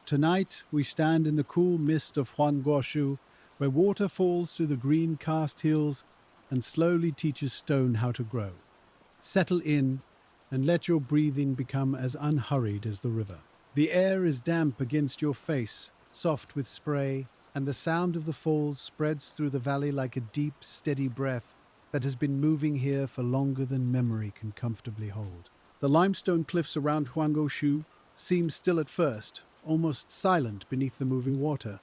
Tonight, we stand in the cool mist of Huangguoshu, where water falls through the green karst hills and slowly teaches stone how to grow. Settle in and let your breathing become as unhurried as the river. The air is damp against your face, soft with spray, and the sound of the falls spreads through the valley like a deep, steady breath that has been moving here for longer than memory can comfortably hold. The limestone cliffs around Huangguoshu seem still at first, almost silent beneath the moving water.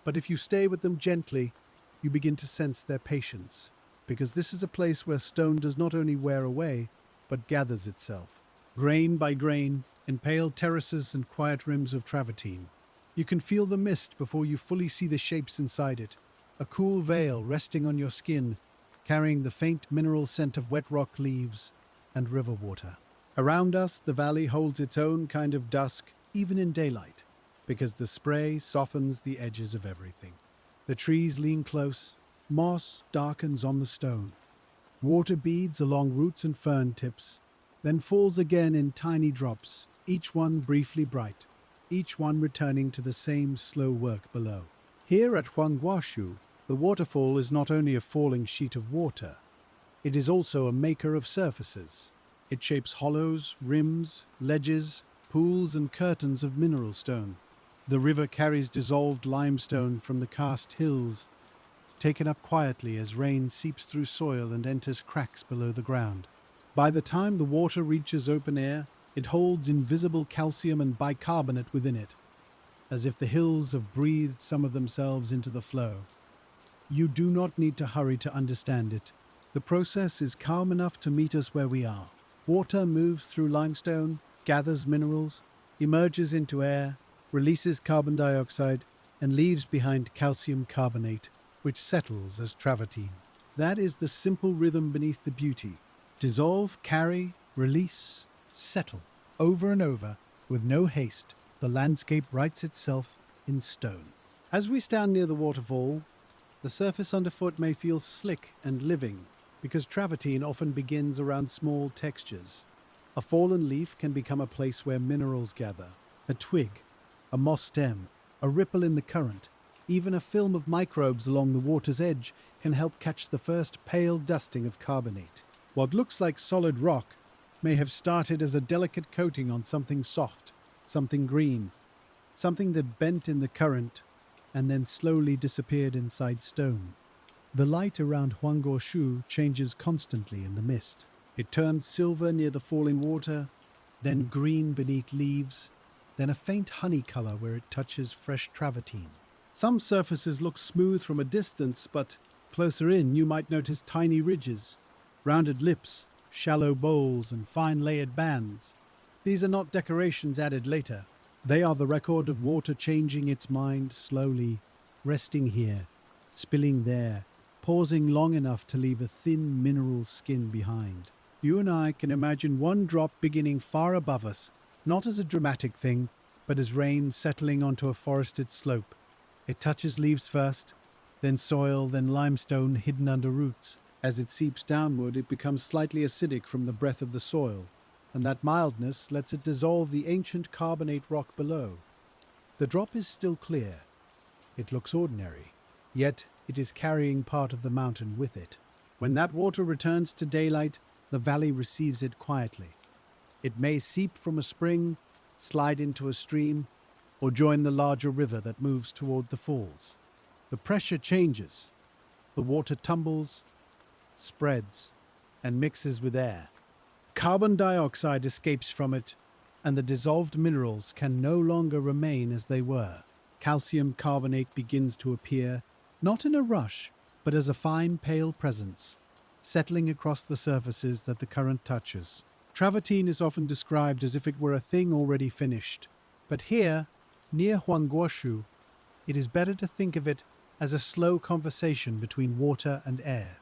But if you stay with them gently, you begin to sense their patience, because this is a place where stone does not only wear away, but gathers itself, grain by grain, in pale terraces and quiet rims of travertine. You can feel the mist before you fully see the shapes inside it, a cool veil resting on your skin, carrying the faint mineral scent of wet rock leaves and river water. Around us, the valley holds its own kind of dusk, even in daylight, because the spray softens the edges of everything. The trees lean close, moss darkens on the stone. Water beads along roots and fern tips, then falls again in tiny drops, each one briefly bright, each one returning to the same slow work below. Here at Huangguoshu, the waterfall is not only a falling sheet of water, it is also a maker of surfaces. It shapes hollows, rims, ledges, pools and curtains of mineral stone. The river carries dissolved limestone from the karst hills, taken up quietly as rain seeps through soil and enters cracks below the ground. By the time the water reaches open air, it holds invisible calcium and bicarbonate within it, as if the hills have breathed some of themselves into the flow. You do not need to hurry to understand it. The process is calm enough to meet us where we are. Water moves through limestone, gathers minerals, emerges into air, releases carbon dioxide, and leaves behind calcium carbonate, which settles as travertine. That is the simple rhythm beneath the beauty. Dissolve, carry, release, settle. Over and over, with no haste, the landscape writes itself in stone. As we stand near the waterfall, the surface underfoot may feel slick and living, because travertine often begins around small textures. A fallen leaf can become a place where minerals gather. A twig, a moss stem, a ripple in the current, even a film of microbes along the water's edge can help catch the first pale dusting of carbonate. What looks like solid rock may have started as a delicate coating on something soft, something green, something that bent in the current and then slowly disappeared inside stone. The light around Huangguoshu changes constantly in the mist. It turns silver near the falling water, then green beneath leaves, then a faint honey color where it touches fresh travertine. Some surfaces look smooth from a distance, but closer in you might notice tiny ridges, rounded lips, shallow bowls, and fine layered bands. These are not decorations added later. They are the record of water changing its mind slowly, resting here, spilling there, pausing long enough to leave a thin mineral skin behind. You and I can imagine one drop beginning far above us, not as a dramatic thing, but as rain settling onto a forested slope. It touches leaves first, then soil, then limestone hidden under roots. As it seeps downward, it becomes slightly acidic from the breath of the soil, and that mildness lets it dissolve the ancient carbonate rock below. The drop is still clear. It looks ordinary, yet it is carrying part of the mountain with it. When that water returns to daylight, the valley receives it quietly. It may seep from a spring, slide into a stream, or join the larger river that moves toward the falls. The pressure changes. The water tumbles, spreads, and mixes with air. Carbon dioxide escapes from it, and the dissolved minerals can no longer remain as they were. Calcium carbonate begins to appear, not in a rush, but as a fine pale presence, settling across the surfaces that the current touches. Travertine is often described as if it were a thing already finished, but here, near Huangguoshu, it is better to think of it as a slow conversation between water and air.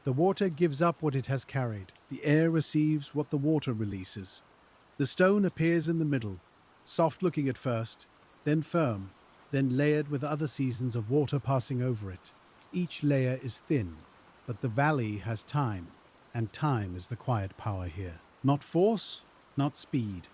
The water gives up what it has carried. The air receives what the water releases. The stone appears in the middle, soft-looking at first, then firm, then layered with other seasons of water passing over it. Each layer is thin, but the valley has time, and time is the quiet power here. Not force, not speed,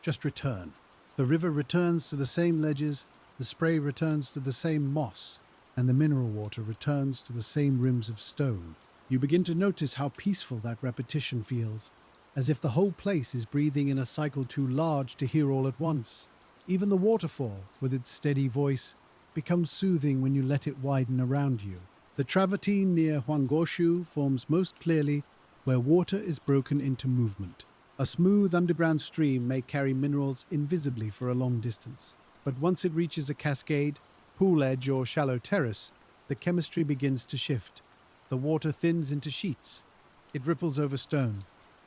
just return. The river returns to the same ledges, the spray returns to the same moss, and the mineral water returns to the same rims of stone. You begin to notice how peaceful that repetition feels, as if the whole place is breathing in a cycle too large to hear all at once. Even the waterfall, with its steady voice, becomes soothing when you let it widen around you. The Travertine near Huangguoshu forms most clearly where water is broken into movement. A smooth underground stream may carry minerals invisibly for a long distance, but once it reaches a cascade, pool edge, or shallow terrace, the chemistry begins to shift. The water thins into sheets. It ripples over stone.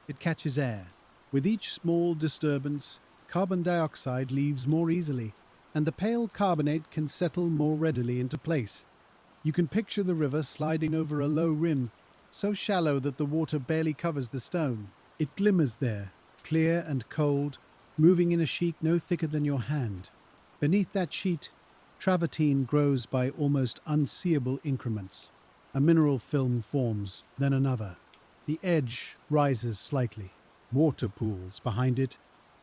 It catches air. With each small disturbance, carbon dioxide leaves more easily, and the pale carbonate can settle more readily into place. You can picture the river sliding over a low rim, so shallow that the water barely covers the stone. It glimmers there, clear and cold, moving in a sheet no thicker than your hand. Beneath that sheet, travertine grows by almost unseeable increments. A mineral film forms, then another. The edge rises slightly. Water pools behind it,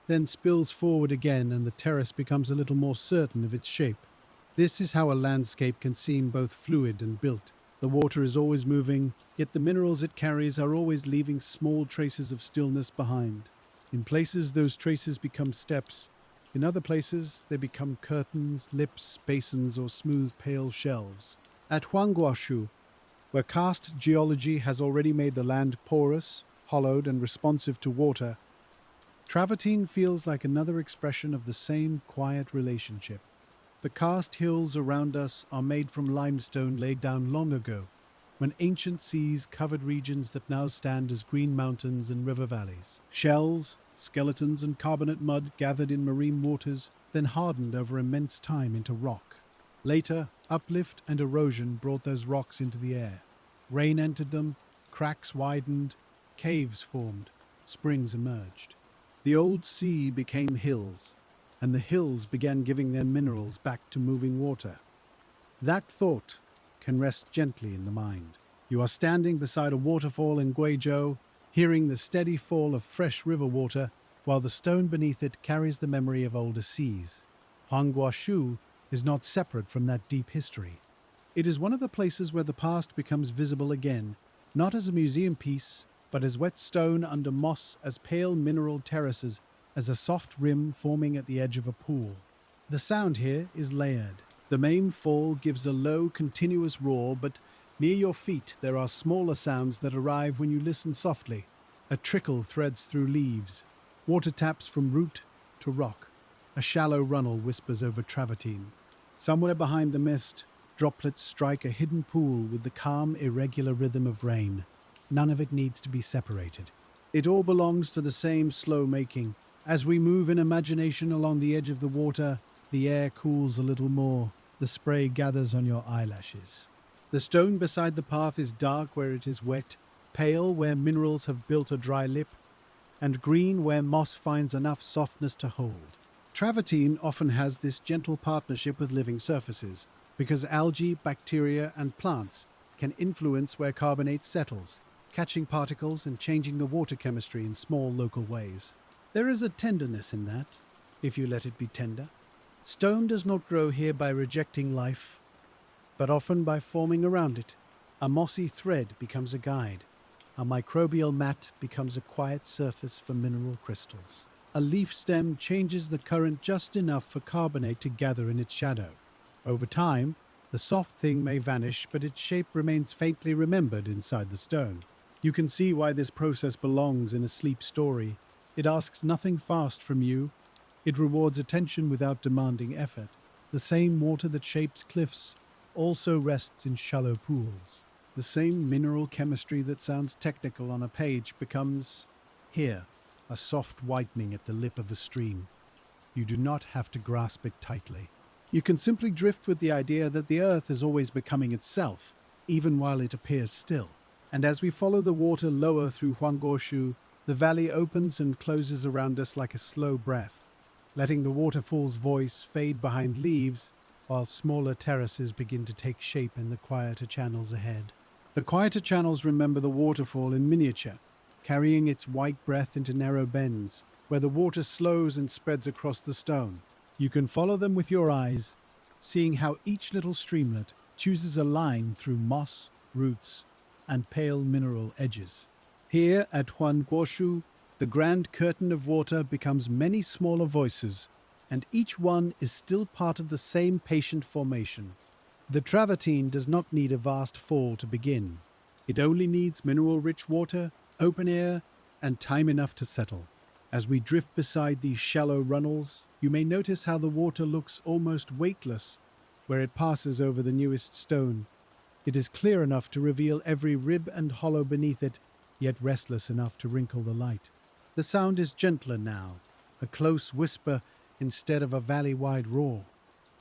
then spills forward again, and the terrace becomes a little more certain of its shape. This is how a landscape can seem both fluid and built. The water is always moving, yet the minerals it carries are always leaving small traces of stillness behind. In places, those traces become steps. In other places, they become curtains, lips, basins, or smooth, pale shelves. At Huangguoshu, where karst geology has already made the land porous, hollowed, and responsive to water, travertine feels like another expression of the same quiet relationship. The karst hills around us are made from limestone laid down long ago, when ancient seas covered regions that now stand as green mountains and river valleys. Shells, skeletons, and carbonate mud gathered in marine waters, then hardened over immense time into rock. Later, uplift and erosion brought those rocks into the air. Rain entered them, cracks widened, caves formed, springs emerged. The old sea became hills, and the hills began giving their minerals back to moving water. That thought can rest gently in the mind. You are standing beside a waterfall in Guizhou, hearing the steady fall of fresh river water, while the stone beneath it carries the memory of older seas. Huangguoshu is not separate from that deep history. It is one of the places where the past becomes visible again, not as a museum piece, but as wet stone under moss, as pale mineral terraces, as a soft rim forming at the edge of a pool. The sound here is layered. The main fall gives a low, continuous roar, but near your feet there are smaller sounds that arrive when you listen softly. A trickle threads through leaves, water taps from root to rock. A shallow runnel whispers over travertine. Somewhere behind the mist, droplets strike a hidden pool with the calm, irregular rhythm of rain. None of it needs to be separated. It all belongs to the same slow making. As we move in imagination along the edge of the water, the air cools a little more. The spray gathers on your eyelashes. The stone beside the path is dark where it is wet, pale where minerals have built a dry lip, and green where moss finds enough softness to hold. Travertine often has this gentle partnership with living surfaces, because algae, bacteria, and plants can influence where carbonate settles, catching particles and changing the water chemistry in small local ways. There is a tenderness in that, if you let it be tender. Stone does not grow here by rejecting life, but often by forming around it. A mossy thread becomes a guide. A microbial mat becomes a quiet surface for mineral crystals. A leaf stem changes the current just enough for carbonate to gather in its shadow. Over time, the soft thing may vanish, but its shape remains faintly remembered inside the stone. You can see why this process belongs in a sleep story. It asks nothing fast from you. It rewards attention without demanding effort. The same water that shapes cliffs also rests in shallow pools. The same mineral chemistry that sounds technical on a page becomes, here, a soft whitening at the lip of a stream. You do not have to grasp it tightly. You can simply drift with the idea that the earth is always becoming itself, even while it appears still. And as we follow the water lower through Huangguoshu, the valley opens and closes around us like a slow breath, letting the waterfall's voice fade behind leaves, while smaller terraces begin to take shape in the quieter channels ahead. The quieter channels remember the waterfall in miniature, carrying its white breath into narrow bends, where the water slows and spreads across the stone. You can follow them with your eyes, seeing how each little streamlet chooses a line through moss, roots, and pale mineral edges. Here at Huangguoshu, the grand curtain of water becomes many smaller voices, and each one is still part of the same patient formation. The Travertine does not need a vast fall to begin. It only needs mineral-rich water, open air, and time enough to settle. As we drift beside these shallow runnels, you may notice how the water looks almost weightless where it passes over the newest stone. It is clear enough to reveal every rib and hollow beneath it, yet restless enough to wrinkle the light. The sound is gentler now, a close whisper instead of a valley-wide roar.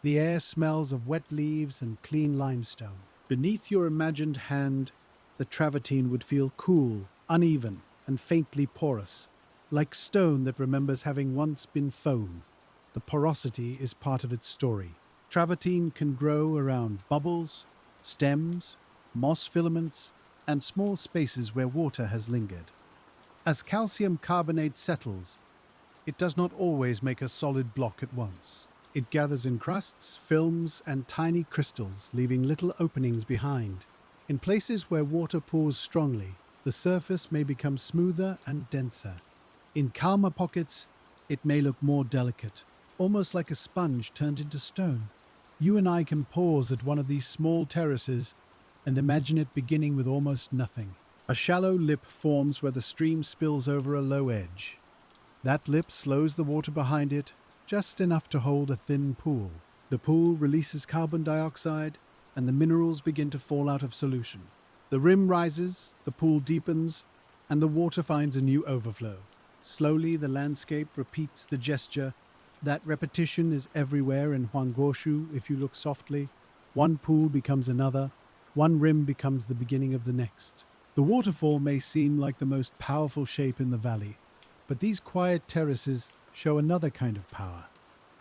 The air smells of wet leaves and clean limestone. Beneath your imagined hand, the Travertine would feel cool, uneven, and faintly porous, like stone that remembers having once been foam. The porosity is part of its story. Travertine can grow around bubbles, stems, moss filaments, and small spaces where water has lingered. As calcium carbonate settles, it does not always make a solid block at once. It gathers in crusts, films, and tiny crystals, leaving little openings behind. In places where water pours strongly, the surface may become smoother and denser. In calmer pockets, it may look more delicate, almost like a sponge turned into stone. You and I can pause at one of these small terraces and imagine it beginning with almost nothing. A shallow lip forms where the stream spills over a low edge. That lip slows the water behind it, just enough to hold a thin pool. The pool releases carbon dioxide, and the minerals begin to fall out of solution. The rim rises, the pool deepens, and the water finds a new overflow. Slowly, the landscape repeats the gesture. That repetition is everywhere in Huangguoshu if you look softly. One pool becomes another, one rim becomes the beginning of the next. The waterfall may seem like the most powerful shape in the valley, but these quiet terraces show another kind of power,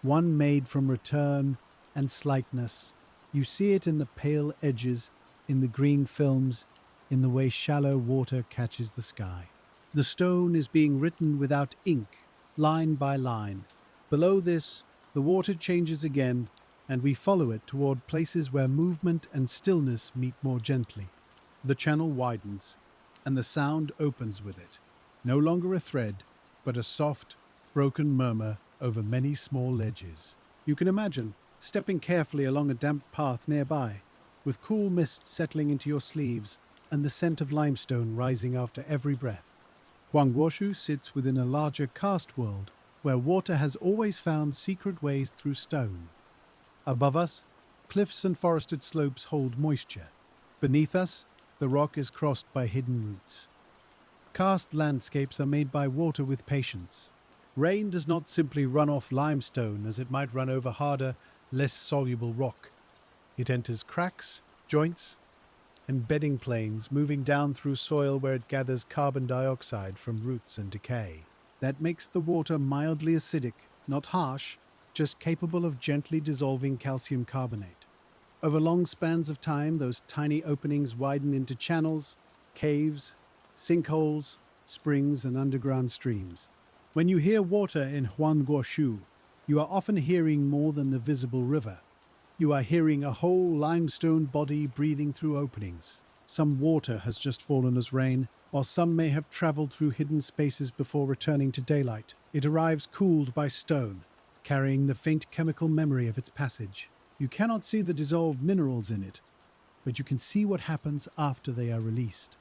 one made from return and slightness. You see it in the pale edges, in the green films, in the way shallow water catches the sky. The stone is being written without ink, line by line. Below this, the water changes again, and we follow it toward places where movement and stillness meet more gently. The channel widens, and the sound opens with it. No longer a thread, but a soft, broken murmur over many small ledges. You can imagine stepping carefully along a damp path nearby, with cool mist settling into your sleeves and the scent of limestone rising after every breath. Huangguoshu sits within a larger karst world, where water has always found secret ways through stone. Above us, cliffs and forested slopes hold moisture. Beneath us, the rock is crossed by hidden roots. Karst landscapes are made by water with patience. Rain does not simply run off limestone as it might run over harder, less soluble rock. It enters cracks, joints, and bedding planes, moving down through soil where it gathers carbon dioxide from roots and decay. That makes the water mildly acidic, not harsh, just capable of gently dissolving calcium carbonate. Over long spans of time, those tiny openings widen into channels, caves, sinkholes, springs, and underground streams. When you hear water in Huangguoshu, you are often hearing more than the visible river. You are hearing a whole limestone body breathing through openings. Some water has just fallen as rain, while some may have traveled through hidden spaces before returning to daylight. It arrives cooled by stone, carrying the faint chemical memory of its passage. You cannot see the dissolved minerals in it, but you can see what happens after they are released.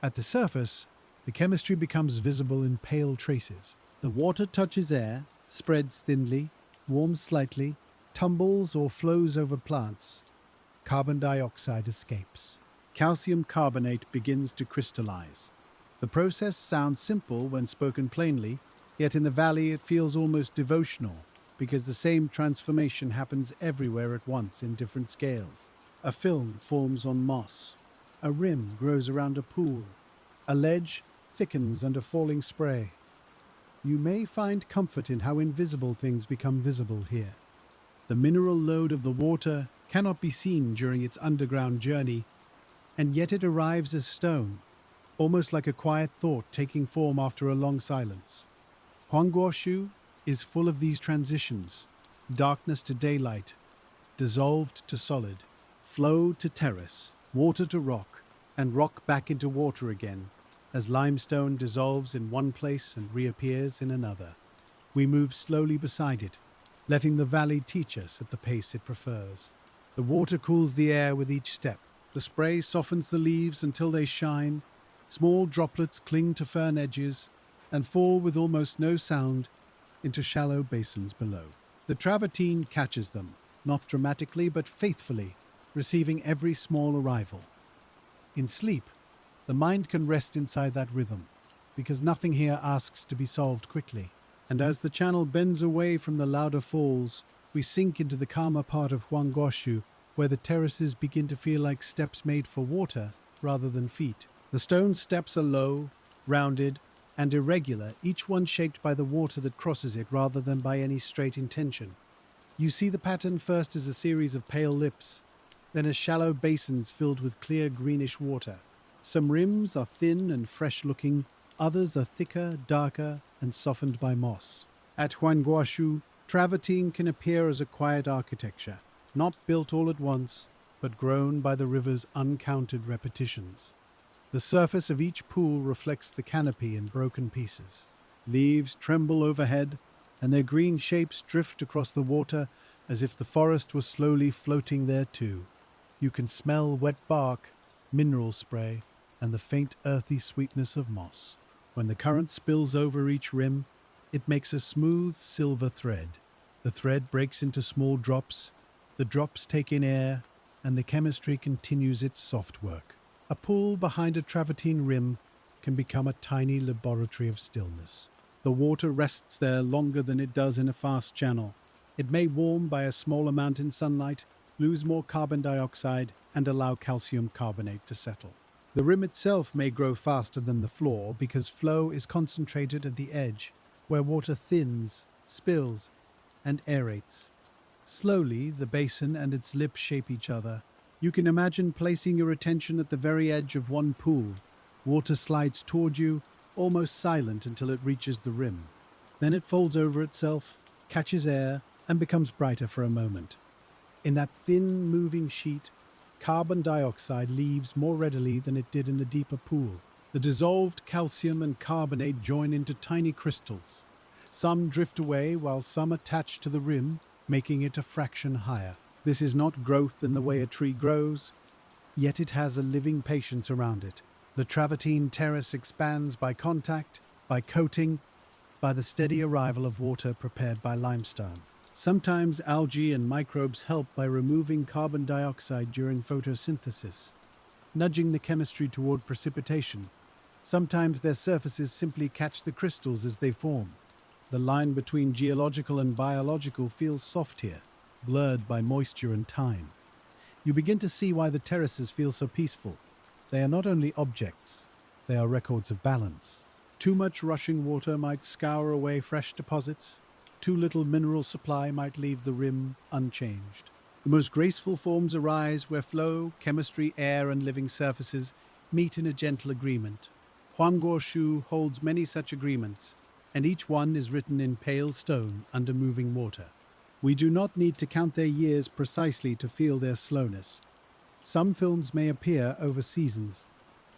At the surface, the chemistry becomes visible in pale traces. The water touches air, spreads thinly, warms slightly, tumbles or flows over plants. Carbon dioxide escapes. Calcium carbonate begins to crystallize. The process sounds simple when spoken plainly, yet in the valley it feels almost devotional, because the same transformation happens everywhere at once in different scales. A film forms on moss. A rim grows around a pool. A ledge thickens under falling spray. You may find comfort in how invisible things become visible here. The mineral load of the water cannot be seen during its underground journey, and yet it arrives as stone, almost like a quiet thought taking form after a long silence. Huangguoshu is full of these transitions: darkness to daylight, dissolved to solid, flow to terrace, water to rock, and rock back into water again, as limestone dissolves in one place and reappears in another. We move slowly beside it, letting the valley teach us at the pace it prefers. The water cools the air with each step. The spray softens the leaves until they shine. Small droplets cling to fern edges and fall with almost no sound into shallow basins below. The Travertine catches them, not dramatically but faithfully, receiving every small arrival. In sleep, the mind can rest inside that rhythm, because nothing here asks to be solved quickly. And as the channel bends away from the louder falls, we sink into the calmer part of Huangguoshu, where the terraces begin to feel like steps made for water rather than feet. The stone steps are low, rounded, and irregular, each one shaped by the water that crosses it rather than by any straight intention. You see the pattern first as a series of pale lips, then as shallow basins filled with clear greenish water. Some rims are thin and fresh-looking, others are thicker, darker, and softened by moss. At Huangguoshu, Travertine can appear as a quiet architecture, not built all at once, but grown by the river's uncounted repetitions. The surface of each pool reflects the canopy in broken pieces. Leaves tremble overhead, and their green shapes drift across the water as if the forest was slowly floating there too. You can smell wet bark, mineral spray, and the faint earthy sweetness of moss. When the current spills over each rim, it makes a smooth silver thread. The thread breaks into small drops, the drops take in air, and the chemistry continues its soft work. A pool behind a travertine rim can become a tiny laboratory of stillness. The water rests there longer than it does in a fast channel. It may warm by a small amount in sunlight, lose more carbon dioxide, and allow calcium carbonate to settle. The rim itself may grow faster than the floor because flow is concentrated at the edge, where water thins, spills, and aerates. Slowly, the basin and its lip shape each other. You can imagine placing your attention at the very edge of one pool. Water slides toward you, almost silent until it reaches the rim. Then it folds over itself, catches air, and becomes brighter for a moment. In that thin, moving sheet, carbon dioxide leaves more readily than it did in the deeper pool. The dissolved calcium and carbonate join into tiny crystals. Some drift away while some attach to the rim, making it a fraction higher. This is not growth in the way a tree grows, yet it has a living patience around it. The travertine terrace expands by contact, by coating, by the steady arrival of water prepared by limestone. Sometimes algae and microbes help by removing carbon dioxide during photosynthesis, nudging the chemistry toward precipitation. Sometimes their surfaces simply catch the crystals as they form. The line between geological and biological feels soft here, blurred by moisture and time. You begin to see why the terraces feel so peaceful. They are not only objects, they are records of balance. Too much rushing water might scour away fresh deposits. Too little mineral supply might leave the rim unchanged. The most graceful forms arise where flow, chemistry, air, and living surfaces meet in a gentle agreement. Huangguoshu holds many such agreements, and each one is written in pale stone under moving water. We do not need to count their years precisely to feel their slowness. Some films may appear over seasons.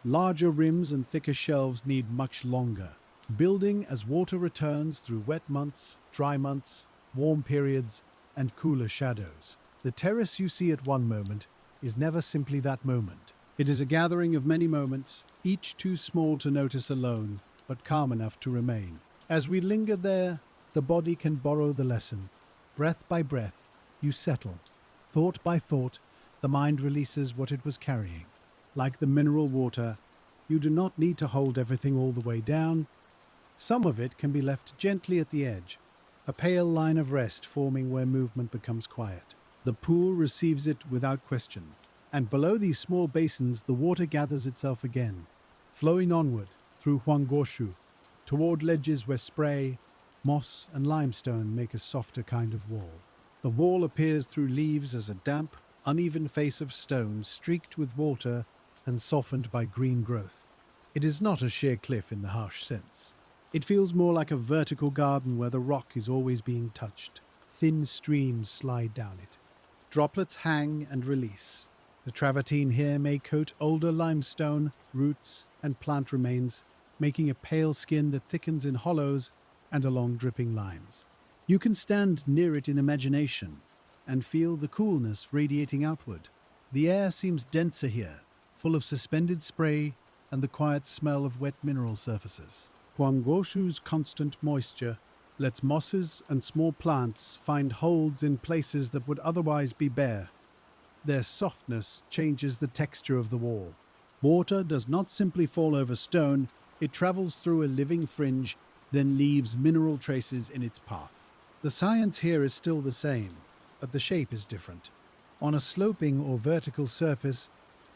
Larger rims and thicker shelves need much longer, building as water returns through wet months, dry months, warm periods, and cooler shadows. The terrace you see at one moment is never simply that moment. It is a gathering of many moments, each too small to notice alone, but calm enough to remain. As we linger there, the body can borrow the lesson. Breath by breath, you settle. Thought by thought, the mind releases what it was carrying. Like the mineral water, you do not need to hold everything all the way down. Some of it can be left gently at the edge, a pale line of rest forming where movement becomes quiet. The pool receives it without question, and below these small basins the water gathers itself again, flowing onward through Huangguoshu, toward ledges where spray, moss, and limestone make a softer kind of wall. The wall appears through leaves as a damp, uneven face of stone streaked with water and softened by green growth. It is not a sheer cliff in the harsh sense. It feels more like a vertical garden where the rock is always being touched. Thin streams slide down it. Droplets hang and release. The travertine here may coat older limestone, roots, and plant remains, making a pale skin that thickens in hollows and along dripping lines. You can stand near it in imagination and feel the coolness radiating outward. The air seems denser here, full of suspended spray and the quiet smell of wet mineral surfaces. Huangguoshu's constant moisture lets mosses and small plants find holds in places that would otherwise be bare. Their softness changes the texture of the wall. Water does not simply fall over stone, it travels through a living fringe, then leaves mineral traces in its path. The science here is still the same, but the shape is different. On a sloping or vertical surface,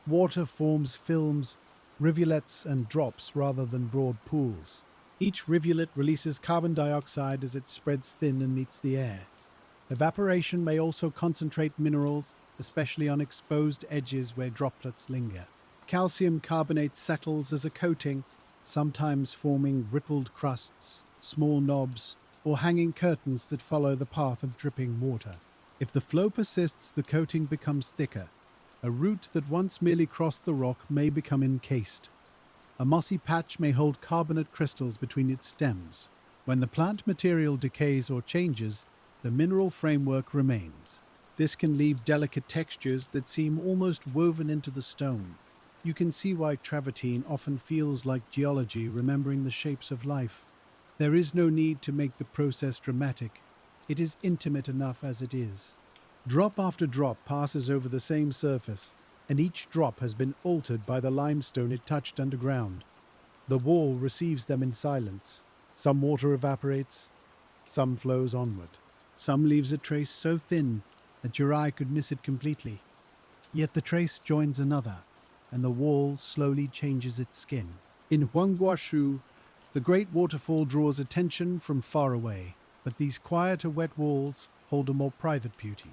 water forms films, rivulets, and drops rather than broad pools. Each rivulet releases carbon dioxide as it spreads thin and meets the air. Evaporation may also concentrate minerals, especially on exposed edges where droplets linger. Calcium carbonate settles as a coating, sometimes forming rippled crusts, small knobs, or hanging curtains that follow the path of dripping water. If the flow persists, the coating becomes thicker. A root that once merely crossed the rock may become encased. A mossy patch may hold carbonate crystals between its stems. When the plant material decays or changes, the mineral framework remains. This can leave delicate textures that seem almost woven into the stone. You can see why travertine often feels like geology remembering the shapes of life. There is no need to make the process dramatic. It is intimate enough as it is. Drop after drop passes over the same surface, and each drop has been altered by the limestone it touched underground. The wall receives them in silence. Some water evaporates, some flows onward. Some leaves a trace so thin that your eye could miss it completely. Yet the trace joins another, and the wall slowly changes its skin. In Huangguoshu, the great waterfall draws attention from far away, but these quieter wet walls hold a more private beauty.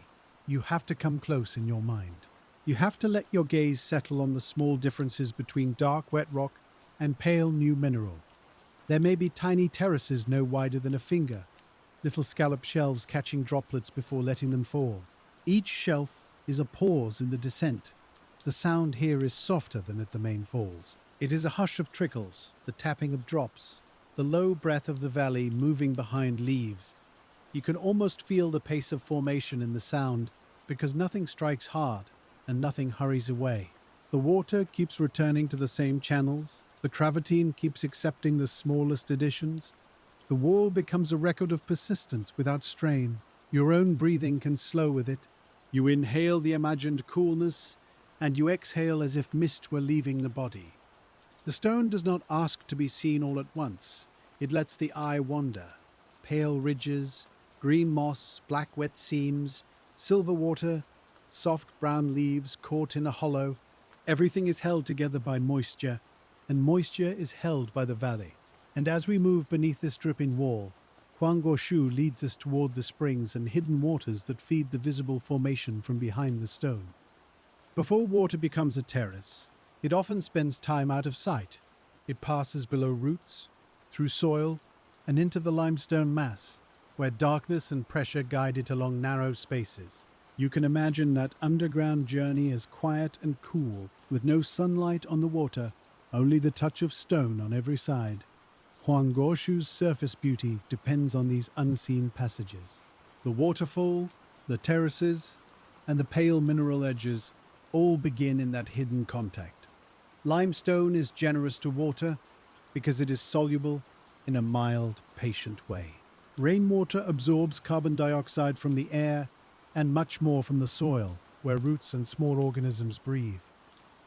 You have to come close in your mind. You have to let your gaze settle on the small differences between dark wet rock and pale new mineral. There may be tiny terraces no wider than a finger, little scallop shelves catching droplets before letting them fall. Each shelf is a pause in the descent. The sound here is softer than at the main falls. It is a hush of trickles, the tapping of drops, the low breath of the valley moving behind leaves. You can almost feel the pace of formation in the sound because nothing strikes hard and nothing hurries away. The water keeps returning to the same channels. The travertine keeps accepting the smallest additions. The wall becomes a record of persistence without strain. Your own breathing can slow with it. You inhale the imagined coolness, and you exhale as if mist were leaving the body. The stone does not ask to be seen all at once. It lets the eye wander. Pale ridges, green moss, black wet seams, silver water, soft brown leaves caught in a hollow. Everything is held together by moisture, and moisture is held by the valley. And as we move beneath this dripping wall, Huangguoshu leads us toward the springs and hidden waters that feed the visible formation from behind the stone. Before water becomes a terrace, it often spends time out of sight. It passes below roots, through soil, and into the limestone mass, where darkness and pressure guide it along narrow spaces. You can imagine that underground journey as quiet and cool, with no sunlight on the water, only the touch of stone on every side. Huangguoshu's surface beauty depends on these unseen passages. The waterfall, the terraces, and the pale mineral edges all begin in that hidden contact. Limestone is generous to water because it is soluble in a mild, patient way. Rainwater absorbs carbon dioxide from the air and much more from the soil, where roots and small organisms breathe.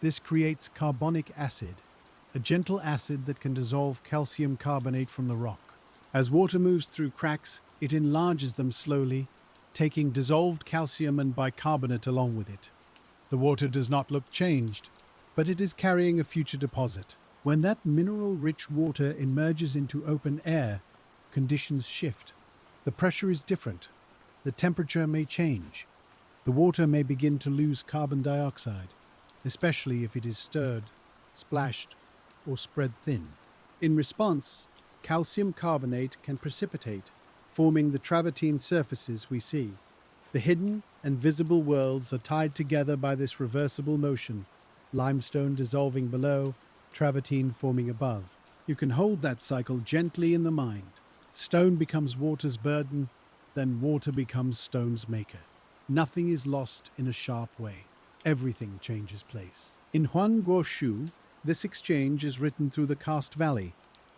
This creates carbonic acid, a gentle acid that can dissolve calcium carbonate from the rock. As water moves through cracks, it enlarges them slowly, taking dissolved calcium and bicarbonate along with it. The water does not look changed, but it is carrying a future deposit. When that mineral-rich water emerges into open air, conditions shift. The pressure is different. The temperature may change. The water may begin to lose carbon dioxide, especially if it is stirred, splashed, or spread thin. In response, calcium carbonate can precipitate, forming the travertine surfaces we see. The hidden and visible worlds are tied together by this reversible motion, limestone dissolving below, travertine forming above. You can hold that cycle gently in the mind. Stone becomes water's burden, then water becomes stone's maker. Nothing is lost in a sharp way. Everything changes place. In Huangguoshu, this exchange is written through the Karst Valley,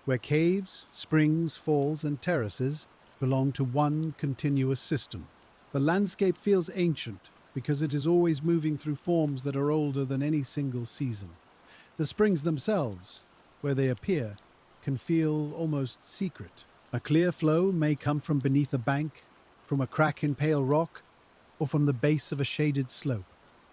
where caves, springs, falls, and terraces belong to one continuous system. The landscape feels ancient because it is always moving through forms that are older than any single season. The springs themselves, where they appear, can feel almost secret. A clear flow may come from beneath a bank, from a crack in pale rock, or from the base of a shaded slope.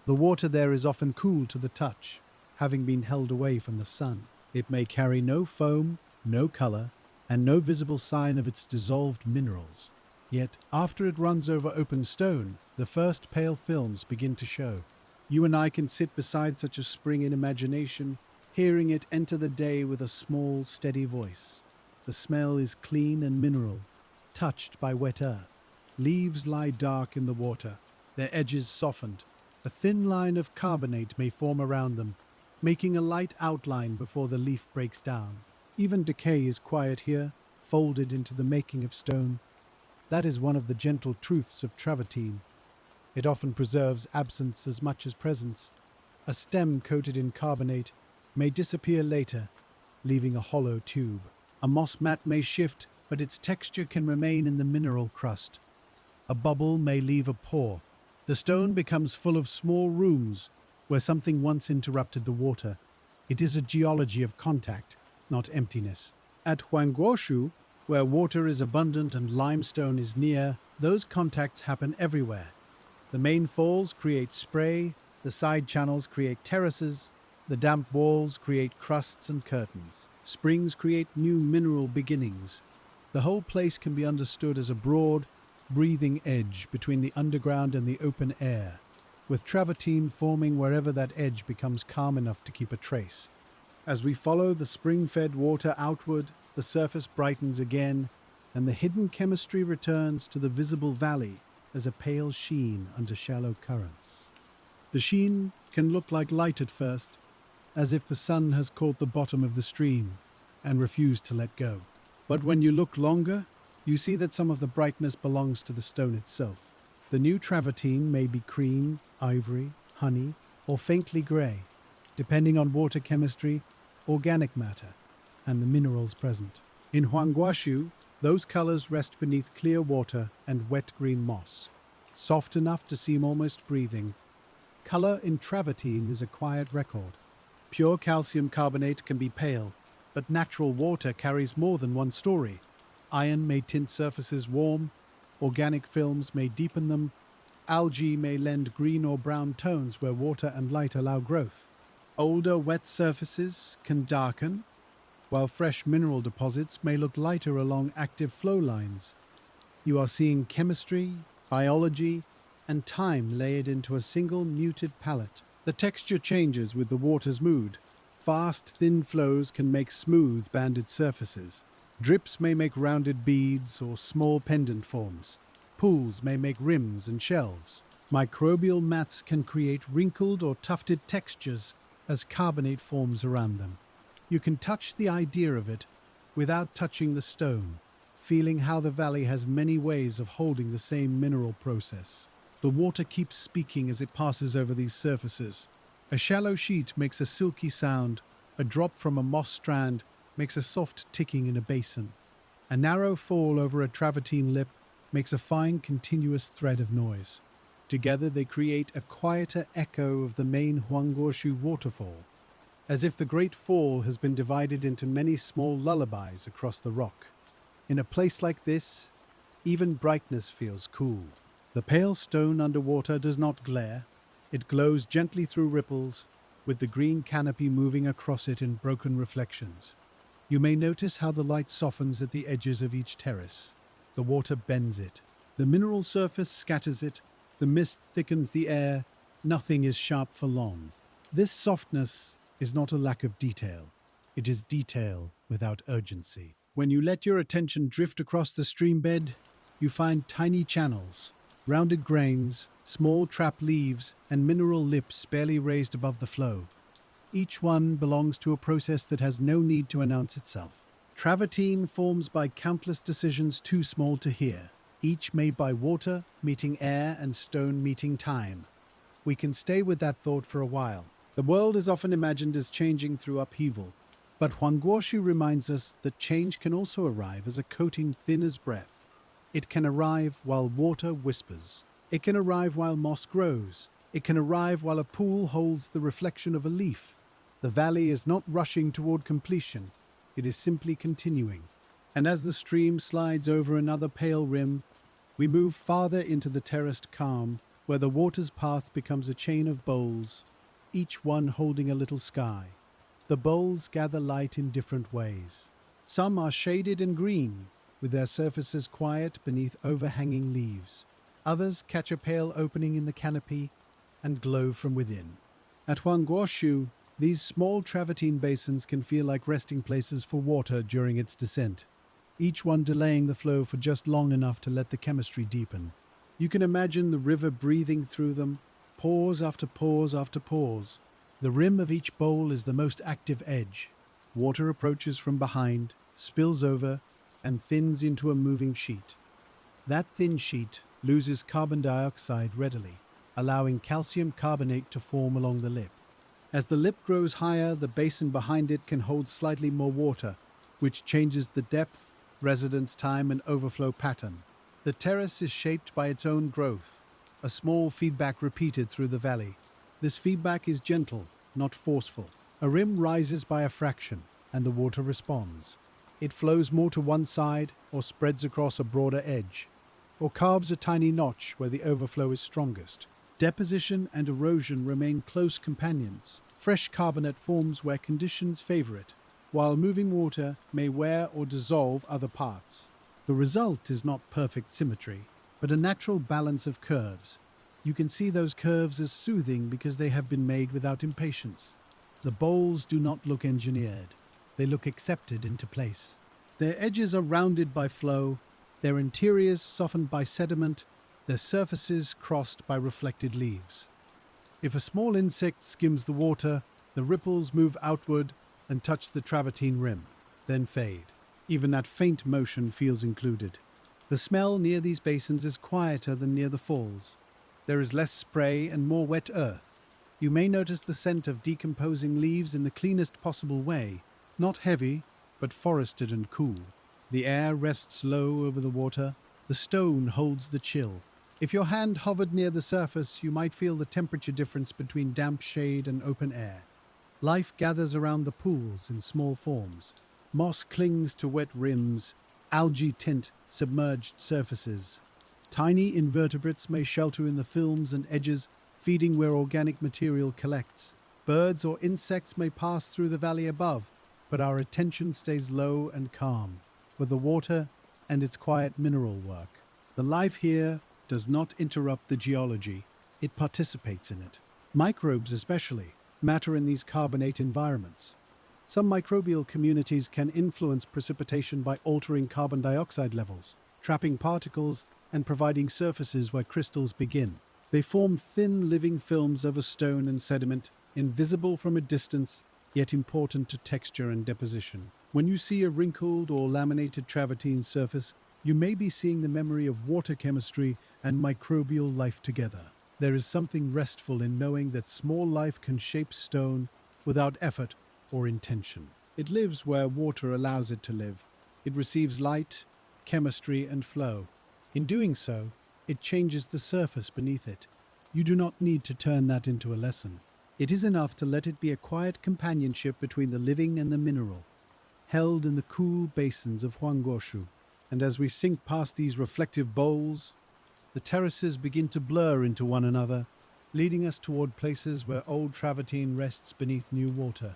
The water there is often cool to the touch, having been held away from the sun. It may carry no foam, no color, and no visible sign of its dissolved minerals. Yet, after it runs over open stone, the first pale films begin to show. You and I can sit beside such a spring in imagination, hearing it enter the day with a small, steady voice. The smell is clean and mineral, touched by wet earth. Leaves lie dark in the water, their edges softened. A thin line of carbonate may form around them, making a light outline before the leaf breaks down. Even decay is quiet here, folded into the making of stone. That is one of the gentle truths of travertine. It often preserves absence as much as presence. A stem coated in carbonate may disappear later, leaving a hollow tube. A moss mat may shift, but its texture can remain in the mineral crust. A bubble may leave a pore. The stone becomes full of small rooms where something once interrupted the water. It is a geology of contact, not emptiness. At Huangguoshu, where water is abundant and limestone is near, those contacts happen everywhere. The main falls create spray, the side channels create terraces, the damp walls create crusts and curtains. Springs create new mineral beginnings. The whole place can be understood as a broad, breathing edge between the underground and the open air, with travertine forming wherever that edge becomes calm enough to keep a trace. As we follow the spring-fed water outward, the surface brightens again, and the hidden chemistry returns to the visible valley as a pale sheen under shallow currents. The sheen can look like light at first, as if the sun has caught the bottom of the stream and refused to let go. But when you look longer, you see that some of the brightness belongs to the stone itself. The new travertine may be cream, ivory, honey, or faintly grey, depending on water chemistry, organic matter, and the minerals present. In Huangguoshu, those colors rest beneath clear water and wet green moss, soft enough to seem almost breathing. Color in travertine is a quiet record. Pure calcium carbonate can be pale, but natural water carries more than one story. Iron may tint surfaces warm, organic films may deepen them, algae may lend green or brown tones where water and light allow growth. Older wet surfaces can darken, while fresh mineral deposits may look lighter along active flow lines. You are seeing chemistry, biology, and time layered into a single muted palette. The texture changes with the water's mood. Fast, thin flows can make smooth, banded surfaces. Drips may make rounded beads or small pendant forms. Pools may make rims and shelves. Microbial mats can create wrinkled or tufted textures as carbonate forms around them. You can touch the idea of it without touching the stone, feeling how the valley has many ways of holding the same mineral process. The water keeps speaking as it passes over these surfaces. A shallow sheet makes a silky sound. A drop from a moss strand makes a soft ticking in a basin. A narrow fall over a travertine lip makes a fine continuous thread of noise. Together they create a quieter echo of the main Huangguoshu waterfall, as if the great fall has been divided into many small lullabies across the rock. In a place like this, even brightness feels cool. The pale stone underwater does not glare. It glows gently through ripples, with the green canopy moving across it in broken reflections. You may notice how the light softens at the edges of each terrace. The water bends it. The mineral surface scatters it. The mist thickens the air. Nothing is sharp for long. This softness is not a lack of detail. It is detail without urgency. When you let your attention drift across the stream bed, you find tiny channels, rounded grains, small trap leaves, and mineral lips barely raised above the flow. Each one belongs to a process that has no need to announce itself. Travertine forms by countless decisions too small to hear, each made by water meeting air and stone meeting time. We can stay with that thought for a while. The world is often imagined as changing through upheaval, but Huangguoshu reminds us that change can also arrive as a coating thin as breath. It can arrive while water whispers. It can arrive while moss grows. It can arrive while a pool holds the reflection of a leaf. The valley is not rushing toward completion. It is simply continuing. And as the stream slides over another pale rim, we move farther into the terraced calm, where the water's path becomes a chain of bowls, each one holding a little sky. The bowls gather light in different ways. Some are shaded and green, with their surfaces quiet beneath overhanging leaves. Others catch a pale opening in the canopy and glow from within. At Huangguoshu, these small travertine basins can feel like resting places for water during its descent, each one delaying the flow for just long enough to let the chemistry deepen. You can imagine the river breathing through them, pause after pause after pause. The rim of each bowl is the most active edge. Water approaches from behind, spills over, and thins into a moving sheet. That thin sheet loses carbon dioxide readily, allowing calcium carbonate to form along the lip. As the lip grows higher, the basin behind it can hold slightly more water, which changes the depth, residence time, and overflow pattern. The terrace is shaped by its own growth, a small feedback repeated through the valley. This feedback is gentle, not forceful. A rim rises by a fraction, and the water responds. It flows more to one side, or spreads across a broader edge, or carves a tiny notch where the overflow is strongest. Deposition and erosion remain close companions. Fresh carbonate forms where conditions favor it, while moving water may wear or dissolve other parts. The result is not perfect symmetry, but a natural balance of curves. You can see those curves as soothing because they have been made without impatience. The bowls do not look engineered. They look accepted into place. Their edges are rounded by flow, their interiors softened by sediment, their surfaces crossed by reflected leaves. If a small insect skims the water, the ripples move outward and touch the travertine rim, then fade. Even that faint motion feels included. The smell near these basins is quieter than near the falls. There is less spray and more wet earth. You may notice the scent of decomposing leaves in the cleanest possible way, not heavy, but forested and cool. The air rests low over the water. The stone holds the chill. If your hand hovered near the surface, you might feel the temperature difference between damp shade and open air. Life gathers around the pools in small forms. Moss clings to wet rims. Algae tint submerged surfaces. Tiny invertebrates may shelter in the films and edges, feeding where organic material collects. Birds or insects may pass through the valley above, but our attention stays low and calm, with the water and its quiet mineral work. The life here does not interrupt the geology, it participates in it. Microbes especially matter in these carbonate environments. Some microbial communities can influence precipitation by altering carbon dioxide levels, trapping particles, and providing surfaces where crystals begin. They form thin living films over stone and sediment, invisible from a distance, yet important to texture and deposition. When you see a wrinkled or laminated travertine surface, you may be seeing the memory of water chemistry and microbial life together. There is something restful in knowing that small life can shape stone without effort or intention. It lives where water allows it to live. It receives light, chemistry, and flow. In doing so, it changes the surface beneath it. You do not need to turn that into a lesson. It is enough to let it be a quiet companionship between the living and the mineral, held in the cool basins of Huangguoshu. And as we sink past these reflective bowls, the terraces begin to blur into one another, leading us toward places where old travertine rests beneath new water.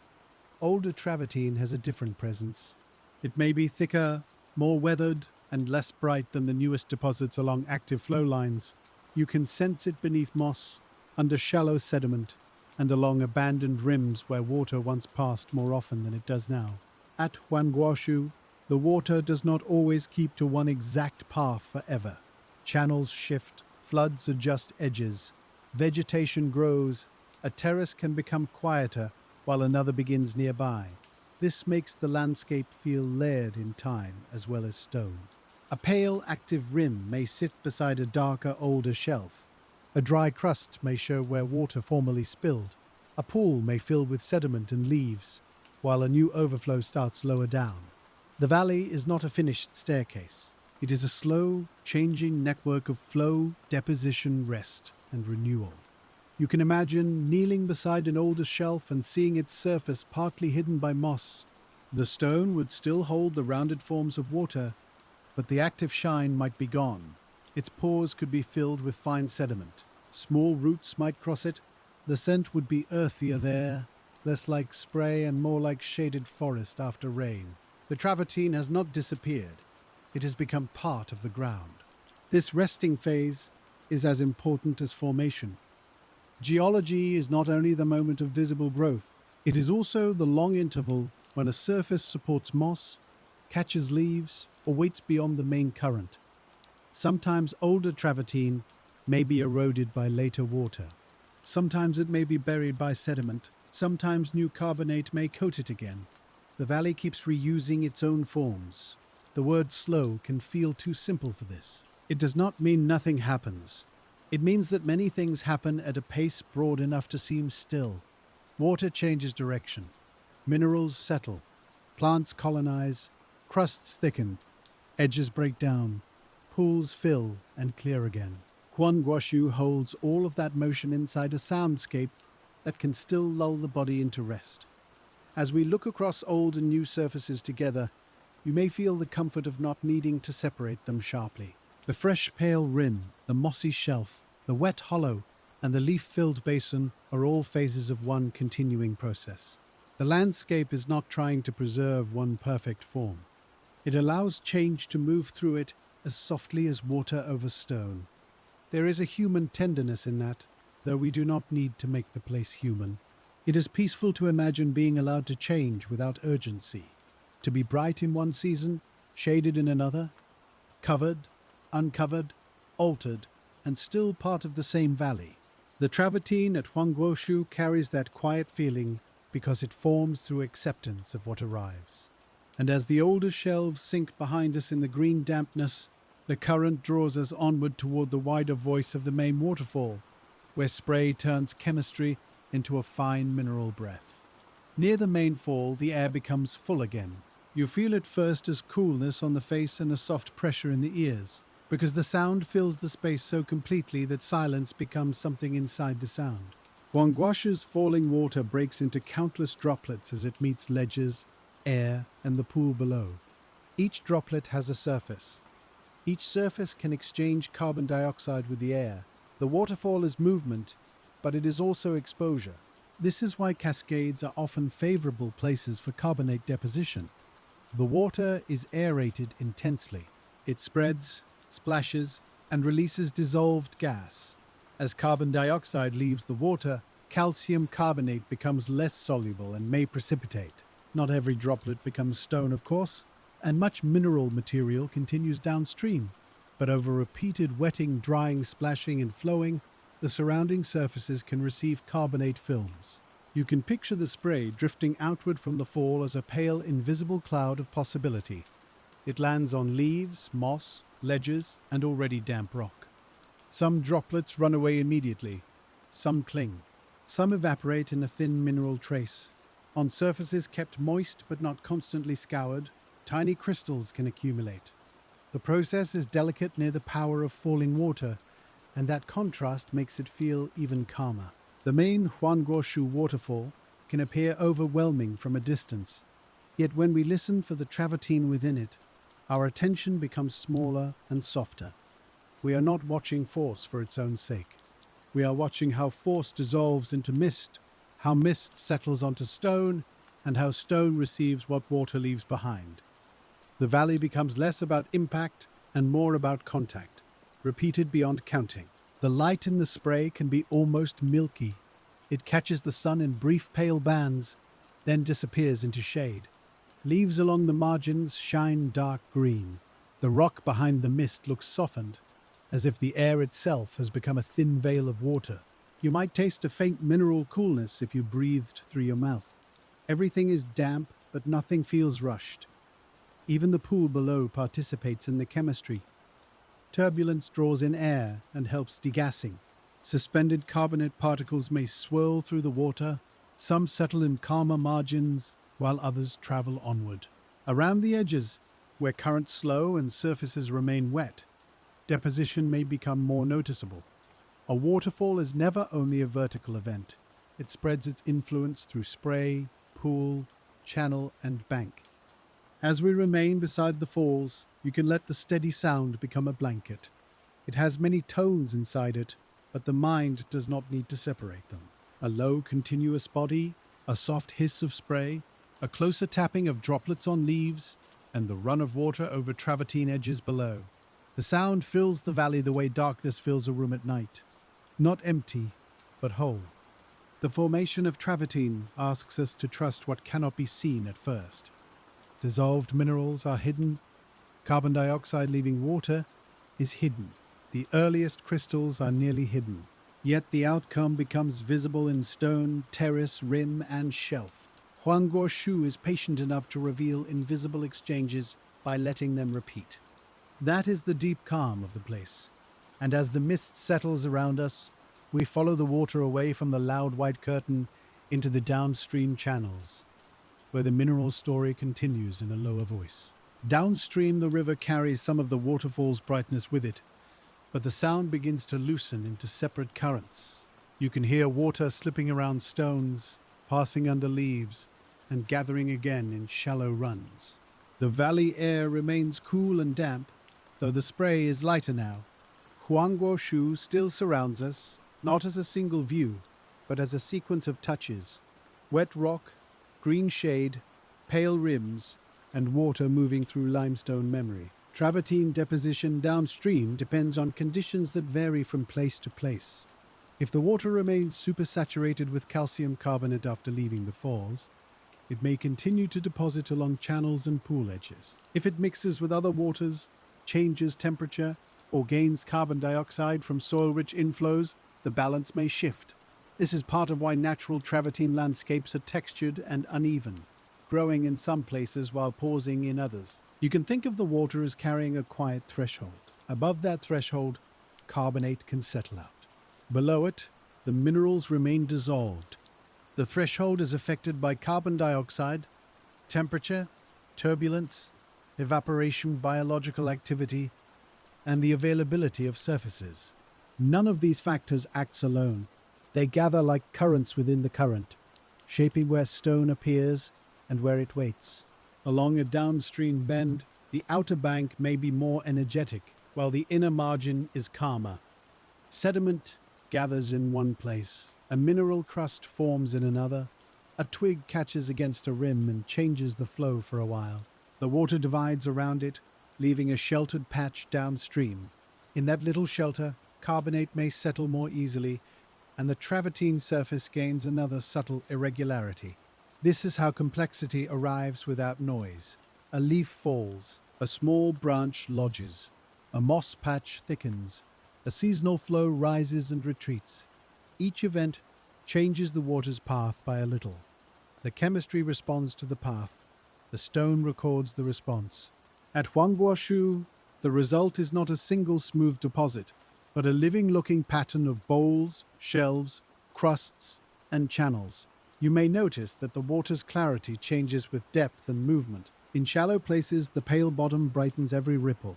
Older travertine has a different presence. It may be thicker, more weathered, and less bright than the newest deposits along active flow lines. You can sense it beneath moss, under shallow sediment, and along abandoned rims where water once passed more often than it does now. At Huangguoshu, The water does not always keep to one exact path forever. Channels shift, floods adjust edges, vegetation grows, a terrace can become quieter while another begins nearby. This makes the landscape feel layered in time as well as stone. A pale, active rim may sit beside a darker, older shelf. A dry crust may show where water formerly spilled. A pool may fill with sediment and leaves, while a new overflow starts lower down. The valley is not a finished staircase. It is a slow, changing network of flow, deposition, rest, and renewal. You can imagine kneeling beside an older shelf and seeing its surface partly hidden by moss. The stone would still hold the rounded forms of water, but the active shine might be gone. Its pores could be filled with fine sediment. Small roots might cross it. The scent would be earthier there, less like spray and more like shaded forest after rain. The travertine has not disappeared. It has become part of the ground. This resting phase is as important as formation. Geology is not only the moment of visible growth, it is also the long interval when a surface supports moss, catches leaves, or waits beyond the main current. Sometimes older travertine may be eroded by later water. Sometimes it may be buried by sediment. Sometimes new carbonate may coat it again. The valley keeps reusing its own forms. The word slow can feel too simple for this. It does not mean nothing happens. It means that many things happen at a pace broad enough to seem still. Water changes direction. Minerals settle. Plants colonize. Crusts thicken. Edges break down. Pools fill and clear again. Huangguoshu holds all of that motion inside a soundscape that can still lull the body into rest. As we look across old and new surfaces together, you may feel the comfort of not needing to separate them sharply. The fresh pale rim, the mossy shelf, the wet hollow, and the leaf-filled basin are all phases of one continuing process. The landscape is not trying to preserve one perfect form. It allows change to move through it as softly as water over stone. There is a human tenderness in that, though we do not need to make the place human. It is peaceful to imagine being allowed to change without urgency, to be bright in one season, shaded in another, covered, uncovered, altered, and still part of the same valley. The travertine at Huangguoshu carries that quiet feeling because it forms through acceptance of what arrives. And as the older shelves sink behind us in the green dampness, the current draws us onward toward the wider voice of the main waterfall, where spray turns chemistry into a fine mineral breath. Near the main fall, the air becomes full again. You feel it first as coolness on the face and a soft pressure in the ears, because the sound fills the space so completely that silence becomes something inside the sound. Huangguoshu's falling water breaks into countless droplets as it meets ledges, air, and the pool below. Each droplet has a surface. Each surface can exchange carbon dioxide with the air. The waterfall is movement, but it is also exposure. This is why cascades are often favorable places for carbonate deposition. The water is aerated intensely. It spreads, splashes, and releases dissolved gas. As carbon dioxide leaves the water, calcium carbonate becomes less soluble and may precipitate. Not every droplet becomes stone, of course, and much mineral material continues downstream. But over repeated wetting, drying, splashing, and flowing, the surrounding surfaces can receive carbonate films. You can picture the spray drifting outward from the fall as a pale, invisible cloud of possibility. It lands on leaves, moss, ledges, and already damp rock. Some droplets run away immediately. Some cling. Some evaporate in a thin mineral trace. On surfaces kept moist but not constantly scoured, tiny crystals can accumulate. The process is delicate near the power of falling water, and that contrast makes it feel even calmer. The main Huangguoshu waterfall can appear overwhelming from a distance, yet when we listen for the travertine within it, our attention becomes smaller and softer. We are not watching force for its own sake. We are watching how force dissolves into mist, how mist settles onto stone, and how stone receives what water leaves behind. The valley becomes less about impact and more about contact, repeated beyond counting. The light in the spray can be almost milky. It catches the sun in brief pale bands, then disappears into shade. Leaves along the margins shine dark green. The rock behind the mist looks softened, as if the air itself has become a thin veil of water. You might taste a faint mineral coolness if you breathed through your mouth. Everything is damp, but nothing feels rushed. Even the pool below participates in the chemistry. Turbulence draws in air and helps degassing. Suspended carbonate particles may swirl through the water. Some settle in calmer margins, while others travel onward. Around the edges, where currents slow and surfaces remain wet, deposition may become more noticeable. A waterfall is never only a vertical event. It spreads its influence through spray, pool, channel, and bank. As we remain beside the falls, you can let the steady sound become a blanket. It has many tones inside it, but the mind does not need to separate them. A low, continuous body, a soft hiss of spray, a closer tapping of droplets on leaves, and the run of water over travertine edges below. The sound fills the valley the way darkness fills a room at night. Not empty, but whole. The formation of travertine asks us to trust what cannot be seen at first. Dissolved minerals are hidden. Carbon dioxide leaving water is hidden. The earliest crystals are nearly hidden. Yet the outcome becomes visible in stone, terrace, rim, and shelf. Huangguoshu is patient enough to reveal invisible exchanges by letting them repeat. That is the deep calm of the place. And as the mist settles around us, we follow the water away from the loud white curtain into the downstream channels, where the mineral story continues in a lower voice. Downstream, the river carries some of the waterfall's brightness with it, but the sound begins to loosen into separate currents. You can hear water slipping around stones, passing under leaves, and gathering again in shallow runs. The valley air remains cool and damp, though the spray is lighter now. Huangguoshu still surrounds us, not as a single view, but as a sequence of touches. Wet rock, green shade, pale rims, and water moving through limestone memory. Travertine deposition downstream depends on conditions that vary from place to place. If the water remains supersaturated with calcium carbonate after leaving the falls, it may continue to deposit along channels and pool edges. If it mixes with other waters, changes temperature, or gains carbon dioxide from soil-rich inflows, the balance may shift. This is part of why natural travertine landscapes are textured and uneven, growing in some places while pausing in others. You can think of the water as carrying a quiet threshold. Above that threshold, carbonate can settle out. Below it, the minerals remain dissolved. The threshold is affected by carbon dioxide, temperature, turbulence, evaporation, biological activity, and the availability of surfaces. None of these factors acts alone. They gather like currents within the current, shaping where stone appears and where it waits. Along a downstream bend, the outer bank may be more energetic, while the inner margin is calmer. Sediment gathers in one place, a mineral crust forms in another, a twig catches against a rim and changes the flow for a while. The water divides around it, leaving a sheltered patch downstream. In that little shelter, carbonate may settle more easily, and the travertine surface gains another subtle irregularity. This is how complexity arrives without noise. A leaf falls, a small branch lodges, a moss patch thickens, a seasonal flow rises and retreats. Each event changes the water's path by a little. The chemistry responds to the path. The stone records the response. At Huangguoshu, the result is not a single smooth deposit, but a living-looking pattern of bowls, shelves, crusts, and channels. You may notice that the water's clarity changes with depth and movement. In shallow places, the pale bottom brightens every ripple.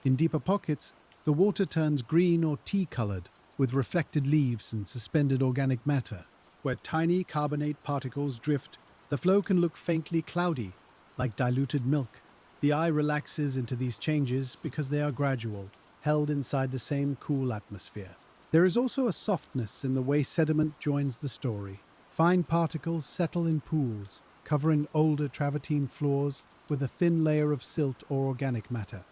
In deeper pockets, the water turns green or tea-colored, with reflected leaves and suspended organic matter. Where tiny carbonate particles drift, the flow can look faintly cloudy, like diluted milk. The eye relaxes into these changes because they are gradual, held inside the same cool atmosphere. There is also a softness in the way sediment joins the story. Fine particles settle in pools, covering older travertine floors with a thin layer of silt or organic matter.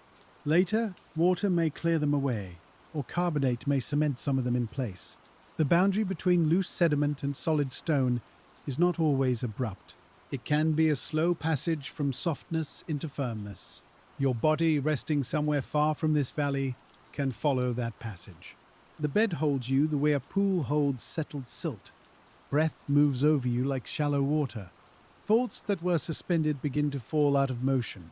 Later, water may clear them away, or carbonate may cement some of them in place. The boundary between loose sediment and solid stone is not always abrupt. It can be a slow passage from softness into firmness. Your body, resting somewhere far from this valley, can follow that passage. The bed holds you the way a pool holds settled silt. Breath moves over you like shallow water. Thoughts that were suspended begin to fall out of motion.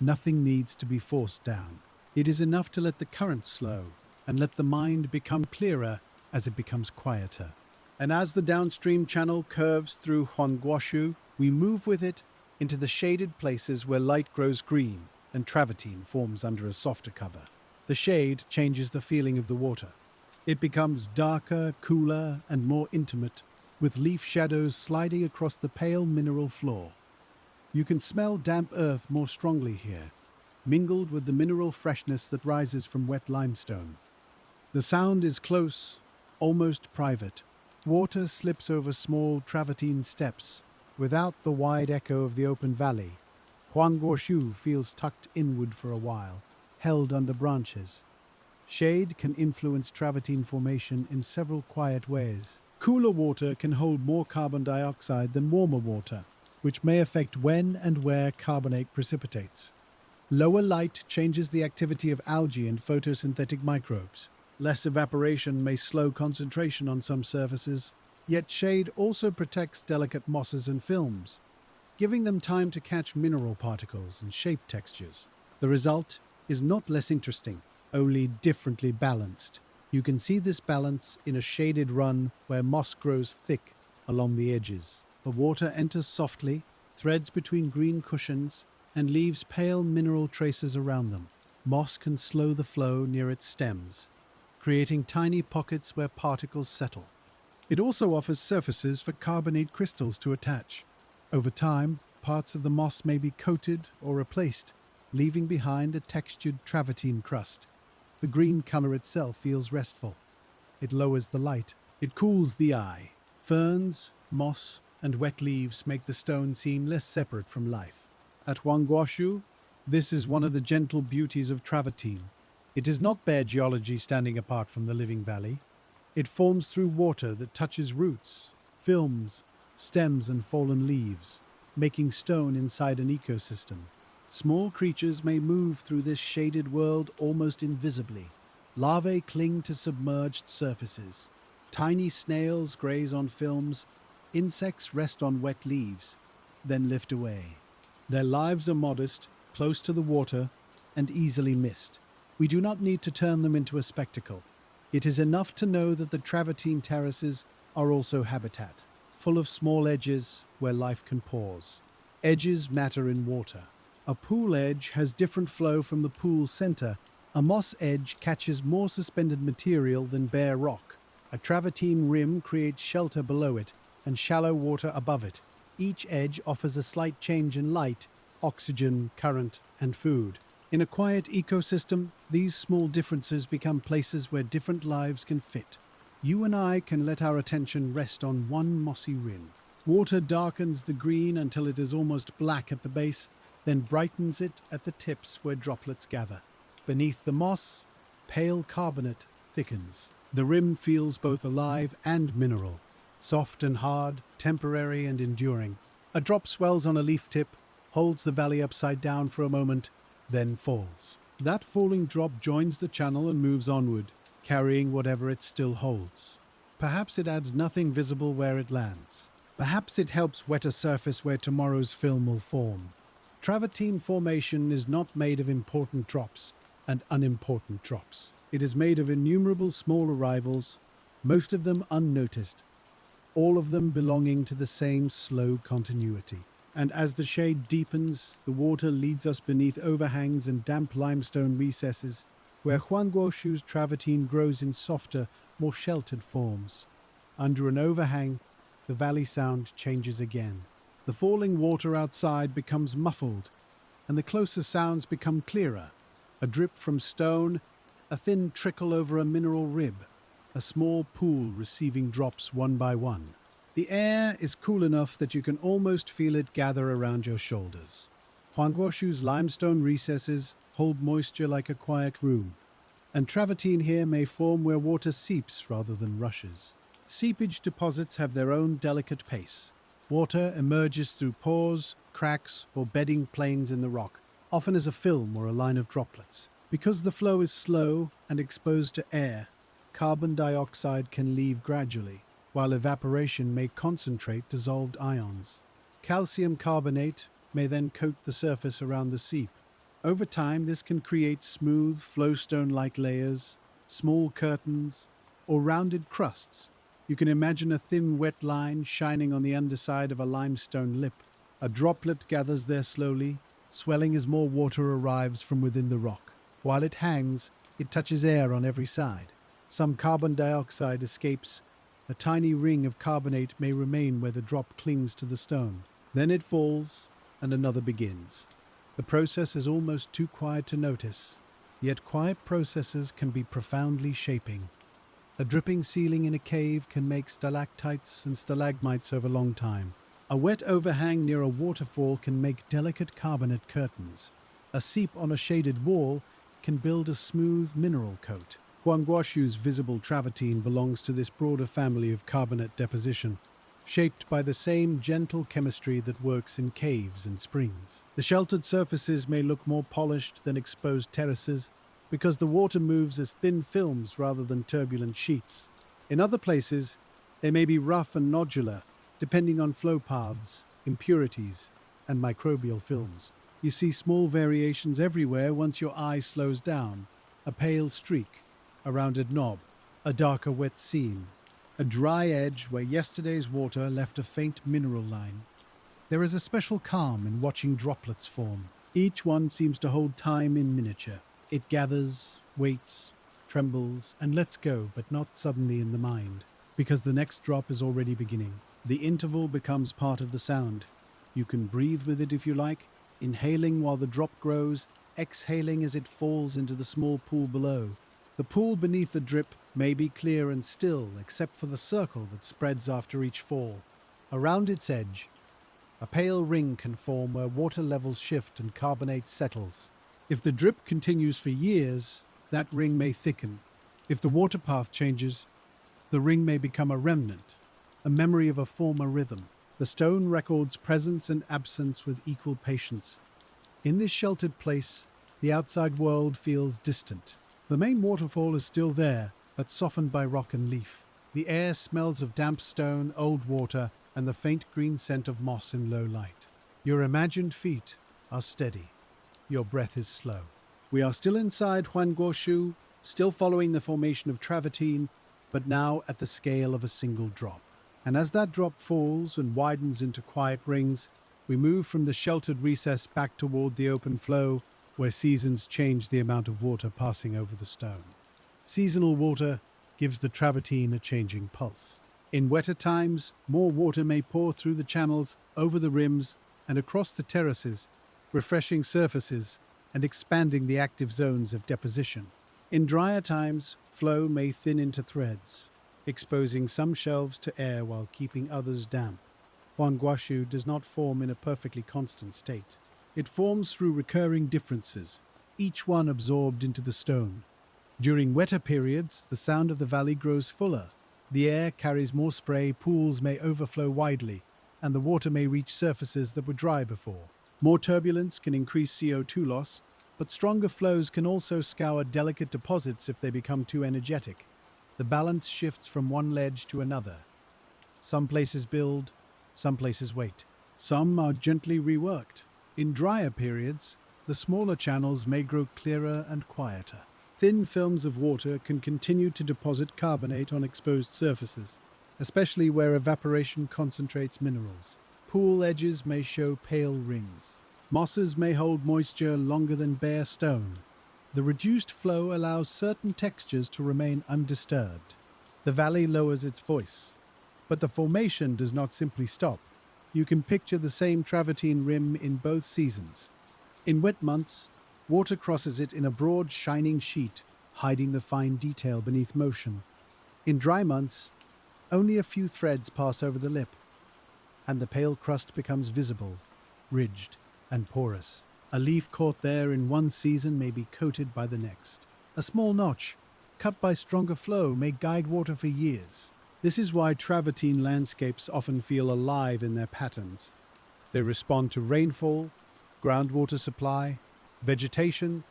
Nothing needs to be forced down. It is enough to let the current slow and let the mind become clearer as it becomes quieter. And as the downstream channel curves through Huangguoshu, we move with it into the shaded places where light grows green and travertine forms under a softer cover. The shade changes the feeling of the water. It becomes darker, cooler, and more intimate, with leaf shadows sliding across the pale mineral floor. You can smell damp earth more strongly here, mingled with the mineral freshness that rises from wet limestone. The sound is close, almost private. Water slips over small travertine steps, without the wide echo of the open valley. Huangguoshu feels tucked inward for a while, held under branches. Shade can influence travertine formation in several quiet ways. Cooler water can hold more carbon dioxide than warmer water, which may affect when and where carbonate precipitates. Lower light changes the activity of algae and photosynthetic microbes. Less evaporation may slow concentration on some surfaces, yet shade also protects delicate mosses and films, giving them time to catch mineral particles and shape textures. The result is not less interesting, only differently balanced. You can see this balance in a shaded run where moss grows thick along the edges. The water enters softly, threads between green cushions, and leaves pale mineral traces around them. Moss can slow the flow near its stems, creating tiny pockets where particles settle. It also offers surfaces for carbonate crystals to attach. Over time, parts of the moss may be coated or replaced, leaving behind a textured travertine crust. The green color itself feels restful. It lowers the light. It cools the eye. Ferns, moss, and wet leaves make the stone seem less separate from life. At Huangguoshu, this is one of the gentle beauties of travertine. It is not bare geology standing apart from the living valley. It forms through water that touches roots, films, stems, and fallen leaves, making stone inside an ecosystem. Small creatures may move through this shaded world almost invisibly. Larvae cling to submerged surfaces. Tiny snails graze on films. Insects rest on wet leaves, then lift away. Their lives are modest, close to the water, and easily missed. We do not need to turn them into a spectacle. It is enough to know that the travertine terraces are also habitat, full of small edges where life can pause. Edges matter in water. A pool edge has different flow from the pool center. A moss edge catches more suspended material than bare rock. A travertine rim creates shelter below it and shallow water above it. Each edge offers a slight change in light, oxygen, current, and food. In a quiet ecosystem, these small differences become places where different lives can fit. You and I can let our attention rest on one mossy rim. Water darkens the green until it is almost black at the base, then brightens it at the tips where droplets gather. Beneath the moss, pale carbonate thickens. The rim feels both alive and mineral, soft and hard, temporary and enduring. A drop swells on a leaf tip, holds the valley upside down for a moment, then falls. That falling drop joins the channel and moves onward, carrying whatever it still holds. Perhaps it adds nothing visible where it lands. Perhaps it helps wet a surface where tomorrow's film will form. Travertine formation is not made of important drops and unimportant drops. It is made of innumerable small arrivals, most of them unnoticed, all of them belonging to the same slow continuity. And as the shade deepens, the water leads us beneath overhangs and damp limestone recesses, where Huangguoshu's travertine grows in softer, more sheltered forms. Under an overhang, the valley sound changes again. The falling water outside becomes muffled, and the closer sounds become clearer. A drip from stone, a thin trickle over a mineral rib, a small pool receiving drops one by one. The air is cool enough that you can almost feel it gather around your shoulders. Huangguoshu's limestone recesses hold moisture like a quiet room, and travertine here may form where water seeps rather than rushes. Seepage deposits have their own delicate pace. Water emerges through pores, cracks, or bedding planes in the rock, often as a film or a line of droplets. Because the flow is slow and exposed to air, carbon dioxide can leave gradually, while evaporation may concentrate dissolved ions. Calcium carbonate may then coat the surface around the seep. Over time, this can create smooth, flowstone-like layers, small curtains, or rounded crusts. You can imagine a thin, wet line shining on the underside of a limestone lip. A droplet gathers there slowly, swelling as more water arrives from within the rock. While it hangs, it touches air on every side. Some carbon dioxide escapes. A tiny ring of carbonate may remain where the drop clings to the stone. Then it falls, and another begins. The process is almost too quiet to notice, yet quiet processes can be profoundly shaping. A dripping ceiling in a cave can make stalactites and stalagmites over long time. A wet overhang near a waterfall can make delicate carbonate curtains. A seep on a shaded wall can build a smooth mineral coat. Huangguoshu's visible travertine belongs to this broader family of carbonate deposition, shaped by the same gentle chemistry that works in caves and springs. The sheltered surfaces may look more polished than exposed terraces because the water moves as thin films rather than turbulent sheets. In other places, they may be rough and nodular, depending on flow paths, impurities, and microbial films. You see small variations everywhere once your eye slows down. A pale streak, a rounded knob, a darker wet seam, a dry edge where yesterday's water left a faint mineral line. There is a special calm in watching droplets form. Each one seems to hold time in miniature. It gathers, waits, trembles, and lets go, but not suddenly in the mind, because the next drop is already beginning. The interval becomes part of the sound. You can breathe with it if you like, inhaling while the drop grows, exhaling as it falls into the small pool below. The pool beneath the drip may be clear and still, except for the circle that spreads after each fall. Around its edge, a pale ring can form where water levels shift and carbonate settles. If the drip continues for years, that ring may thicken. If the water path changes, the ring may become a remnant, a memory of a former rhythm. The stone records presence and absence with equal patience. In this sheltered place, the outside world feels distant. The main waterfall is still there, but softened by rock and leaf. The air smells of damp stone, old water, and the faint green scent of moss in low light. Your imagined feet are steady. Your breath is slow. We are still inside Huangguoshu, still following the formation of Travertine, but now at the scale of a single drop. And as that drop falls and widens into quiet rings, we move from the sheltered recess back toward the open flow, where seasons change the amount of water passing over the stone. Seasonal water gives the Travertine a changing pulse. In wetter times, more water may pour through the channels, over the rims, and across the terraces, refreshing surfaces and expanding the active zones of deposition. In drier times, flow may thin into threads, exposing some shelves to air while keeping others damp. Huangguoshu does not form in a perfectly constant state. It forms through recurring differences, each one absorbed into the stone. During wetter periods, the sound of the valley grows fuller. The air carries more spray, pools may overflow widely, and the water may reach surfaces that were dry before. More turbulence can increase CO2 loss, but stronger flows can also scour delicate deposits if they become too energetic. The balance shifts from one ledge to another. Some places build, some places wait. Some are gently reworked. In drier periods, the smaller channels may grow clearer and quieter. Thin films of water can continue to deposit carbonate on exposed surfaces, especially where evaporation concentrates minerals. Pool edges may show pale rings. Mosses may hold moisture longer than bare stone. The reduced flow allows certain textures to remain undisturbed. The valley lowers its voice, but the formation does not simply stop. You can picture the same travertine rim in both seasons. In wet months, water crosses it in a broad, shining sheet, hiding the fine detail beneath motion. In dry months, only a few threads pass over the lip, and the pale crust becomes visible, ridged, and porous. A leaf caught there in one season may be coated by the next. A small notch, cut by stronger flow, may guide water for years. This is why travertine landscapes often feel alive in their patterns. They respond to rainfall, groundwater supply, vegetation,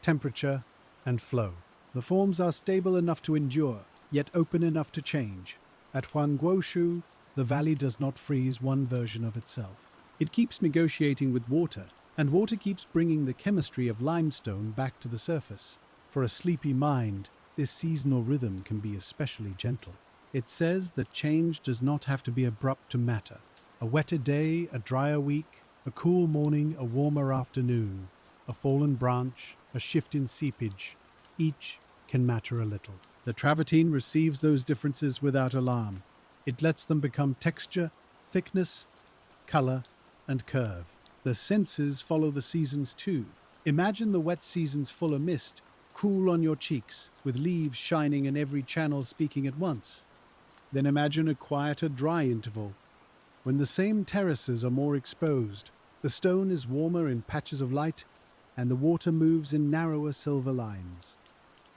temperature, and flow. The forms are stable enough to endure, yet open enough to change. At Huangguoshu, the valley does not freeze one version of itself. It keeps negotiating with water, and water keeps bringing the chemistry of limestone back to the surface. For a sleepy mind, this seasonal rhythm can be especially gentle. It says that change does not have to be abrupt to matter. A wetter day, a drier week, a cool morning, a warmer afternoon, a fallen branch, a shift in seepage, each can matter a little. The travertine receives those differences without alarm. It lets them become texture, thickness, color, and curve. The senses follow the seasons too. Imagine the wet seasons full of mist, cool on your cheeks, with leaves shining in every channel speaking at once. Then imagine a quieter dry interval, when the same terraces are more exposed. The stone is warmer in patches of light, and the water moves in narrower silver lines.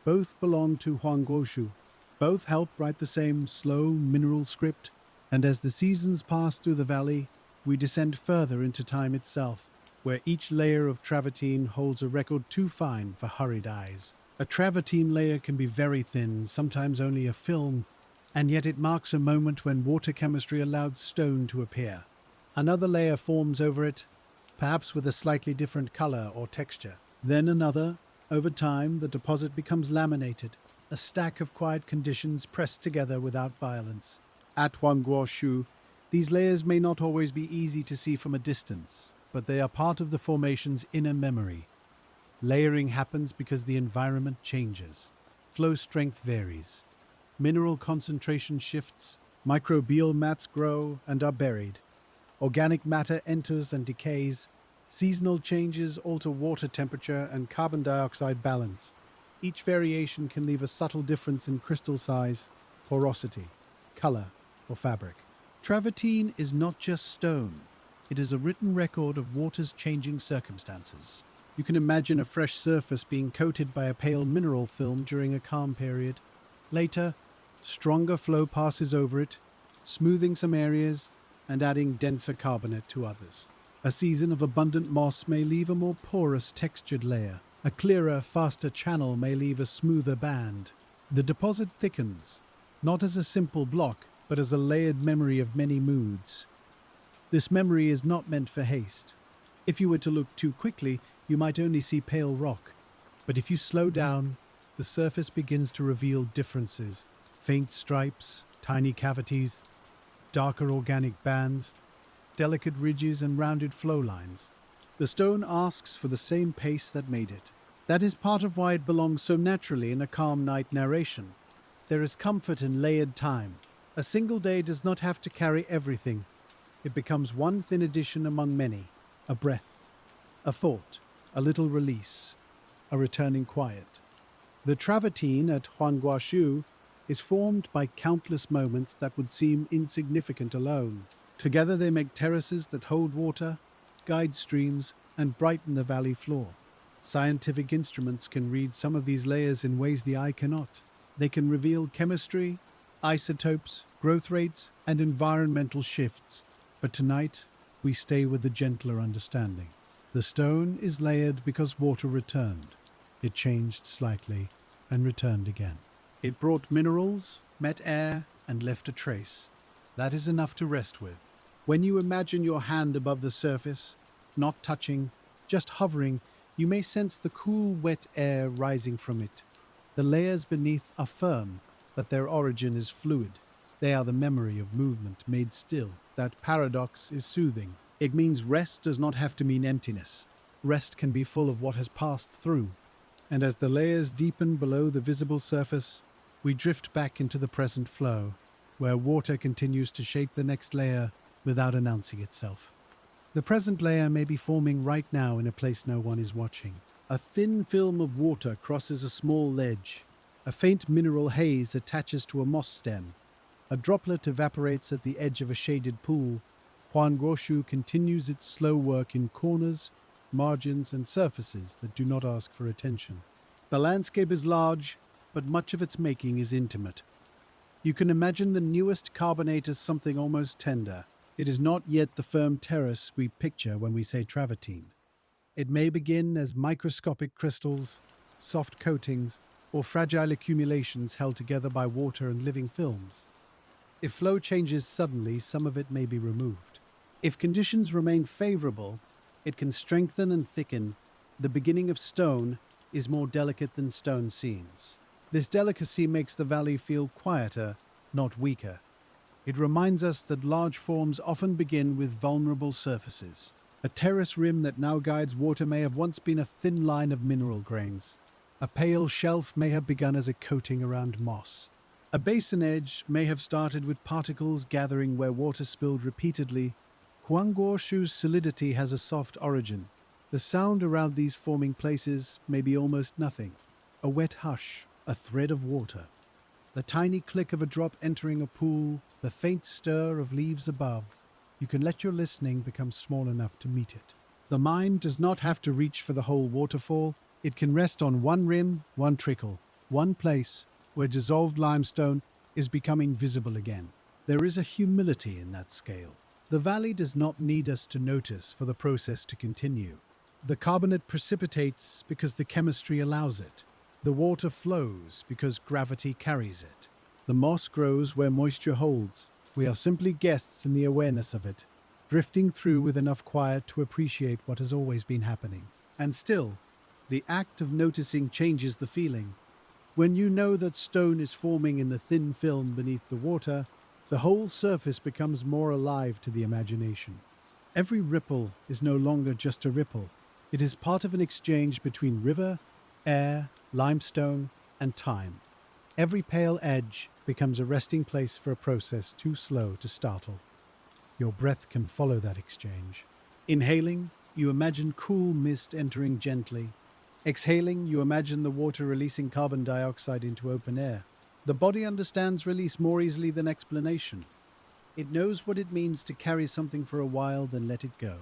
Both belong to Huangguoshu. Both help write the same slow mineral script, and as the seasons pass through the valley, we descend further into time itself, where each layer of travertine holds a record too fine for hurried eyes. A travertine layer can be very thin, sometimes only a film, and yet it marks a moment when water chemistry allowed stone to appear. Another layer forms over it, perhaps with a slightly different color or texture. Then another. Over time, the deposit becomes laminated, a stack of quiet conditions pressed together without violence. At Huangguoshu, these layers may not always be easy to see from a distance, but they are part of the formation's inner memory. Layering happens because the environment changes. Flow strength varies. Mineral concentration shifts. Microbial mats grow and are buried. Organic matter enters and decays. Seasonal changes alter water temperature and carbon dioxide balance. Each variation can leave a subtle difference in crystal size, porosity, color, or fabric. Travertine is not just stone. It is a written record of water's changing circumstances. You can imagine a fresh surface being coated by a pale mineral film during a calm period. Later, stronger flow passes over it, smoothing some areas and adding denser carbonate to others. A season of abundant moss may leave a more porous, textured layer. A clearer, faster channel may leave a smoother band. The deposit thickens, not as a simple block, but as a layered memory of many moods. This memory is not meant for haste. If you were to look too quickly, you might only see pale rock. But if you slow down, the surface begins to reveal differences. Faint stripes, tiny cavities, darker organic bands, delicate ridges and rounded flow lines. The stone asks for the same pace that made it. That is part of why it belongs so naturally in a calm night narration. There is comfort in layered time. A single day does not have to carry everything. It becomes one thin addition among many. A breath, a thought, a little release, a returning quiet. The travertine at Huangguoshu is formed by countless moments that would seem insignificant alone. Together they make terraces that hold water, guide streams, and brighten the valley floor. Scientific instruments can read some of these layers in ways the eye cannot. They can reveal chemistry, isotopes, growth rates, and environmental shifts. But tonight, we stay with the gentler understanding. The stone is layered because water returned. It changed slightly and returned again. It brought minerals, met air, and left a trace. That is enough to rest with. When you imagine your hand above the surface, not touching, just hovering, you may sense the cool, wet air rising from it. The layers beneath are firm, but their origin is fluid. They are the memory of movement made still. That paradox is soothing. It means rest does not have to mean emptiness. Rest can be full of what has passed through. And as the layers deepen below the visible surface, we drift back into the present flow, where water continues to shape the next layer without announcing itself. The present layer may be forming right now in a place no one is watching. A thin film of water crosses a small ledge. A faint mineral haze attaches to a moss stem. A droplet evaporates at the edge of a shaded pool. Huangguoshu continues its slow work in corners, margins, and surfaces that do not ask for attention. The landscape is large, but much of its making is intimate. You can imagine the newest carbonate as something almost tender. It is not yet the firm terrace we picture when we say travertine. It may begin as microscopic crystals, soft coatings, or fragile accumulations held together by water and living films. If flow changes suddenly, some of it may be removed. If conditions remain favorable, it can strengthen and thicken. The beginning of stone is more delicate than stone seems. This delicacy makes the valley feel quieter, not weaker. It reminds us that large forms often begin with vulnerable surfaces. A terrace rim that now guides water may have once been a thin line of mineral grains. A pale shelf may have begun as a coating around moss. A basin edge may have started with particles gathering where water spilled repeatedly. Huangguoshu's solidity has a soft origin. The sound around these forming places may be almost nothing. A wet hush, a thread of water. The tiny click of a drop entering a pool, the faint stir of leaves above. You can let your listening become small enough to meet it. The mind does not have to reach for the whole waterfall. It can rest on one rim, one trickle, one place where dissolved limestone is becoming visible again. There is a humility in that scale. The valley does not need us to notice for the process to continue. The carbonate precipitates because the chemistry allows it. The water flows because gravity carries it. The moss grows where moisture holds. We are simply guests in the awareness of it, drifting through with enough quiet to appreciate what has always been happening. And still, the act of noticing changes the feeling. When you know that stone is forming in the thin film beneath the water, the whole surface becomes more alive to the imagination. Every ripple is no longer just a ripple. It is part of an exchange between river, air, limestone, and time. Every pale edge becomes a resting place for a process too slow to startle. Your breath can follow that exchange. Inhaling, you imagine cool mist entering gently. Exhaling, you imagine the water releasing carbon dioxide into open air. The body understands release more easily than explanation. It knows what it means to carry something for a while, then let it go.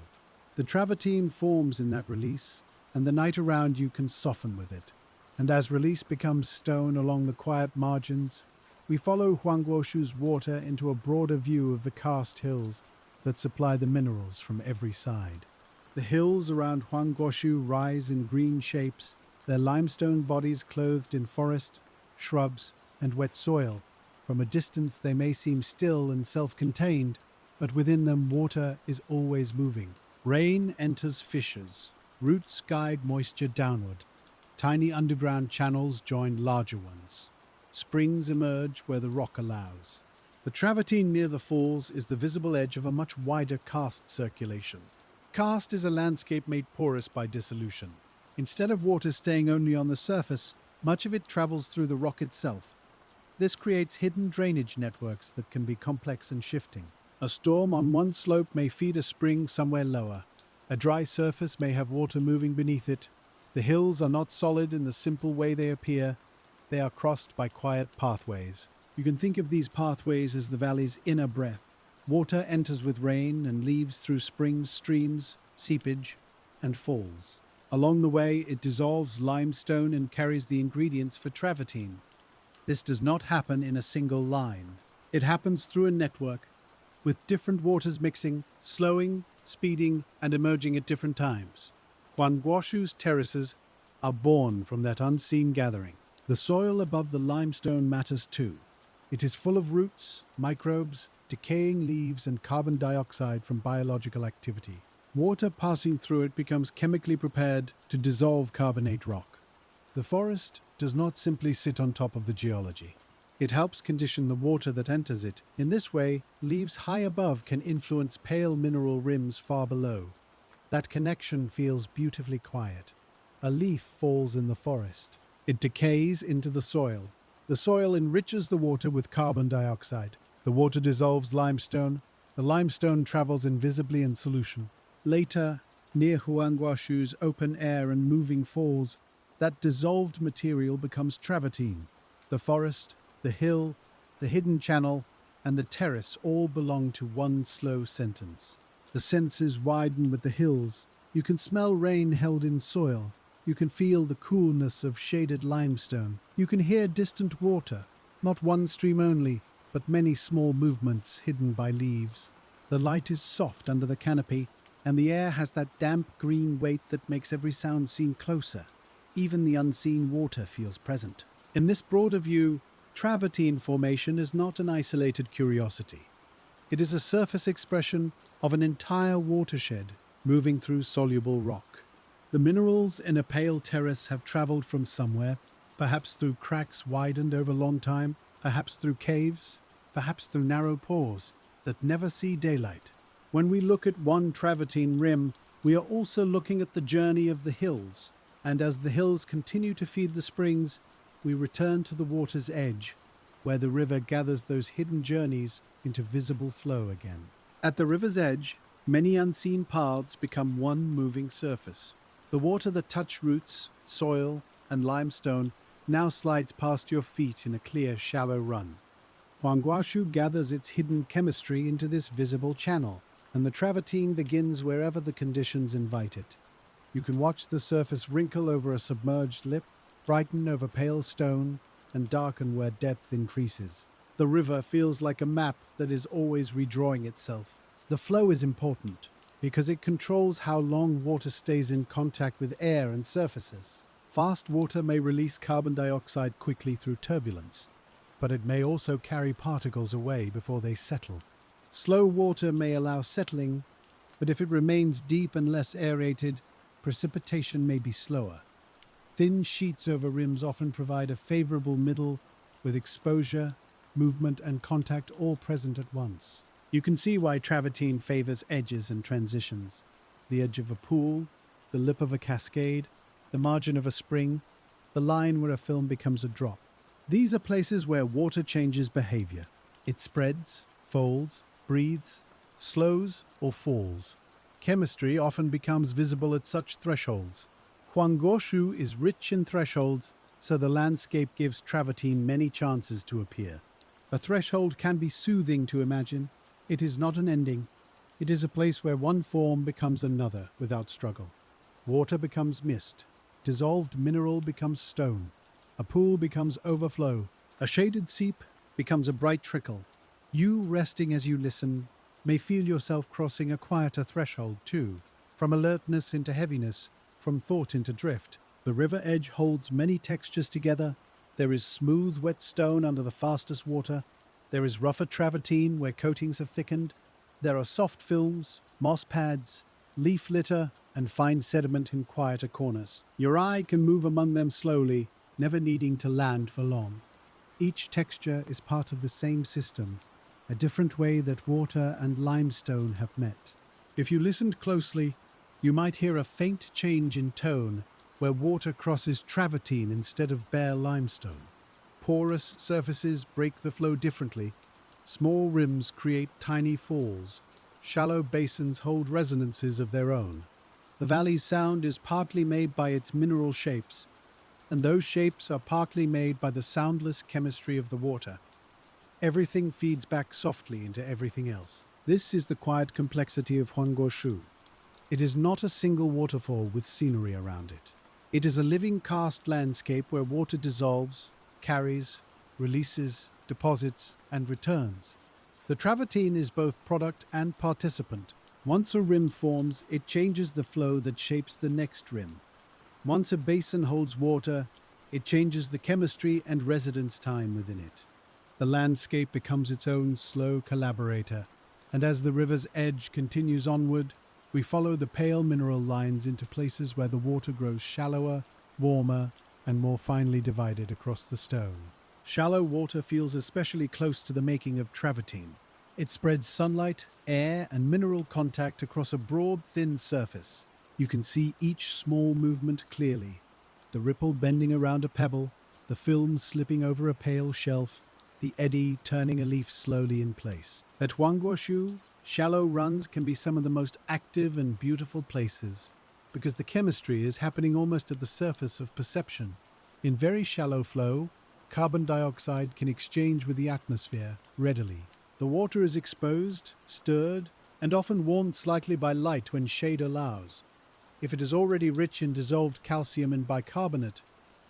The travertine forms in that release, and the night around you can soften with it. And as release becomes stone along the quiet margins, we follow Huangguoshu's water into a broader view of the karst hills that supply the minerals from every side. The hills around Huangguoshu rise in green shapes, their limestone bodies clothed in forest, shrubs, and wet soil. From a distance they may seem still and self-contained, but within them water is always moving. Rain enters fissures, roots guide moisture downward. Tiny underground channels join larger ones. Springs emerge where the rock allows. The travertine near the falls is the visible edge of a much wider karst circulation. Karst is a landscape made porous by dissolution. Instead of water staying only on the surface, much of it travels through the rock itself. This creates hidden drainage networks that can be complex and shifting. A storm on one slope may feed a spring somewhere lower. A dry surface may have water moving beneath it. The hills are not solid in the simple way they appear. They are crossed by quiet pathways. You can think of these pathways as the valley's inner breath. Water enters with rain and leaves through springs, streams, seepage, and falls. Along the way, it dissolves limestone and carries the ingredients for travertine. This does not happen in a single line. It happens through a network, with different waters mixing, slowing, speeding, and emerging at different times. Huangguoshu's terraces are born from that unseen gathering. The soil above the limestone matters too. It is full of roots, microbes, decaying leaves, and carbon dioxide from biological activity. Water passing through it becomes chemically prepared to dissolve carbonate rock. The forest does not simply sit on top of the geology. It helps condition the water that enters it. In this way, leaves high above can influence pale mineral rims far below. That connection feels beautifully quiet. A leaf falls in the forest. It decays into the soil. The soil enriches the water with carbon dioxide. The water dissolves limestone. The limestone travels invisibly in solution. Later, near Huangguoshu's open air and moving falls, that dissolved material becomes travertine. The forest, the hill, the hidden channel, and the terrace all belong to one slow sentence. The senses widen with the hills. You can smell rain held in soil. You can feel the coolness of shaded limestone. You can hear distant water. Not one stream only, but many small movements hidden by leaves. The light is soft under the canopy, and the air has that damp green weight that makes every sound seem closer. Even the unseen water feels present. In this broader view, Travertine Formation is not an isolated curiosity. It is a surface expression of an entire watershed moving through soluble rock. The minerals in a pale terrace have traveled from somewhere, perhaps through cracks widened over long time, perhaps through caves, perhaps through narrow pores that never see daylight. When we look at one travertine rim, we are also looking at the journey of the hills, and as the hills continue to feed the springs, we return to the water's edge, where the river gathers those hidden journeys into visible flow again. At the river's edge, many unseen paths become one moving surface. The water that touched roots, soil, and limestone now slides past your feet in a clear, shallow run. Huangguoshu gathers its hidden chemistry into this visible channel, and the travertine begins wherever the conditions invite it. You can watch the surface wrinkle over a submerged lip, brighten over pale stone, and darken where depth increases. The river feels like a map that is always redrawing itself. The flow is important because it controls how long water stays in contact with air and surfaces. Fast water may release carbon dioxide quickly through turbulence, but it may also carry particles away before they settle. Slow water may allow settling, but if it remains deep and less aerated, precipitation may be slower. Thin sheets over rims often provide a favorable middle with exposure, movement, and contact all present at once. You can see why travertine favors edges and transitions. The edge of a pool, the lip of a cascade, the margin of a spring, the line where a film becomes a drop. These are places where water changes behavior. It spreads, folds, breathes, slows, or falls. Chemistry often becomes visible at such thresholds. Huangguoshu is rich in thresholds, so the landscape gives travertine many chances to appear. A threshold can be soothing to imagine. It is not an ending. It is a place where one form becomes another without struggle. Water becomes mist. Dissolved mineral becomes stone. A pool becomes overflow. A shaded seep becomes a bright trickle. You, resting as you listen, may feel yourself crossing a quieter threshold too, from alertness into heaviness, from thought into drift. The river edge holds many textures together. There is smooth, wet stone under the fastest water. There is rougher travertine where coatings have thickened. There are soft films, moss pads, leaf litter, and fine sediment in quieter corners. Your eye can move among them slowly, never needing to land for long. Each texture is part of the same system, a different way that water and limestone have met. If you listened closely, you might hear a faint change in tone where water crosses travertine instead of bare limestone. Porous surfaces break the flow differently. Small rims create tiny falls. Shallow basins hold resonances of their own. The valley's sound is partly made by its mineral shapes, and those shapes are partly made by the soundless chemistry of the water. Everything feeds back softly into everything else. This is the quiet complexity of Huangguoshu. It is not a single waterfall with scenery around it. It is a living karst landscape where water dissolves, carries, releases, deposits, and returns. The travertine is both product and participant. Once a rim forms, it changes the flow that shapes the next rim. Once a basin holds water, it changes the chemistry and residence time within it. The landscape becomes its own slow collaborator, and as the river's edge continues onward, we follow the pale mineral lines into places where the water grows shallower, warmer, and more finely divided across the stone. Shallow water feels especially close to the making of travertine. It spreads sunlight, air, and mineral contact across a broad, thin surface. You can see each small movement clearly. The ripple bending around a pebble, the film slipping over a pale shelf, the eddy turning a leaf slowly in place. At Huangguoshu, shallow runs can be some of the most active and beautiful places because the chemistry is happening almost at the surface of perception. In very shallow flow, carbon dioxide can exchange with the atmosphere readily. The water is exposed, stirred, and often warmed slightly by light when shade allows. If it is already rich in dissolved calcium and bicarbonate,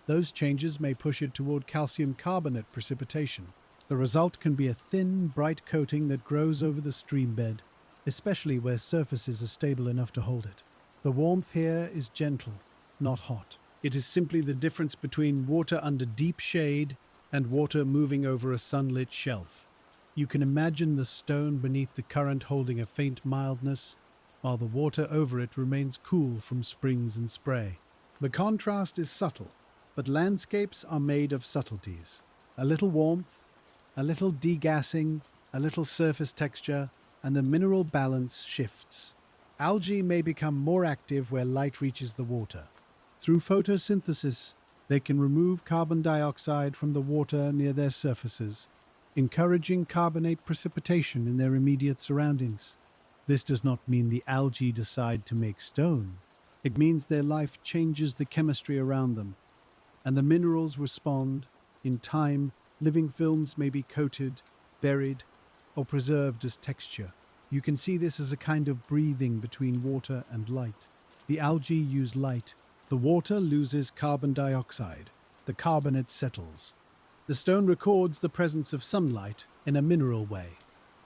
Those changes may push it toward calcium carbonate precipitation. The result can be a thin, bright coating that grows over the stream bed, especially where surfaces are stable enough to hold it. The warmth here is gentle, not hot. It is simply the difference between water under deep shade and water moving over a sunlit shelf. You can imagine the stone beneath the current holding a faint mildness, while the water over it remains cool from springs and spray. The contrast is subtle, but landscapes are made of subtleties. A little warmth, a little degassing, a little surface texture, and the mineral balance shifts. Algae may become more active where light reaches the water. Through photosynthesis, they can remove carbon dioxide from the water near their surfaces, encouraging carbonate precipitation in their immediate surroundings. This does not mean the algae decide to make stone. It means their life changes the chemistry around them, and the minerals respond. In time, living films may be coated, buried, or preserved as texture. You can see this as a kind of breathing between water and light. The algae use light. The water loses carbon dioxide. The carbonate settles. The stone records the presence of sunlight in a mineral way.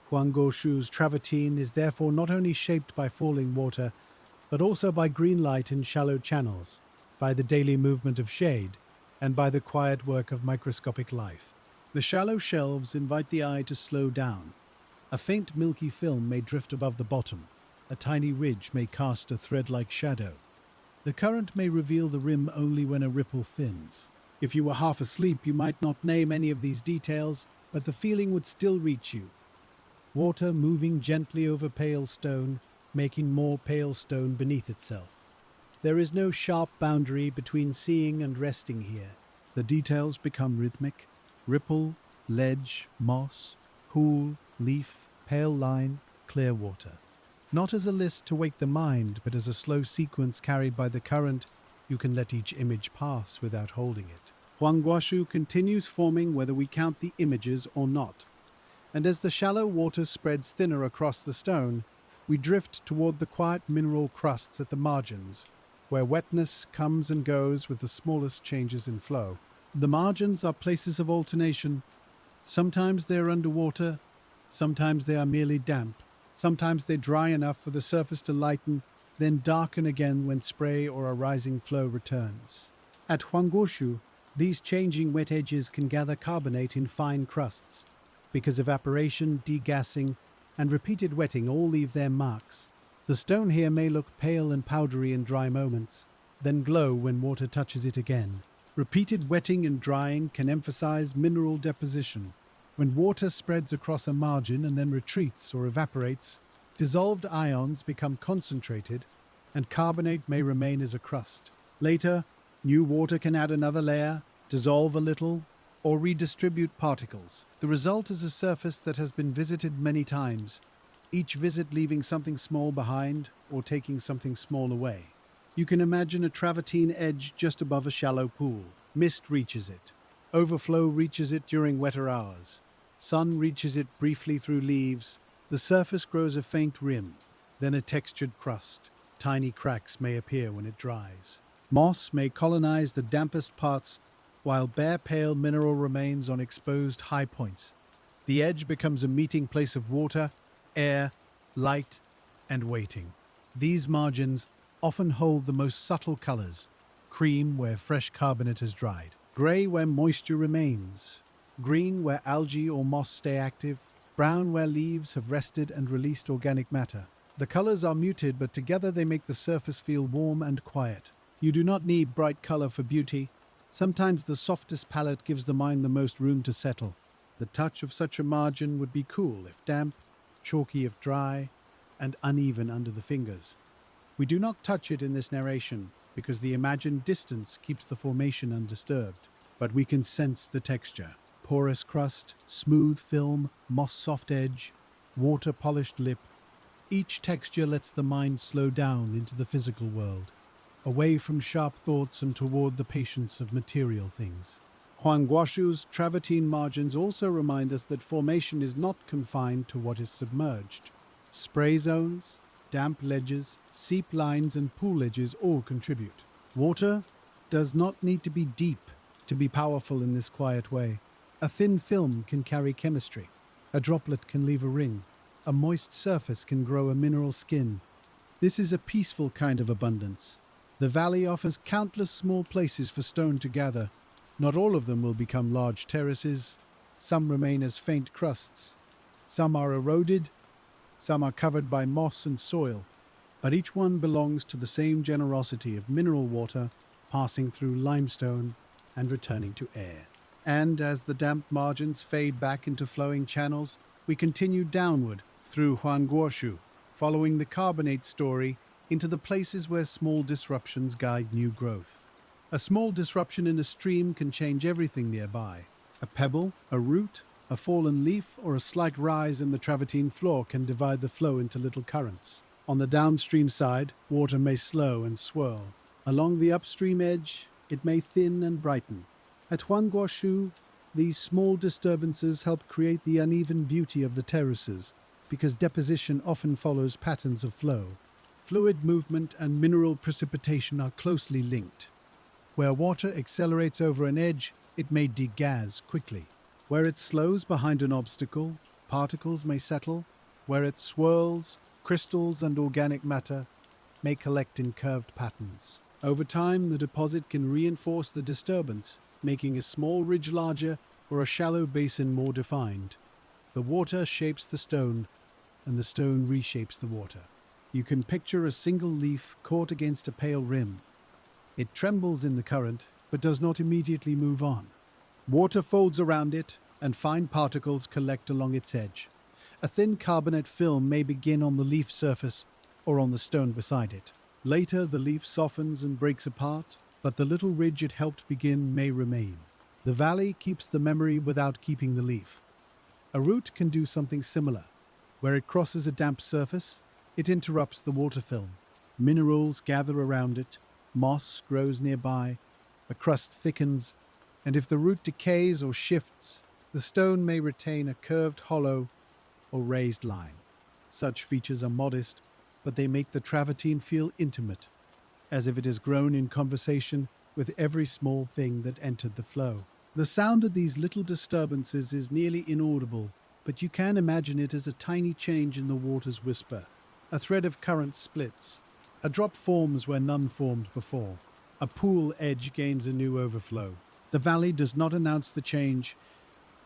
Huangguoshu's travertine is therefore not only shaped by falling water, but also by green light in shallow channels, by the daily movement of shade, and by the quiet work of microscopic life. The shallow shelves invite the eye to slow down. A faint milky film may drift above the bottom. A tiny ridge may cast a thread-like shadow. The current may reveal the rim only when a ripple thins. If you were half asleep, you might not name any of these details, but the feeling would still reach you. Water moving gently over pale stone, making more pale stone beneath itself. There is no sharp boundary between seeing and resting here. The details become rhythmic. Ripple, ledge, moss, pool, leaf, pale line, clear water. Not as a list to wake the mind, but as a slow sequence carried by the current, you can let each image pass without holding it. Huangguoshu continues forming whether we count the images or not. And as the shallow water spreads thinner across the stone, we drift toward the quiet mineral crusts at the margins, where wetness comes and goes with the smallest changes in flow. The margins are places of alternation. Sometimes they are underwater, sometimes they are merely damp, sometimes they dry enough for the surface to lighten, then darken again when spray or a rising flow returns. At Huangguoshu, these changing wet edges can gather carbonate in fine crusts, because evaporation, degassing, and repeated wetting all leave their marks. The stone here may look pale and powdery in dry moments, then glow when water touches it again. Repeated wetting and drying can emphasize mineral deposition. When water spreads across a margin and then retreats or evaporates, dissolved ions become concentrated, and carbonate may remain as a crust. Later, new water can add another layer, dissolve a little, or redistribute particles. The result is a surface that has been visited many times, each visit leaving something small behind or taking something small away. You can imagine a travertine edge just above a shallow pool. Mist reaches it. Overflow reaches it during wetter hours. Sun reaches it briefly through leaves. The surface grows a faint rim, then a textured crust. Tiny cracks may appear when it dries. Moss may colonize the dampest parts, while bare pale mineral remains on exposed high points. The edge becomes a meeting place of water, air, light, and waiting. These margins often hold the most subtle colors: cream where fresh carbonate has dried, gray where moisture remains, green where algae or moss stay active, brown where leaves have rested and released organic matter. The colors are muted, but together they make the surface feel warm and quiet. You do not need bright color for beauty. Sometimes the softest palette gives the mind the most room to settle. The touch of such a margin would be cool if damp, chalky if dry, and uneven under the fingers. We do not touch it in this narration because the imagined distance keeps the formation undisturbed, but we can sense the texture. Porous crust, smooth film, moss-soft edge, water-polished lip. Each texture lets the mind slow down into the physical world, away from sharp thoughts and toward the patience of material things. Huangguoshu's travertine margins also remind us that formation is not confined to what is submerged. Spray zones, damp ledges, seep lines, and pool edges all contribute. Water does not need to be deep to be powerful in this quiet way. A thin film can carry chemistry. A droplet can leave a ring. A moist surface can grow a mineral skin. This is a peaceful kind of abundance. The valley offers countless small places for stone to gather. Not all of them will become large terraces. Some remain as faint crusts. Some are eroded. Some are covered by moss and soil. But each one belongs to the same generosity of mineral water passing through limestone and returning to air. And as the damp margins fade back into flowing channels, we continue downward through Huangguoshu, following the carbonate story into the places where small disruptions guide new growth. A small disruption in a stream can change everything nearby. A pebble, a root, a fallen leaf, or a slight rise in the Travertine floor can divide the flow into little currents. On the downstream side, water may slow and swirl. Along the upstream edge, it may thin and brighten. At Huangguoshu, these small disturbances help create the uneven beauty of the terraces, because deposition often follows patterns of flow. Fluid movement and mineral precipitation are closely linked. Where water accelerates over an edge, it may degas quickly. Where it slows behind an obstacle, particles may settle. Where it swirls, crystals and organic matter may collect in curved patterns. Over time, the deposit can reinforce the disturbance, making a small ridge larger or a shallow basin more defined. The water shapes the stone, and the stone reshapes the water. You can picture a single leaf caught against a pale rim. It trembles in the current, but does not immediately move on. Water folds around it, and fine particles collect along its edge. A thin carbonate film may begin on the leaf surface or on the stone beside it. Later, the leaf softens and breaks apart, but the little ridge it helped begin may remain. The valley keeps the memory without keeping the leaf. A root can do something similar. Where it crosses a damp surface, it interrupts the water film. Minerals gather around it, moss grows nearby, a crust thickens, and if the root decays or shifts, the stone may retain a curved hollow or raised line. Such features are modest, but they make the Travertine feel intimate, as if it has grown in conversation with every small thing that entered the flow. The sound of these little disturbances is nearly inaudible, but you can imagine it as a tiny change in the water's whisper. A thread of current splits. A drop forms where none formed before. A pool edge gains a new overflow. The valley does not announce the change.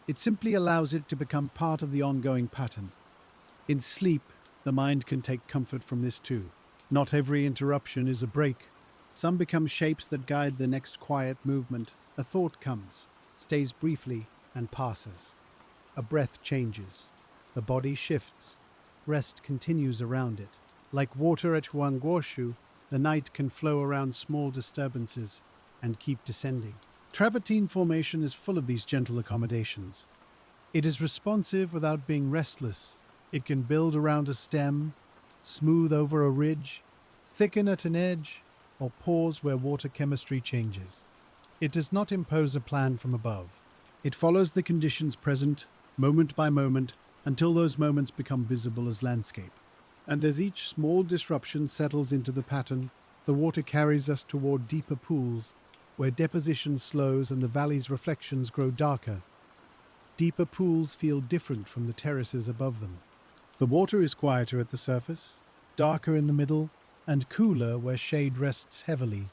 It simply allows it to become part of the ongoing pattern. In sleep, the mind can take comfort from this too. Not every interruption is a break. Some become shapes that guide the next quiet movement. A thought comes, stays briefly, and passes. A breath changes. The body shifts. Rest continues around it. Like water at Huangguoshu, the night can flow around small disturbances and keep descending. Travertine formation is full of these gentle accommodations. It is responsive without being restless. It can build around a stem, smooth over a ridge, thicken at an edge, or pause where water chemistry changes. It does not impose a plan from above. It follows the conditions present, moment by moment, until those moments become visible as landscape. And as each small disruption settles into the pattern, the water carries us toward deeper pools, where deposition slows and the valley's reflections grow darker. Deeper pools feel different from the terraces above them. The water is quieter at the surface, darker in the middle, and cooler where shade rests heavily.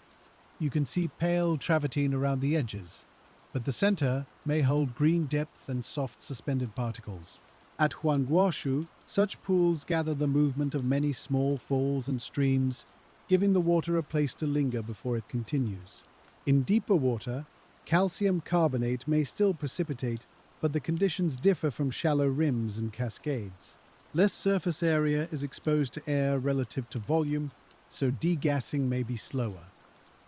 You can see pale travertine around the edges, but the center may hold green depth and soft suspended particles. At Huangguoshu, such pools gather the movement of many small falls and streams, giving the water a place to linger before it continues. In deeper water, calcium carbonate may still precipitate, but the conditions differ from shallow rims and cascades. Less surface area is exposed to air relative to volume, so degassing may be slower.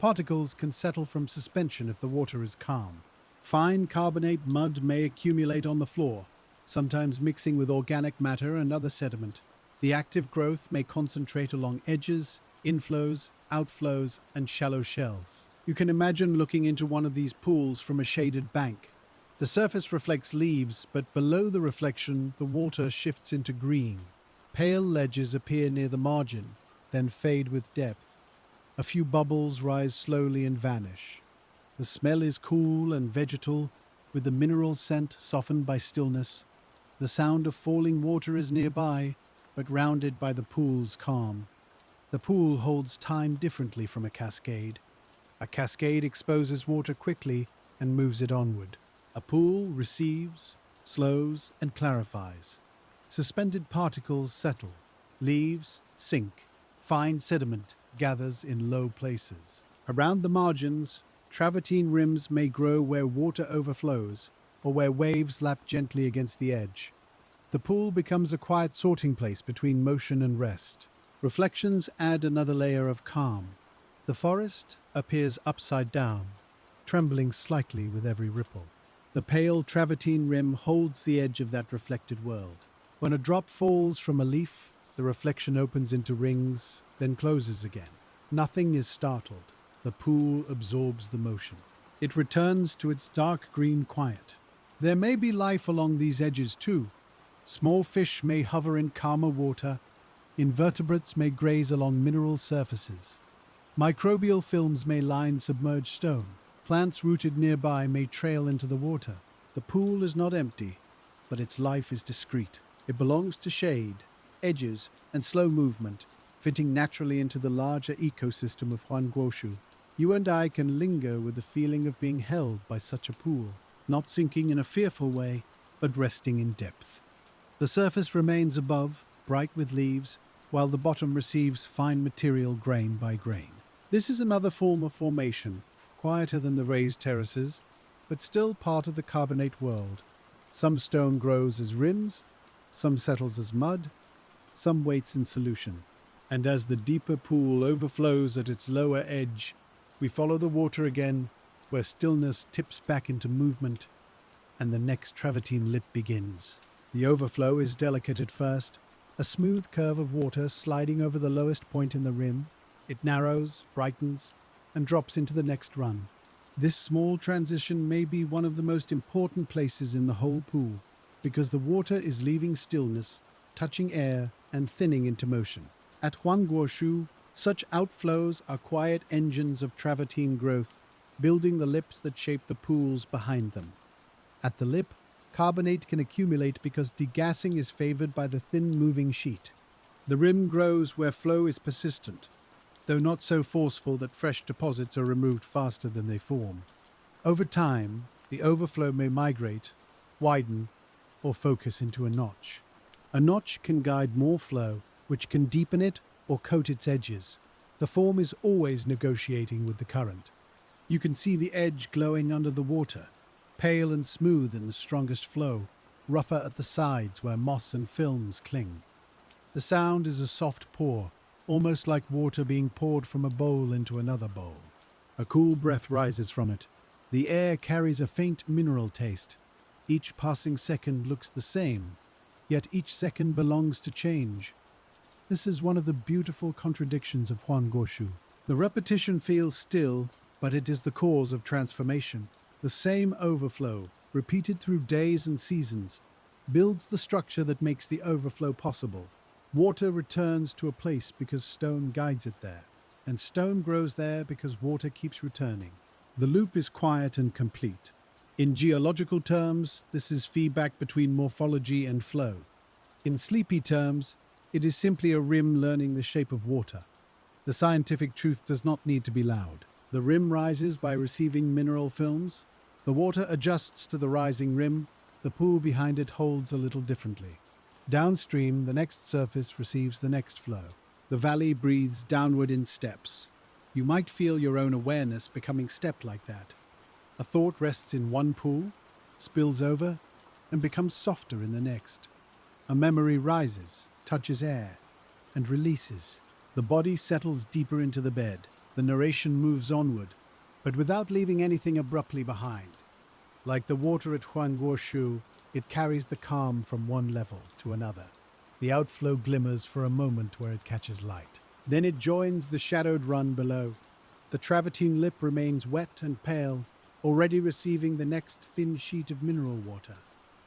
Particles can settle from suspension if the water is calm. Fine carbonate mud may accumulate on the floor, sometimes mixing with organic matter and other sediment. The active growth may concentrate along edges, inflows, outflows, and shallow shelves. You can imagine looking into one of these pools from a shaded bank. The surface reflects leaves, but below the reflection, the water shifts into green. Pale ledges appear near the margin, then fade with depth. A few bubbles rise slowly and vanish. The smell is cool and vegetal, with the mineral scent softened by stillness. The sound of falling water is nearby, but rounded by the pool's calm. The pool holds time differently from a cascade. A cascade exposes water quickly and moves it onward. A pool receives, slows, and clarifies. Suspended particles settle. Leaves sink. Fine sediment gathers in low places. Around the margins, travertine rims may grow where water overflows or where waves lap gently against the edge. The pool becomes a quiet sorting place between motion and rest. Reflections add another layer of calm. The forest appears upside down, trembling slightly with every ripple. The pale travertine rim holds the edge of that reflected world. When a drop falls from a leaf, the reflection opens into rings, then closes again. Nothing is startled. The pool absorbs the motion. It returns to its dark green quiet. There may be life along these edges too. Small fish may hover in calmer water. Invertebrates may graze along mineral surfaces. Microbial films may line submerged stone. Plants rooted nearby may trail into the water. The pool is not empty, but its life is discreet. It belongs to shade, edges, and slow movement, fitting naturally into the larger ecosystem of Huangguoshu. You and I can linger with the feeling of being held by such a pool, not sinking in a fearful way, but resting in depth. The surface remains above, bright with leaves, while the bottom receives fine material grain by grain. This is another form of formation, quieter than the raised terraces, but still part of the carbonate world. Some stone grows as rims, some settles as mud, some waits in solution. And as the deeper pool overflows at its lower edge, we follow the water again, where stillness tips back into movement, and the next travertine lip begins. The overflow is delicate at first, a smooth curve of water sliding over the lowest point in the rim. It narrows, brightens, and drops into the next run. This small transition may be one of the most important places in the whole pool, because the water is leaving stillness, touching air, and thinning into motion. At Huangguoshu, such outflows are quiet engines of travertine growth, building the lips that shape the pools behind them. At the lip, carbonate can accumulate because degassing is favored by the thin moving sheet. The rim grows where flow is persistent, though not so forceful that fresh deposits are removed faster than they form. Over time, the overflow may migrate, widen, or focus into a notch. A notch can guide more flow, which can deepen it or coat its edges. The form is always negotiating with the current. You can see the edge glowing under the water, pale and smooth in the strongest flow, rougher at the sides where moss and films cling. The sound is a soft pour, almost like water being poured from a bowl into another bowl. A cool breath rises from it. The air carries a faint mineral taste. Each passing second looks the same, yet each second belongs to change. This is one of the beautiful contradictions of Huangguoshu. The repetition feels still, but it is the cause of transformation. The same overflow, repeated through days and seasons, builds the structure that makes the overflow possible. Water returns to a place because stone guides it there, and stone grows there because water keeps returning. The loop is quiet and complete. In geological terms, this is feedback between morphology and flow. In sleepy terms, it is simply a rim learning the shape of water. The scientific truth does not need to be loud. The rim rises by receiving mineral films. The water adjusts to the rising rim. The pool behind it holds a little differently. Downstream, the next surface receives the next flow. The valley breathes downward in steps. You might feel your own awareness becoming stepped like that. A thought rests in one pool, spills over, and becomes softer in the next. A memory rises, touches air, and releases. The body settles deeper into the bed. The narration moves onward, but without leaving anything abruptly behind. Like the water at Huangguoshu, it carries the calm from one level to another. The outflow glimmers for a moment where it catches light. Then it joins the shadowed run below. The travertine lip remains wet and pale, already receiving the next thin sheet of mineral water.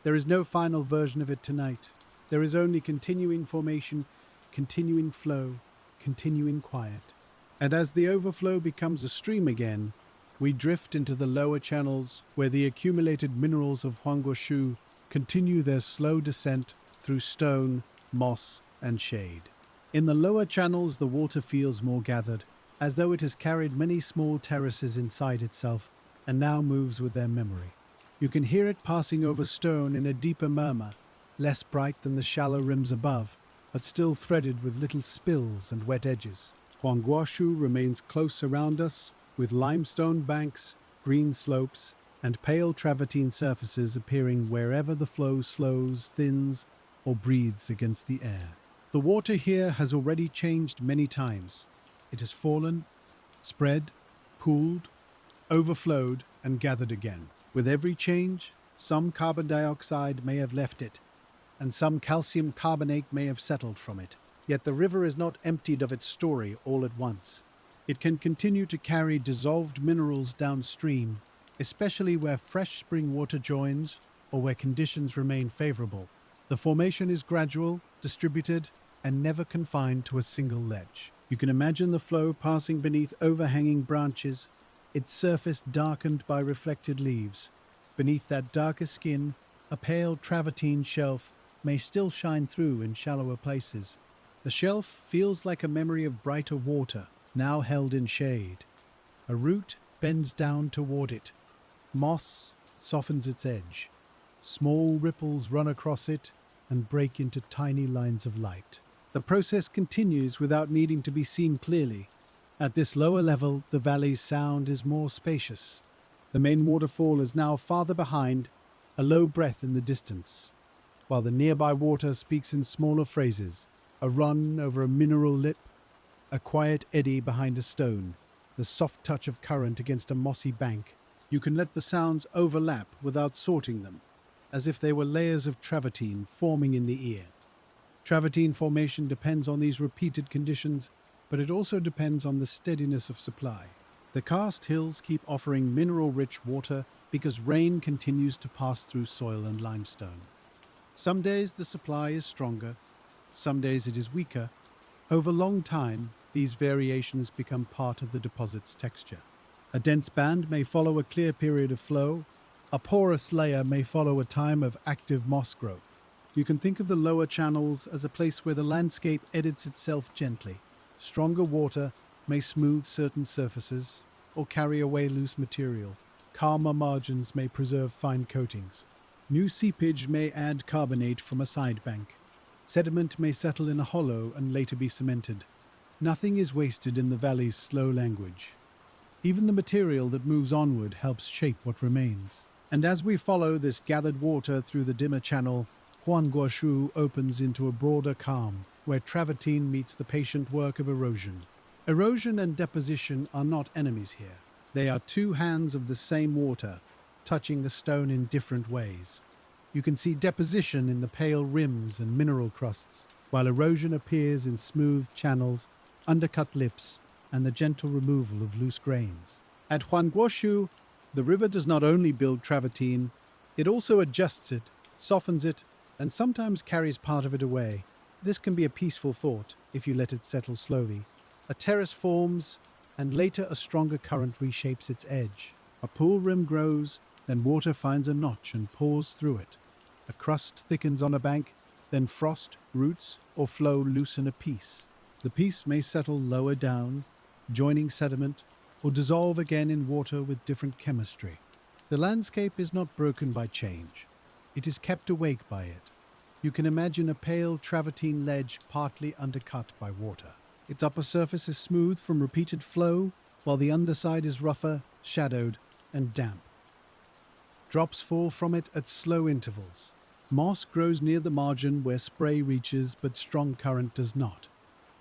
There is no final version of it tonight. There is only continuing formation, continuing flow, continuing quiet. And as the overflow becomes a stream again, We drift into the lower channels where the accumulated minerals of Huangguoshu continue their slow descent through stone, moss, and shade. In the lower channels, the water feels more gathered, as though it has carried many small terraces inside itself and now moves with their memory. You can hear it passing over stone in a deeper murmur, less bright than the shallow rims above, but still threaded with little spills and wet edges. Huangguoshu remains close around us, with limestone banks, green slopes, and pale travertine surfaces appearing wherever the flow slows, thins, or breathes against the air. The water here has already changed many times. It has fallen, spread, pooled, overflowed, and gathered again. With every change, some carbon dioxide may have left it, and some calcium carbonate may have settled from it. Yet the river is not emptied of its story all at once. It can continue to carry dissolved minerals downstream, especially where fresh spring water joins or where conditions remain favorable. The formation is gradual, distributed, and never confined to a single ledge. You can imagine the flow passing beneath overhanging branches, its surface darkened by reflected leaves. Beneath that darker skin, a pale travertine shelf may still shine through in shallower places. The shelf feels like a memory of brighter water, now held in shade. A root bends down toward it. Moss softens its edge. Small ripples run across it and break into tiny lines of light. The process continues without needing to be seen clearly. At this lower level, the valley's sound is more spacious. The main waterfall is now farther behind, a low breath in the distance, while the nearby water speaks in smaller phrases, a run over a mineral lip, a quiet eddy behind a stone, the soft touch of current against a mossy bank. You can let the sounds overlap without sorting them, as if they were layers of travertine forming in the ear. Travertine formation depends on these repeated conditions, but it also depends on the steadiness of supply. The karst hills keep offering mineral-rich water because rain continues to pass through soil and limestone. Some days the supply is stronger, some days it is weaker. Over long time, these variations become part of the deposit's texture. A dense band may follow a clear period of flow. A porous layer may follow a time of active moss growth. You can think of the lower channels as a place where the landscape edits itself gently. Stronger water may smooth certain surfaces or carry away loose material. Calmer margins may preserve fine coatings. New seepage may add carbonate from a side bank. Sediment may settle in a hollow and later be cemented. Nothing is wasted in the valley's slow language. Even the material that moves onward helps shape what remains. And as we follow this gathered water through the dimmer channel, Huangguoshu opens into a broader calm, where travertine meets the patient work of erosion. Erosion and deposition are not enemies here. They are two hands of the same water, touching the stone in different ways. You can see deposition in the pale rims and mineral crusts, while erosion appears in smooth channels, undercut lips, and the gentle removal of loose grains. At Huangguoshu, the river does not only build travertine, it also adjusts it, softens it, and sometimes carries part of it away. This can be a peaceful thought if you let it settle slowly. A terrace forms, and later a stronger current reshapes its edge. A pool rim grows, then water finds a notch and pours through it. A crust thickens on a bank, then frost, roots, or flow loosen a piece. The piece may settle lower down, joining sediment, or dissolve again in water with different chemistry. The landscape is not broken by change. It is kept awake by it. You can imagine a pale travertine ledge partly undercut by water. Its upper surface is smooth from repeated flow, while the underside is rougher, shadowed, and damp. Drops fall from it at slow intervals. Moss grows near the margin where spray reaches, but strong current does not.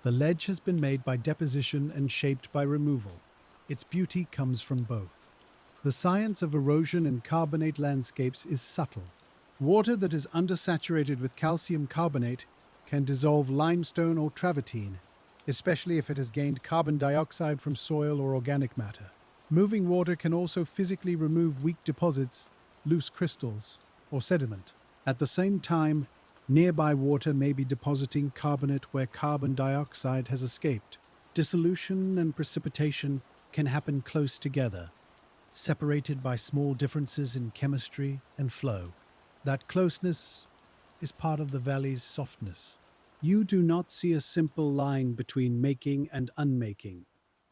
The ledge has been made by deposition and shaped by removal. Its beauty comes from both. The science of erosion in carbonate landscapes is subtle. Water that is undersaturated with calcium carbonate can dissolve limestone or travertine, especially if it has gained carbon dioxide from soil or organic matter. Moving water can also physically remove weak deposits, loose crystals, or sediment. At the same time, nearby water may be depositing carbonate where carbon dioxide has escaped. Dissolution and precipitation can happen close together. separated by small differences in chemistry and flow. That closeness is part of the valley's softness. You do not see a simple line between making and unmaking.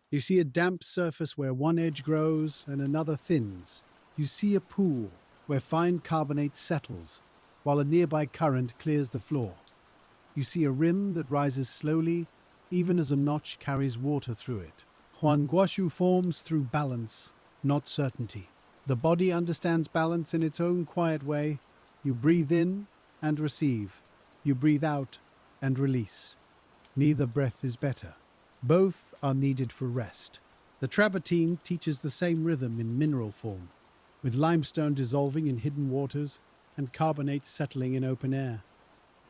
You see a damp surface where one edge grows and another thins. You see a pool where fine carbonate settles, while a nearby current clears the floor. You see a rim that rises slowly, even as a notch carries water through it. Huangguoshu forms through balance, not certainty. The body understands balance in its own quiet way. You breathe in and receive. You breathe out and release. Neither breath is better. Both are needed for rest. The Travertine teaches the same rhythm in mineral form, with limestone dissolving in hidden waters and carbonate settling in open air.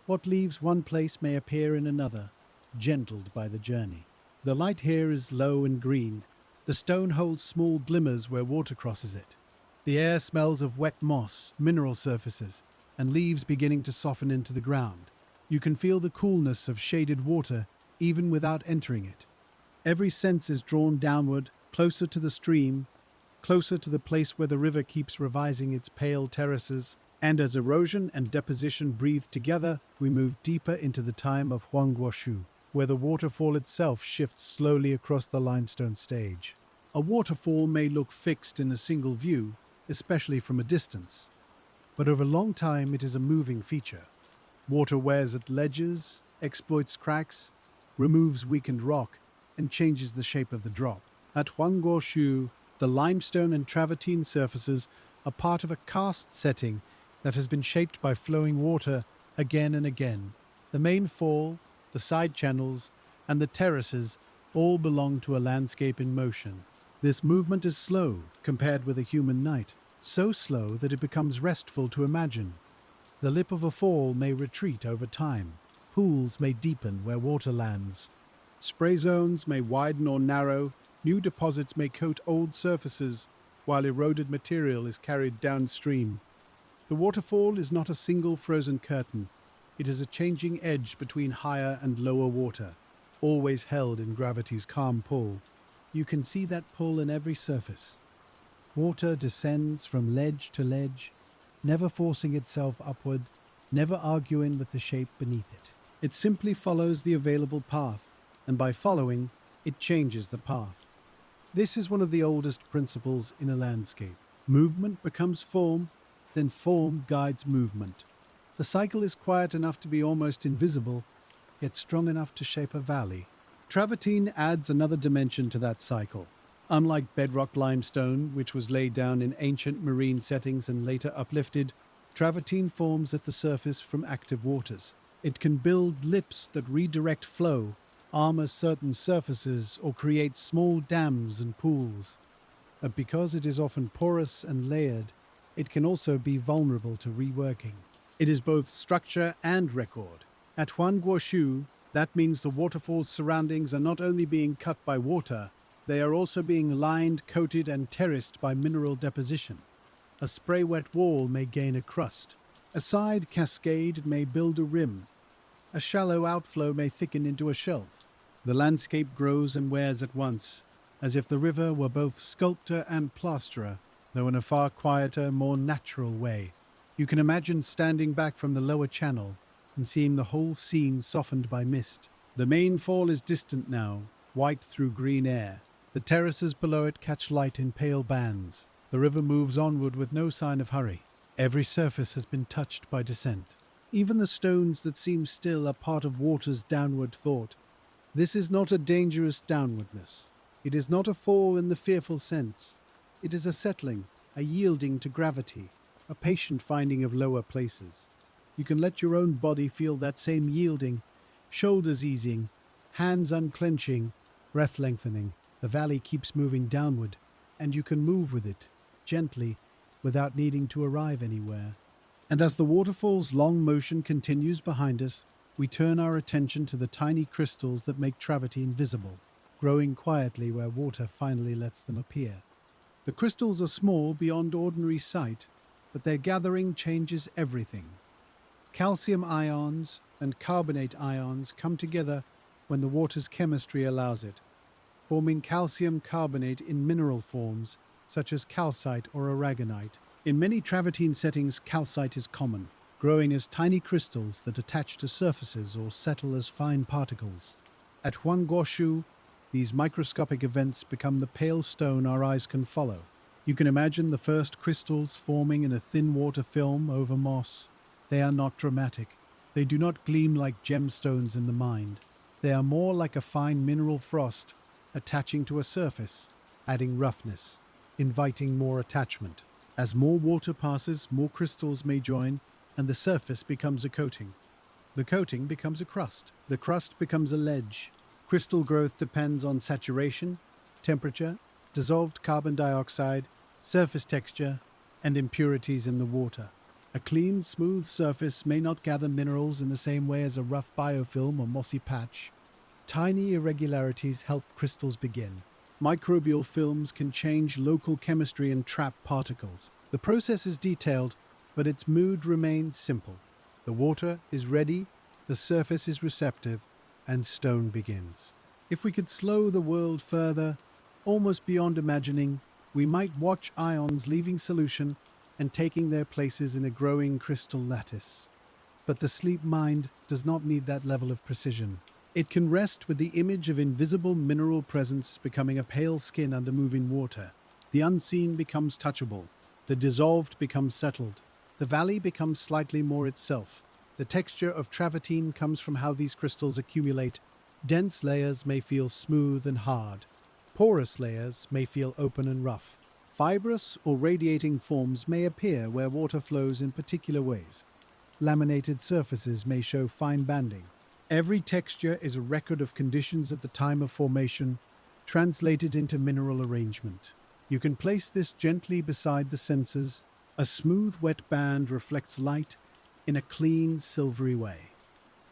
What leaves one place may appear in another, gentled by the journey. The light here is low and green. The stone holds small glimmers where water crosses it. The air smells of wet moss, mineral surfaces, and leaves beginning to soften into the ground. You can feel the coolness of shaded water even without entering it. Every sense is drawn downward, closer to the stream, closer to the place where the river keeps revising its pale terraces, and as erosion and deposition breathe together, we move deeper into the time of Huangguoshu, where the waterfall itself shifts slowly across the limestone stage. A waterfall may look fixed in a single view, especially from a distance, but over a long time it is a moving feature. Water wears at ledges, exploits cracks, removes weakened rock, and changes the shape of the drop. At Huangguoshu, the limestone and travertine surfaces are part of a karst setting that has been shaped by flowing water again and again. The main fall, the side channels, and the terraces all belong to a landscape in motion. This movement is slow compared with a human night, so slow that it becomes restful to imagine. The lip of a fall may retreat over time. Pools may deepen where water lands. Spray zones may widen or narrow. New deposits may coat old surfaces, while eroded material is carried downstream. The waterfall is not a single frozen curtain. It is a changing edge between higher and lower water, always held in gravity's calm pull. You can see that pull in every surface. Water descends from ledge to ledge, never forcing itself upward, never arguing with the shape beneath it. It simply follows the available path, and by following, it changes the path. This is one of the oldest principles in a landscape. Movement becomes form, then form guides movement. The cycle is quiet enough to be almost invisible, yet strong enough to shape a valley. Travertine adds another dimension to that cycle. Unlike bedrock limestone, which was laid down in ancient marine settings and later uplifted, travertine forms at the surface from active waters. It can build lips that redirect flow, armor certain surfaces, or create small dams and pools. But because it is often porous and layered, it can also be vulnerable to reworking. It is both structure and record. At Huangguoshu, that means the waterfall's surroundings are not only being cut by water, they are also being lined, coated, and terraced by mineral deposition. A spray-wet wall may gain a crust. A side cascade may build a rim. A shallow outflow may thicken into a shelf. The landscape grows and wears at once, as if the river were both sculptor and plasterer, though in a far quieter, more natural way. You can imagine standing back from the lower channel and seeing the whole scene softened by mist. The main fall is distant now, white through green air. The terraces below it catch light in pale bands. The river moves onward with no sign of hurry. Every surface has been touched by descent. Even the stones that seem still are part of water's downward thought. This is not a dangerous downwardness. It is not a fall in the fearful sense. It is a settling, a yielding to gravity, a patient finding of lower places. You can let your own body feel that same yielding, shoulders easing, hands unclenching, breath lengthening. The valley keeps moving downward, and you can move with it, gently, without needing to arrive anywhere. And as the waterfall's long motion continues behind us, we turn our attention to the tiny crystals that make travertine visible, growing quietly where water finally lets them appear. The crystals are small beyond ordinary sight, but their gathering changes everything. Calcium ions and carbonate ions come together when the water's chemistry allows it, forming calcium carbonate in mineral forms such as calcite or aragonite. In many travertine settings, calcite is common, growing as tiny crystals that attach to surfaces or settle as fine particles. At Huangguoshu, these microscopic events become the pale stone our eyes can follow. You can imagine the first crystals forming in a thin water film over moss. They are not dramatic. They do not gleam like gemstones in the mind. They are more like a fine mineral frost attaching to a surface, adding roughness, inviting more attachment. As more water passes, more crystals may join, and the surface becomes a coating. The coating becomes a crust. The crust becomes a ledge. Crystal growth depends on saturation, temperature, dissolved carbon dioxide, surface texture, and impurities in the water. A clean, smooth surface may not gather minerals in the same way as a rough biofilm or mossy patch. Tiny irregularities help crystals begin. Microbial films can change local chemistry and trap particles. The process is detailed, but its mood remains simple. The water is ready, the surface is receptive, and stone begins. If we could slow the world further, almost beyond imagining, we might watch ions leaving solution and taking their places in a growing crystal lattice. But the sleep mind does not need that level of precision. It can rest with the image of invisible mineral presence becoming a pale skin under moving water. The unseen becomes touchable. The dissolved becomes settled. The valley becomes slightly more itself. The texture of travertine comes from how these crystals accumulate. Dense layers may feel smooth and hard. Porous layers may feel open and rough. Fibrous or radiating forms may appear where water flows in particular ways. Laminated surfaces may show fine banding. Every texture is a record of conditions at the time of formation, translated into mineral arrangement. You can place this gently beside the senses. A smooth, wet band reflects light in a clean, silvery way.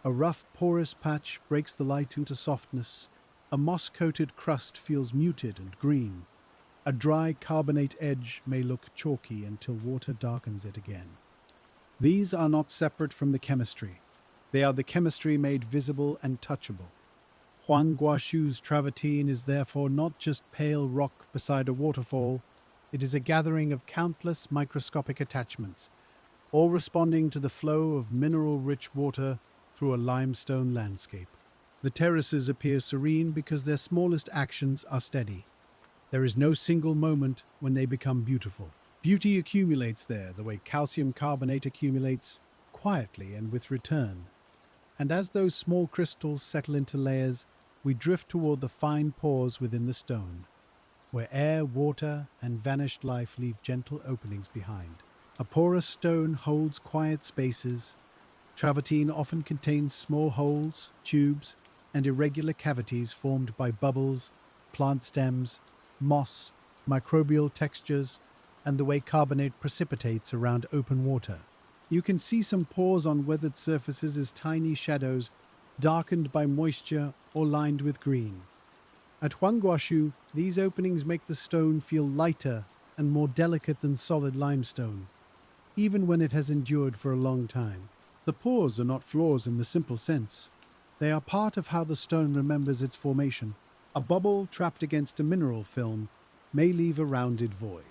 A rough, porous patch breaks the light into softness. A moss-coated crust feels muted and green. A dry, carbonate edge may look chalky until water darkens it again. These are not separate from the chemistry. They are the chemistry made visible and touchable. Huangguoshu's travertine is therefore not just pale rock beside a waterfall. It is a gathering of countless microscopic attachments, all responding to the flow of mineral-rich water through a limestone landscape. The terraces appear serene because their smallest actions are steady. There is no single moment when they become beautiful. Beauty accumulates there the way calcium carbonate accumulates, quietly and with return. And as those small crystals settle into layers, we drift toward the fine pores within the stone, where air, water, and vanished life leave gentle openings behind. A porous stone holds quiet spaces. Travertine often contains small holes, tubes, and irregular cavities formed by bubbles, plant stems, moss, microbial textures, and the way carbonate precipitates around open water. You can see some pores on weathered surfaces as tiny shadows, darkened by moisture or lined with green. At Huangguoshu, these openings make the stone feel lighter and more delicate than solid limestone, even when it has endured for a long time. The pores are not flaws in the simple sense. They are part of how the stone remembers its formation. A bubble trapped against a mineral film may leave a rounded void.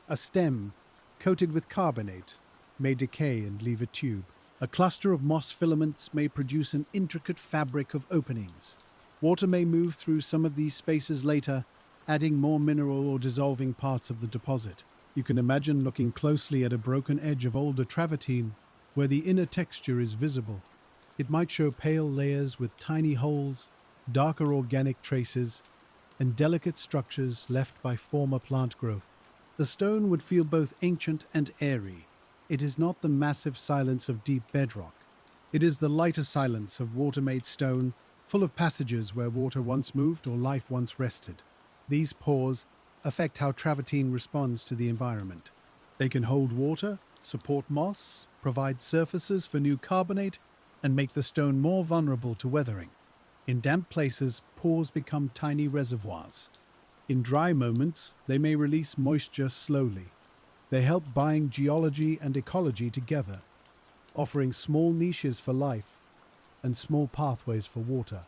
A stem, coated with carbonate, may decay and leave a tube. A cluster of moss filaments may produce an intricate fabric of openings. Water may move through some of these spaces later, adding more mineral or dissolving parts of the deposit. You can imagine looking closely at a broken edge of older travertine, where the inner texture is visible. It might show pale layers with tiny holes, darker organic traces, and delicate structures left by former plant growth. The stone would feel both ancient and airy. It is not the massive silence of deep bedrock. It is the lighter silence of water-made stone, full of passages where water once moved or life once rested. These pores affect how travertine responds to the environment. They can hold water, support moss, provide surfaces for new carbonate, and make the stone more vulnerable to weathering. In damp places, pores become tiny reservoirs. In dry moments, they may release moisture slowly. They help bind geology and ecology together, offering small niches for life and small pathways for water.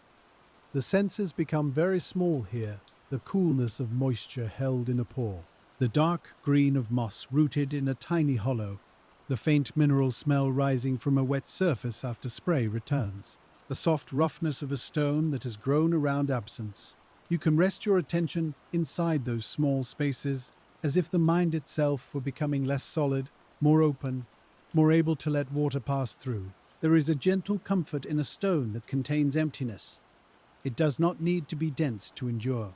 The senses become very small here, the coolness of moisture held in a pore. The dark green of moss rooted in a tiny hollow, the faint mineral smell rising from a wet surface after spray returns, the soft roughness of a stone that has grown around absence. You can rest your attention inside those small spaces, as if the mind itself were becoming less solid, more open, more able to let water pass through. There is a gentle comfort in a stone that contains emptiness. It does not need to be dense to endure.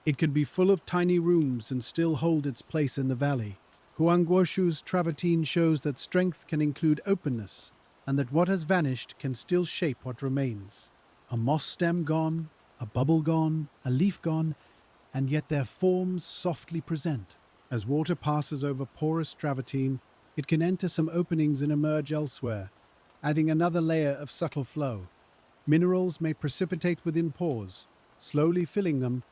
It can be full of tiny rooms and still hold its place in the valley. Huangguoshu's Travertine shows that strength can include openness, and that what has vanished can still shape what remains. A moss stem gone, a bubble gone, a leaf gone, and yet their forms softly present. As water passes over porous Travertine, it can enter some openings and emerge elsewhere, adding another layer of subtle flow. Minerals may precipitate within pores, slowly filling them,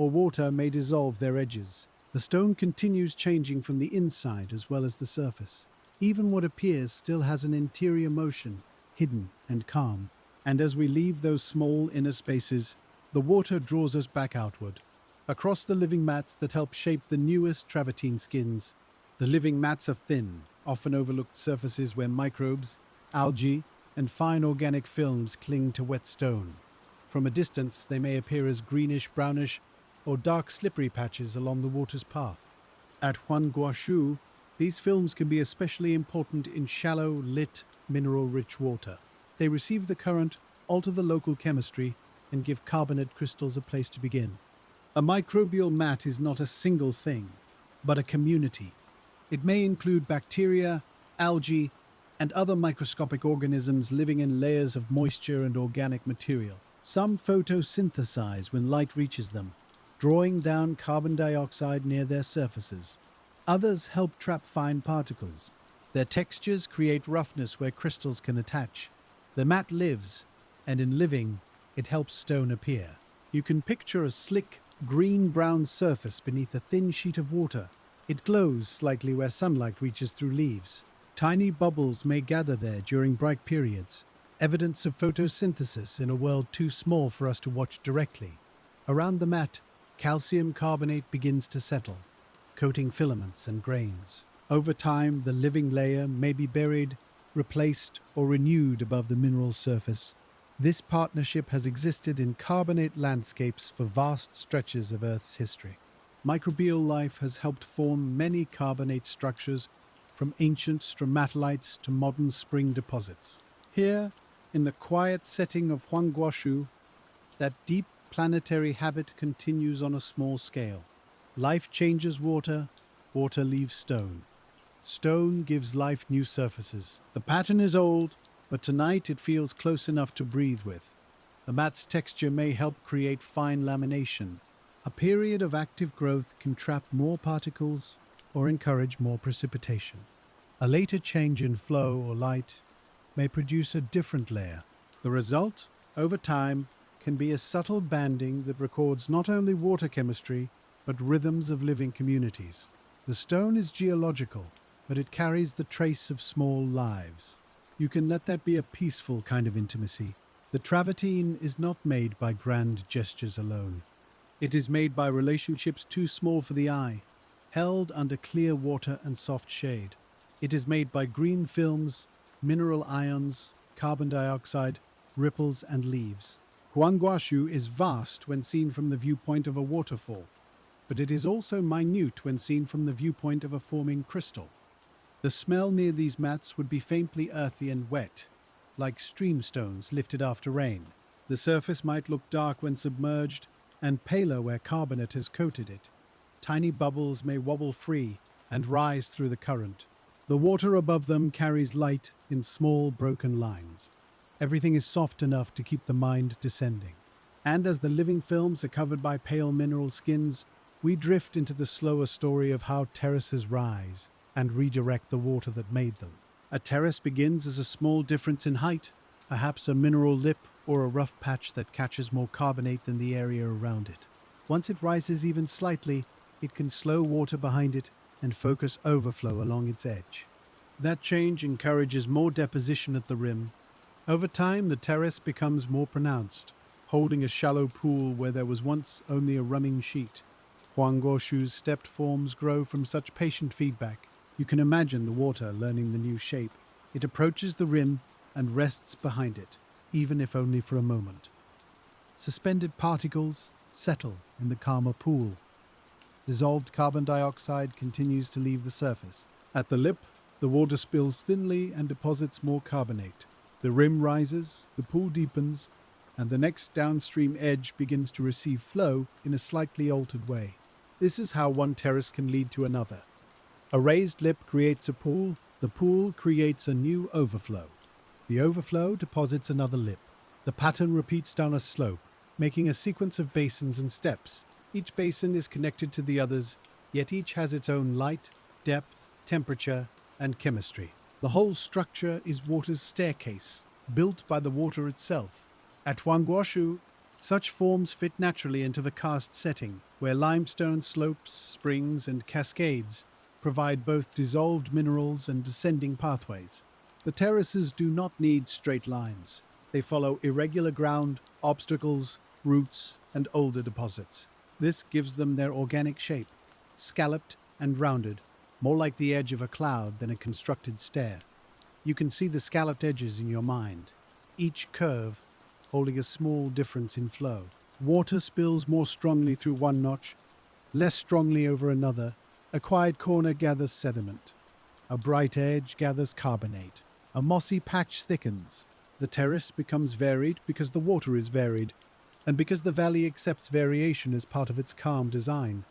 or water may dissolve their edges. The stone continues changing from the inside as well as the surface. Even what appears still has an interior motion, hidden and calm. And as we leave those small inner spaces, the water draws us back outward, across the living mats that help shape the newest Travertine skins. The living mats are thin, often overlooked surfaces where microbes, algae, and fine organic films cling to wet stone. From a distance, they may appear as greenish-brownish or dark slippery patches along the water's path. At Huangguoshu, these films can be especially important in shallow, lit, mineral-rich water. They receive the current, alter the local chemistry, and give carbonate crystals a place to begin. A microbial mat is not a single thing, but a community. It may include bacteria, algae, and other microscopic organisms living in layers of moisture and organic material. Some photosynthesize when light reaches them, drawing down carbon dioxide near their surfaces. Others help trap fine particles. Their textures create roughness where crystals can attach. The mat lives, and in living, it helps stone appear. You can picture a slick, green-brown surface beneath a thin sheet of water. It glows slightly where sunlight reaches through leaves. Tiny bubbles may gather there during bright periods, evidence of photosynthesis in a world too small for us to watch directly. Around the mat, calcium carbonate begins to settle, coating filaments and grains. Over time, the living layer may be buried, replaced, or renewed above the mineral surface. This partnership has existed in carbonate landscapes for vast stretches of Earth's history. Microbial life has helped form many carbonate structures, from ancient stromatolites to modern spring deposits. Here, in the quiet setting of Huangguoshu, that deep planetary habit continues on a small scale. Life changes water, water leaves stone. Stone gives life new surfaces. The pattern is old, but tonight it feels close enough to breathe with. The mat's texture may help create fine lamination. A period of active growth can trap more particles or encourage more precipitation. A later change in flow or light may produce a different layer. The result, over time, can be a subtle banding that records not only water chemistry, but rhythms of living communities. The stone is geological, but it carries the trace of small lives. You can let that be a peaceful kind of intimacy. The Travertine is not made by grand gestures alone. It is made by relationships too small for the eye, held under clear water and soft shade. It is made by green films, mineral ions, carbon dioxide, ripples, and leaves. Huangguoshu is vast when seen from the viewpoint of a waterfall, but it is also minute when seen from the viewpoint of a forming crystal. The smell near these mats would be faintly earthy and wet, like stream stones lifted after rain. The surface might look dark when submerged, and paler where carbonate has coated it. Tiny bubbles may wobble free and rise through the current. The water above them carries light in small broken lines. Everything is soft enough to keep the mind descending. And as the living films are covered by pale mineral skins, we drift into the slower story of how terraces rise and redirect the water that made them. A terrace begins as a small difference in height, perhaps a mineral lip or a rough patch that catches more carbonate than the area around it. Once it rises even slightly, it can slow water behind it and focus overflow along its edge. That change encourages more deposition at the rim. Over time, the terrace becomes more pronounced, holding a shallow pool where there was once only a running sheet. Huangguoshu's stepped forms grow from such patient feedback. You can imagine the water learning the new shape. It approaches the rim and rests behind it, even if only for a moment. Suspended particles settle in the calmer pool. Dissolved carbon dioxide continues to leave the surface. At the lip, the water spills thinly and deposits more carbonate. The rim rises, the pool deepens, and the next downstream edge begins to receive flow in a slightly altered way. This is how one terrace can lead to another. A raised lip creates a pool, the pool creates a new overflow. The overflow deposits another lip. The pattern repeats down a slope, making a sequence of basins and steps. Each basin is connected to the others, yet each has its own light, depth, temperature, and chemistry. The whole structure is water's staircase, built by the water itself. At Huangguoshu, such forms fit naturally into the karst setting, where limestone slopes, springs, and cascades provide both dissolved minerals and descending pathways. The terraces do not need straight lines. They follow irregular ground, obstacles, roots, and older deposits. This gives them their organic shape, scalloped and rounded, more like the edge of a cloud than a constructed stair. You can see the scalloped edges in your mind, each curve holding a small difference in flow. Water spills more strongly through one notch, less strongly over another. A quiet corner gathers sediment. A bright edge gathers carbonate. A mossy patch thickens. The terrace becomes varied because the water is varied, and because the valley accepts variation as part of its calm design.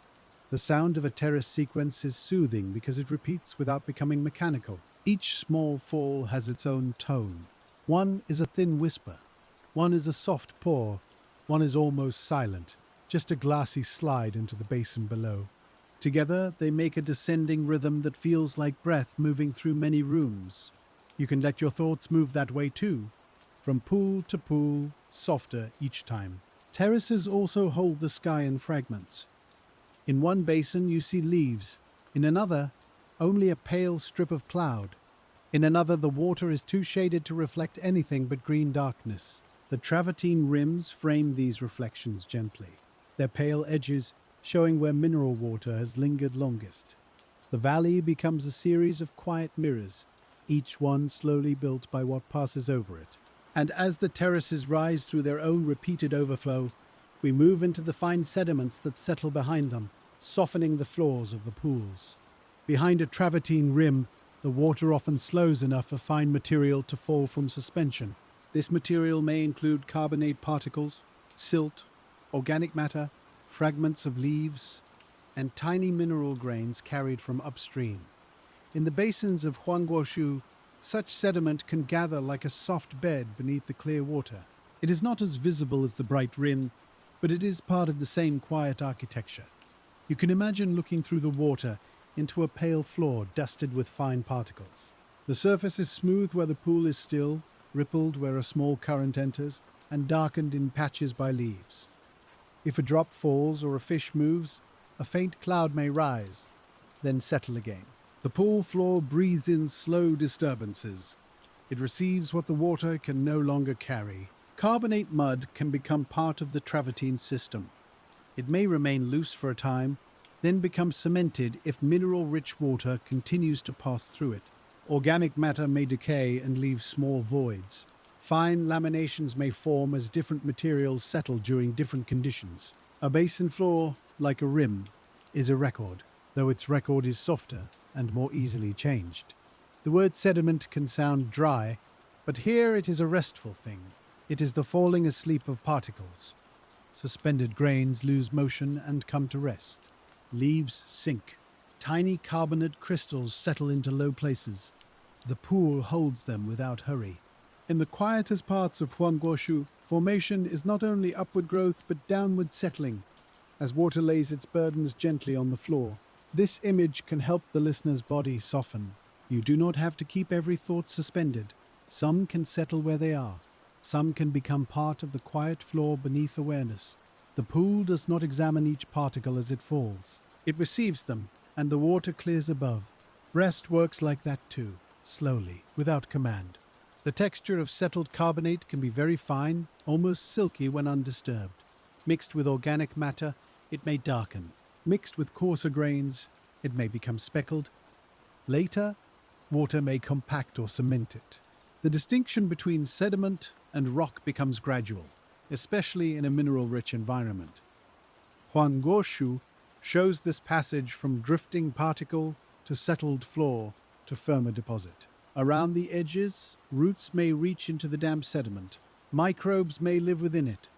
The sound of a terrace sequence is soothing because it repeats without becoming mechanical. Each small fall has its own tone. One is a thin whisper. One is a soft pour. One is almost silent, just a glassy slide into the basin below. Together, they make a descending rhythm that feels like breath moving through many rooms. You can let your thoughts move that way too, from pool to pool, softer each time. Terraces also hold the sky in fragments. In one basin you see leaves, in another only a pale strip of cloud. In another the water is too shaded to reflect anything but green darkness. The travertine rims frame these reflections gently, their pale edges showing where mineral water has lingered longest. The valley becomes a series of quiet mirrors, each one slowly built by what passes over it. And as the terraces rise through their own repeated overflow, we move into the fine sediments that settle behind them, softening the floors of the pools. Behind a travertine rim, the water often slows enough for fine material to fall from suspension. This material may include carbonate particles, silt, organic matter, fragments of leaves, and tiny mineral grains carried from upstream. In the basins of Huangguoshu, such sediment can gather like a soft bed beneath the clear water. It is not as visible as the bright rim, but it is part of the same quiet architecture. You can imagine looking through the water into a pale floor dusted with fine particles. The surface is smooth where the pool is still, rippled where a small current enters, and darkened in patches by leaves. If a drop falls or a fish moves, a faint cloud may rise, then settle again. The pool floor breathes in slow disturbances. It receives what the water can no longer carry. Carbonate mud can become part of the travertine system. It may remain loose for a time, then become cemented if mineral-rich water continues to pass through it. Organic matter may decay and leave small voids. Fine laminations may form as different materials settle during different conditions. A basin floor, like a rim, is a record, though its record is softer and more easily changed. The word sediment can sound dry, but here it is a restful thing. It is the falling asleep of particles. Suspended grains lose motion and come to rest. Leaves sink. Tiny carbonate crystals settle into low places. The pool holds them without hurry. In the quietest parts of Huangguoshu, formation is not only upward growth but downward settling, as water lays its burdens gently on the floor. This image can help the listener's body soften. You do not have to keep every thought suspended. Some can settle where they are. Some can become part of the quiet floor beneath awareness. The pool does not examine each particle as it falls. It receives them, and the water clears above. Rest works like that too, slowly, without command. The texture of settled carbonate can be very fine, almost silky when undisturbed. Mixed with organic matter, it may darken, Mixed with coarser grains, it may become speckled. Later, water may compact or cement it. The distinction between sediment and rock becomes gradual, especially in a mineral-rich environment. Huangguoshu shows this passage from drifting particle to settled floor to firmer deposit. Around the edges, roots may reach into the damp sediment. Microbes may live within it.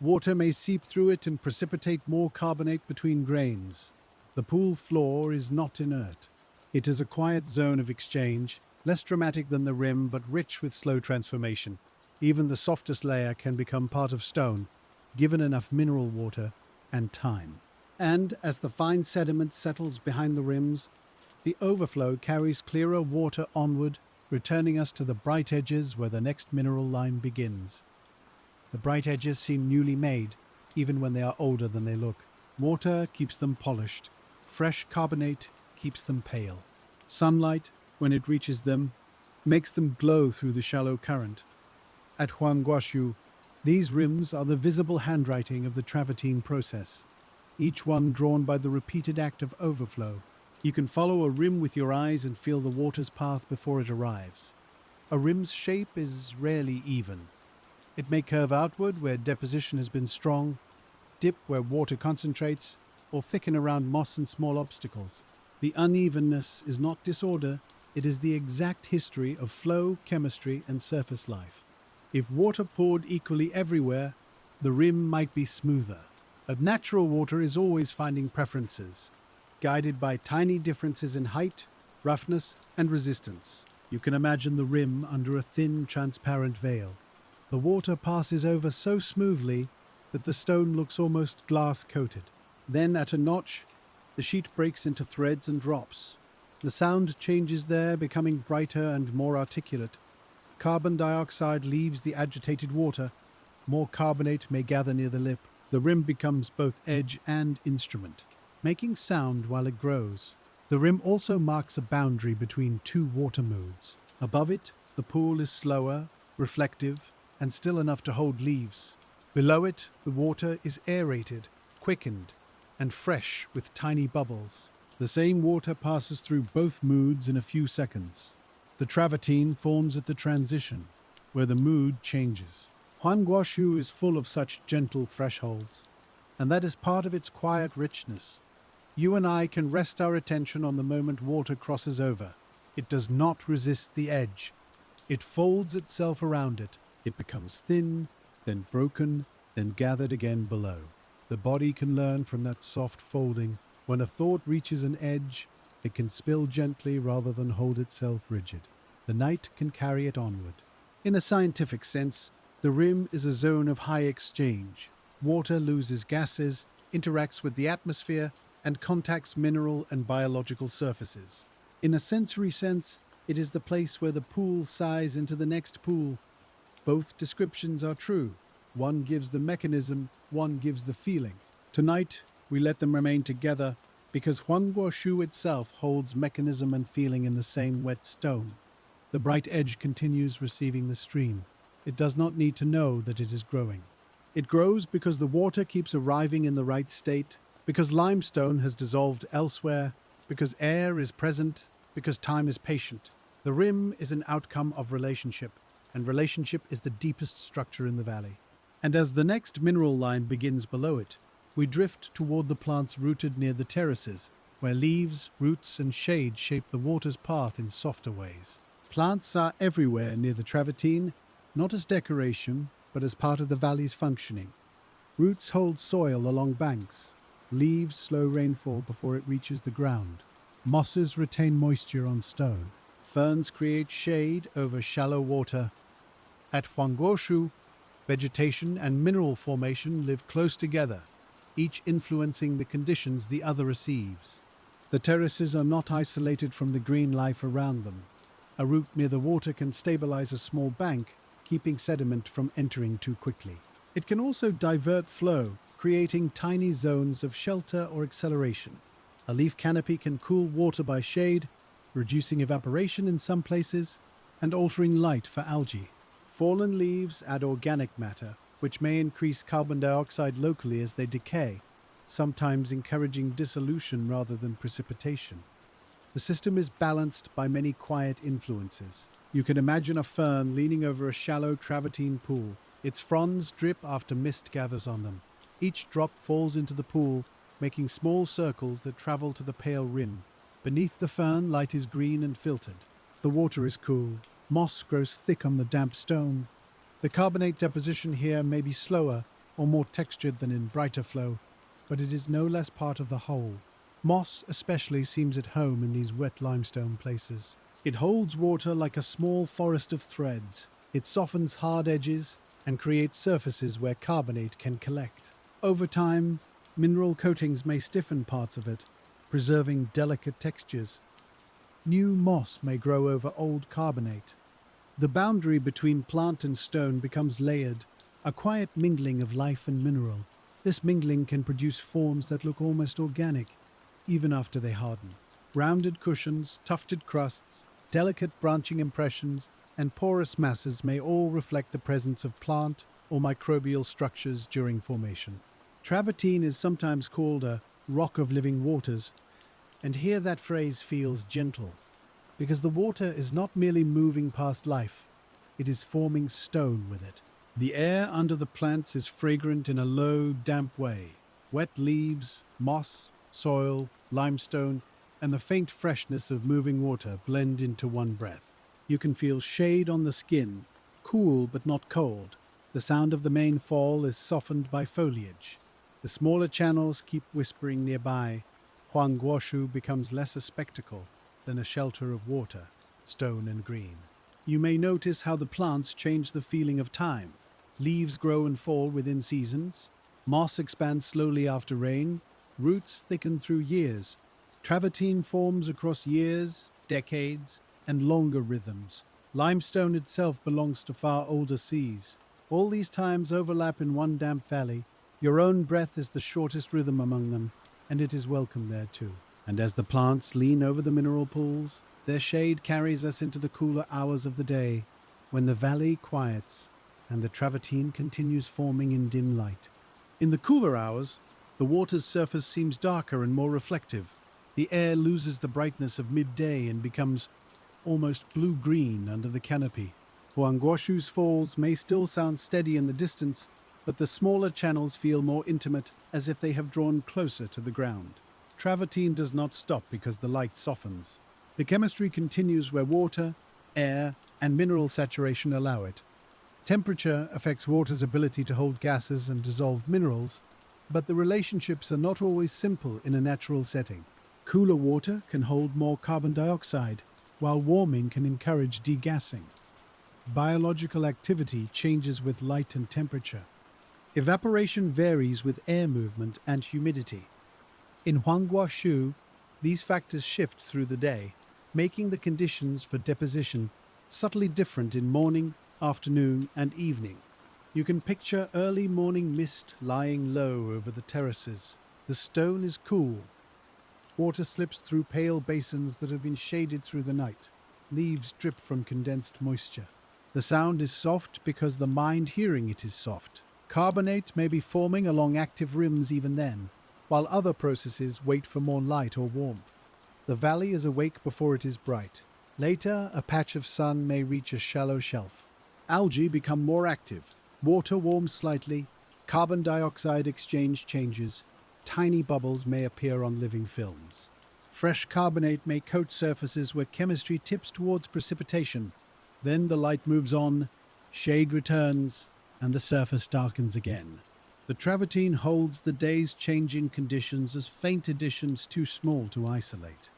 Water may seep through it and precipitate more carbonate between grains. The pool floor is not inert. It is a quiet zone of exchange, less dramatic than the rim but rich with slow transformation. Even the softest layer can become part of stone, given enough mineral water and time. And as the fine sediment settles behind the rims, the overflow carries clearer water onward, returning us to the bright edges where the next mineral line begins. The bright edges seem newly made, even when they are older than they look. Water keeps them polished. Fresh carbonate keeps them pale. Sunlight, when it reaches them, makes them glow through the shallow current. At Huangguoshu, these rims are the visible handwriting of the Travertine process, each one drawn by the repeated act of overflow. You can follow a rim with your eyes and feel the water's path before it arrives. A rim's shape is rarely even. It may curve outward where deposition has been strong, dip where water concentrates, or thicken around moss and small obstacles. The unevenness is not disorder, it is the exact history of flow, chemistry, and surface life. If water poured equally everywhere, the rim might be smoother. But natural water is always finding preferences, guided by tiny differences in height, roughness, and resistance. You can imagine the rim under a thin, transparent veil. The water passes over so smoothly that the stone looks almost glass-coated. Then, at a notch, the sheet breaks into threads and drops. The sound changes there, becoming brighter and more articulate. Carbon dioxide leaves the agitated water. More carbonate may gather near the lip. The rim becomes both edge and instrument, making sound while it grows. The rim also marks a boundary between two water moods. Above it, the pool is slower, reflective, and still enough to hold leaves. Below it, the water is aerated, quickened, and fresh with tiny bubbles. The same water passes through both moods in a few seconds. The Travertine forms at the transition, where the mood changes. Huangguoshu is full of such gentle thresholds, and that is part of its quiet richness. You and I can rest our attention on the moment water crosses over. It does not resist the edge. It folds itself around it. It becomes thin, then broken, then gathered again below. The body can learn from that soft folding. When a thought reaches an edge, it can spill gently rather than hold itself rigid. The night can carry it onward. In a scientific sense, the rim is a zone of high exchange. Water loses gases, interacts with the atmosphere, and contacts mineral and biological surfaces. In a sensory sense, it is the place where the pool sighs into the next pool. Both descriptions are true. One gives the mechanism, one gives the feeling. Tonight, we let them remain together because Huangguoshu itself holds mechanism and feeling in the same wet stone. The bright edge continues receiving the stream. It does not need to know that it is growing. It grows because the water keeps arriving in the right state, because limestone has dissolved elsewhere, because air is present, because time is patient. The rim is an outcome of relationship, and relationship is the deepest structure in the valley. And as the next mineral line begins below it, we drift toward the plants rooted near the terraces, where leaves, roots, and shade shape the water's path in softer ways. Plants are everywhere near the Travertine, not as decoration, but as part of the valley's functioning. Roots hold soil along banks. Leaves slow rainfall before it reaches the ground. Mosses retain moisture on stone. Ferns create shade over shallow water. At Huangguoshu, vegetation and mineral formation live close together, each influencing the conditions the other receives. The terraces are not isolated from the green life around them. A root near the water can stabilize a small bank, keeping sediment from entering too quickly. It can also divert flow, creating tiny zones of shelter or acceleration. A leaf canopy can cool water by shade, reducing evaporation in some places, and altering light for algae. Fallen leaves add organic matter, which may increase carbon dioxide locally as they decay. sometimes encouraging dissolution rather than precipitation. The system is balanced by many quiet influences. You can imagine a fern leaning over a shallow travertine pool. Its fronds drip after mist gathers on them. Each drop falls into the pool, making small circles that travel to the pale rim. Beneath the fern, light is green and filtered. The water is cool. Moss grows thick on the damp stone. The carbonate deposition here may be slower or more textured than in brighter flow, but it is no less part of the whole. Moss especially seems at home in these wet limestone places. It holds water like a small forest of threads. It softens hard edges and creates surfaces where carbonate can collect. Over time, mineral coatings may stiffen parts of it, preserving delicate textures. New moss may grow over old carbonate. The boundary between plant and stone becomes layered, a quiet mingling of life and mineral. This mingling can produce forms that look almost organic, even after they harden. Rounded cushions, tufted crusts, delicate branching impressions, and porous masses may all reflect the presence of plant or microbial structures during formation. Travertine is sometimes called a rock of living waters, and here that phrase feels gentle, because the water is not merely moving past life, it is forming stone with it. The air under the plants is fragrant in a low, damp way. Wet leaves, moss, soil, limestone, and the faint freshness of moving water blend into one breath. You can feel shade on the skin, cool but not cold. The sound of the main fall is softened by foliage. The smaller channels keep whispering nearby. Huangguoshu becomes less a spectacle than a shelter of water, stone and green. You may notice how the plants change the feeling of time. Leaves grow and fall within seasons. Moss expands slowly after rain. Roots thicken through years. Travertine forms across years, decades, and longer rhythms. Limestone itself belongs to far older seas. All these times overlap in one damp valley. Your own breath is the shortest rhythm among them, and it is welcome there too. And as the plants lean over the mineral pools, their shade carries us into the cooler hours of the day, when the valley quiets and the travertine continues forming in dim light. In the cooler hours, the water's surface seems darker and more reflective. The air loses the brightness of midday and becomes almost blue-green under the canopy. Huangguoshu's falls may still sound steady in the distance, but the smaller channels feel more intimate, as if they have drawn closer to the ground. Travertine does not stop because the light softens. The chemistry continues where water, air, and mineral saturation allow it. Temperature affects water's ability to hold gases and dissolve minerals, but the relationships are not always simple in a natural setting. Cooler water can hold more carbon dioxide, while warming can encourage degassing. Biological activity changes with light and temperature. Evaporation varies with air movement and humidity. In Huangguoshu, these factors shift through the day, making the conditions for deposition subtly different in morning, afternoon, and evening. You can picture early morning mist lying low over the terraces. The stone is cool. Water slips through pale basins that have been shaded through the night. Leaves drip from condensed moisture. The sound is soft because the mind hearing it is soft. Carbonate may be forming along active rims even then, while other processes wait for more light or warmth. The valley is awake before it is bright. Later, a patch of sun may reach a shallow shelf. Algae become more active. Water warms slightly. Carbon dioxide exchange changes. Tiny bubbles may appear on living films. Fresh carbonate may coat surfaces where chemistry tips towards precipitation. Then the light moves on, shade returns, and the surface darkens again. The travertine holds the day's changing conditions as faint additions too small to isolate.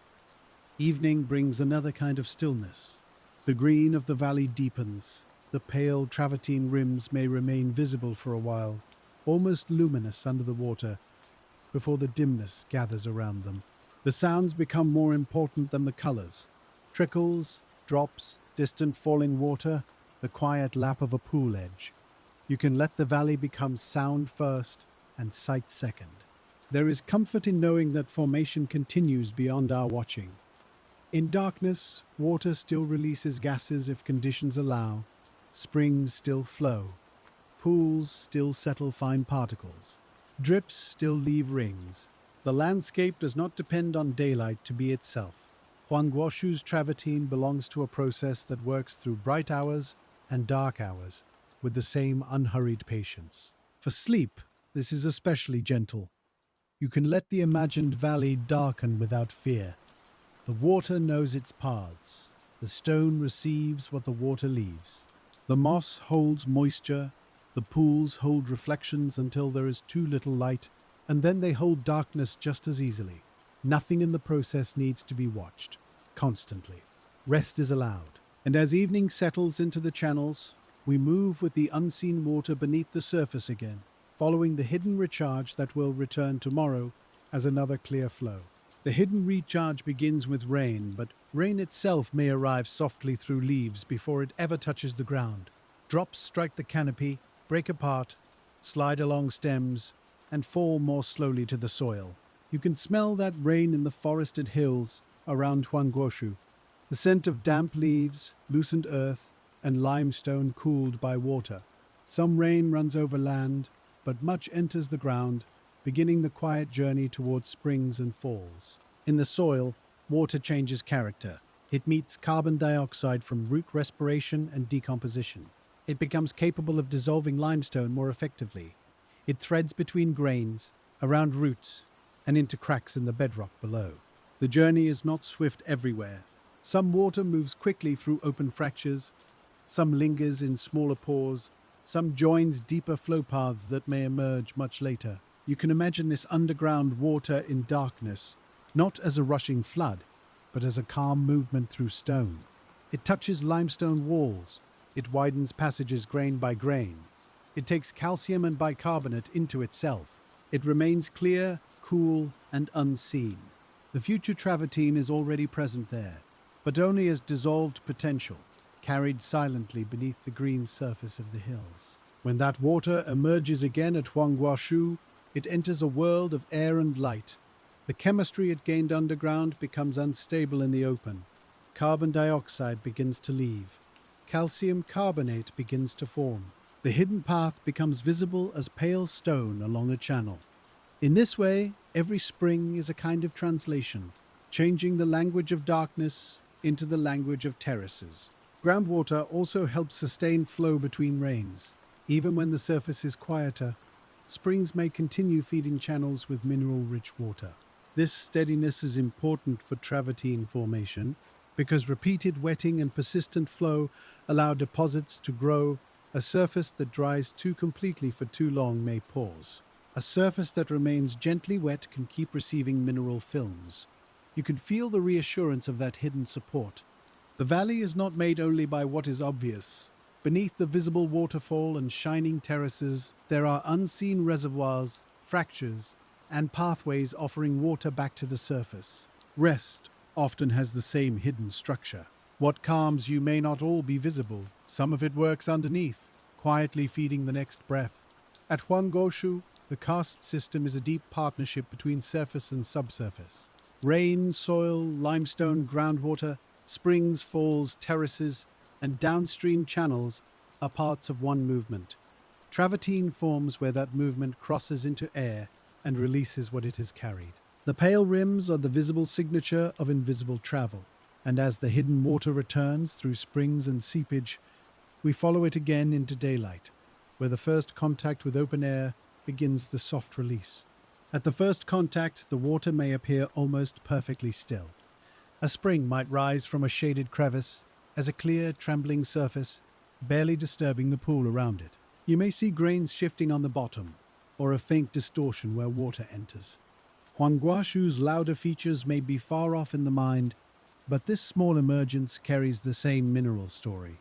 Evening brings another kind of stillness. The green of the valley deepens. The pale travertine rims may remain visible for a while, almost luminous under the water, before the dimness gathers around them. The sounds become more important than the colors. Trickles, drops, distant falling water, the quiet lap of a pool edge. You can let the valley become sound first and sight second. There is comfort in knowing that formation continues beyond our watching. In darkness, water still releases gases if conditions allow. Springs still flow. Pools still settle fine particles. Drips still leave rings. The landscape does not depend on daylight to be itself. Huangguoshu's travertine belongs to a process that works through bright hours and dark hours with the same unhurried patience. For sleep, this is especially gentle. You can let the imagined valley darken without fear. The water knows its paths. The stone receives what the water leaves. The moss holds moisture. The pools hold reflections until there is too little light, and then they hold darkness just as easily. Nothing in the process needs to be watched. Constantly. Rest is allowed. And as evening settles into the channels, we move with the unseen water beneath the surface again, following the hidden recharge that will return tomorrow as another clear flow. The hidden recharge begins with rain, but rain itself may arrive softly through leaves before it ever touches the ground. Drops strike the canopy, break apart, slide along stems, and fall more slowly to the soil. You can smell that rain in the forested hills around Huangguoshu. The scent of damp leaves, loosened earth, and limestone cooled by water. Some rain runs over land, but much enters the ground, beginning the quiet journey towards springs and falls. In the soil, water changes character. It meets carbon dioxide from root respiration and decomposition. It becomes capable of dissolving limestone more effectively. It threads between grains, around roots, and into cracks in the bedrock below. The journey is not swift everywhere. Some water moves quickly through open fractures, some lingers in smaller pores, some joins deeper flow paths that may emerge much later. You can imagine this underground water in darkness, not as a rushing flood, but as a calm movement through stone. It touches limestone walls. It widens passages grain by grain. It takes calcium and bicarbonate into itself. It remains clear, cool, and unseen. The future travertine is already present there, but only as dissolved potential, carried silently beneath the green surface of the hills. When that water emerges again at Huangguoshu, it enters a world of air and light. The chemistry it gained underground becomes unstable in the open. Carbon dioxide begins to leave. Calcium carbonate begins to form. The hidden path becomes visible as pale stone along a channel. In this way, every spring is a kind of translation, changing the language of darkness into the language of terraces. Groundwater also helps sustain flow between rains. Even when the surface is quieter, springs may continue feeding channels with mineral-rich water. This steadiness is important for travertine formation because repeated wetting and persistent flow allow deposits to grow. A surface that dries too completely for too long may pause. A surface that remains gently wet can keep receiving mineral films. You can feel the reassurance of that hidden support. The valley is not made only by what is obvious. Beneath the visible waterfall and shining terraces, there are unseen reservoirs, fractures, and pathways offering water back to the surface. Rest often has the same hidden structure. What calms you may not all be visible. Some of it works underneath, quietly feeding the next breath. At Huangguoshu, the karst system is a deep partnership between surface and subsurface. Rain, soil, limestone, groundwater, springs, falls, terraces, and downstream channels are parts of one movement. Travertine forms where that movement crosses into air and releases what it has carried. The pale rims are the visible signature of invisible travel, and as the hidden water returns through springs and seepage, we follow it again into daylight, where the first contact with open air begins the soft release. At the first contact, the water may appear almost perfectly still. A spring might rise from a shaded crevice as a clear, trembling surface, barely disturbing the pool around it. You may see grains shifting on the bottom, or a faint distortion where water enters. Huangguoshu's louder features may be far off in the mind, but this small emergence carries the same mineral story.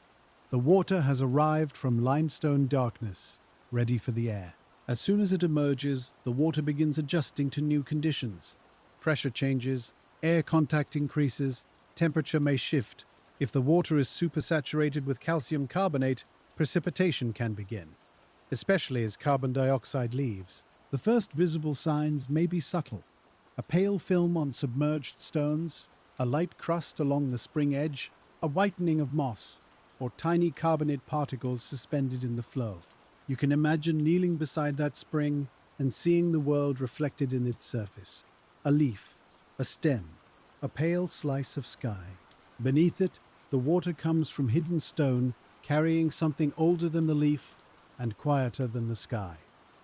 The water has arrived from limestone darkness, ready for the air. As soon as it emerges, the water begins adjusting to new conditions. Pressure changes, air contact increases, temperature may shift. If the water is supersaturated with calcium carbonate, precipitation can begin, especially as carbon dioxide leaves. The first visible signs may be subtle. A pale film on submerged stones, a light crust along the spring edge, a whitening of moss, or tiny carbonate particles suspended in the flow. You can imagine kneeling beside that spring and seeing the world reflected in its surface. A leaf, a stem, a pale slice of sky. Beneath it, the water comes from hidden stone, carrying something older than the leaf and quieter than the sky.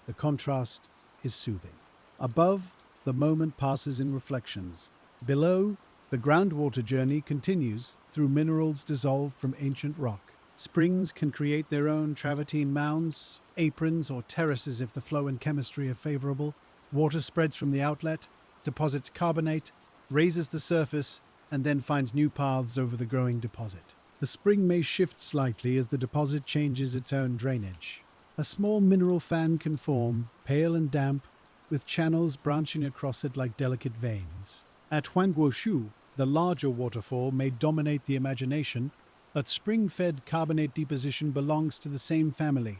The contrast is soothing. Above, the moment passes in reflections. Below, the groundwater journey continues through minerals dissolved from ancient rock. Springs can create their own travertine mounds, aprons, or terraces if the flow and chemistry are favorable. Water spreads from the outlet, deposits carbonate, raises the surface, and then finds new paths over the growing deposit. The spring may shift slightly as the deposit changes its own drainage. A small mineral fan can form, pale and damp, with channels branching across it like delicate veins. At Huangguoshu, the larger waterfall may dominate the imagination, but spring-fed carbonate deposition belongs to the same family.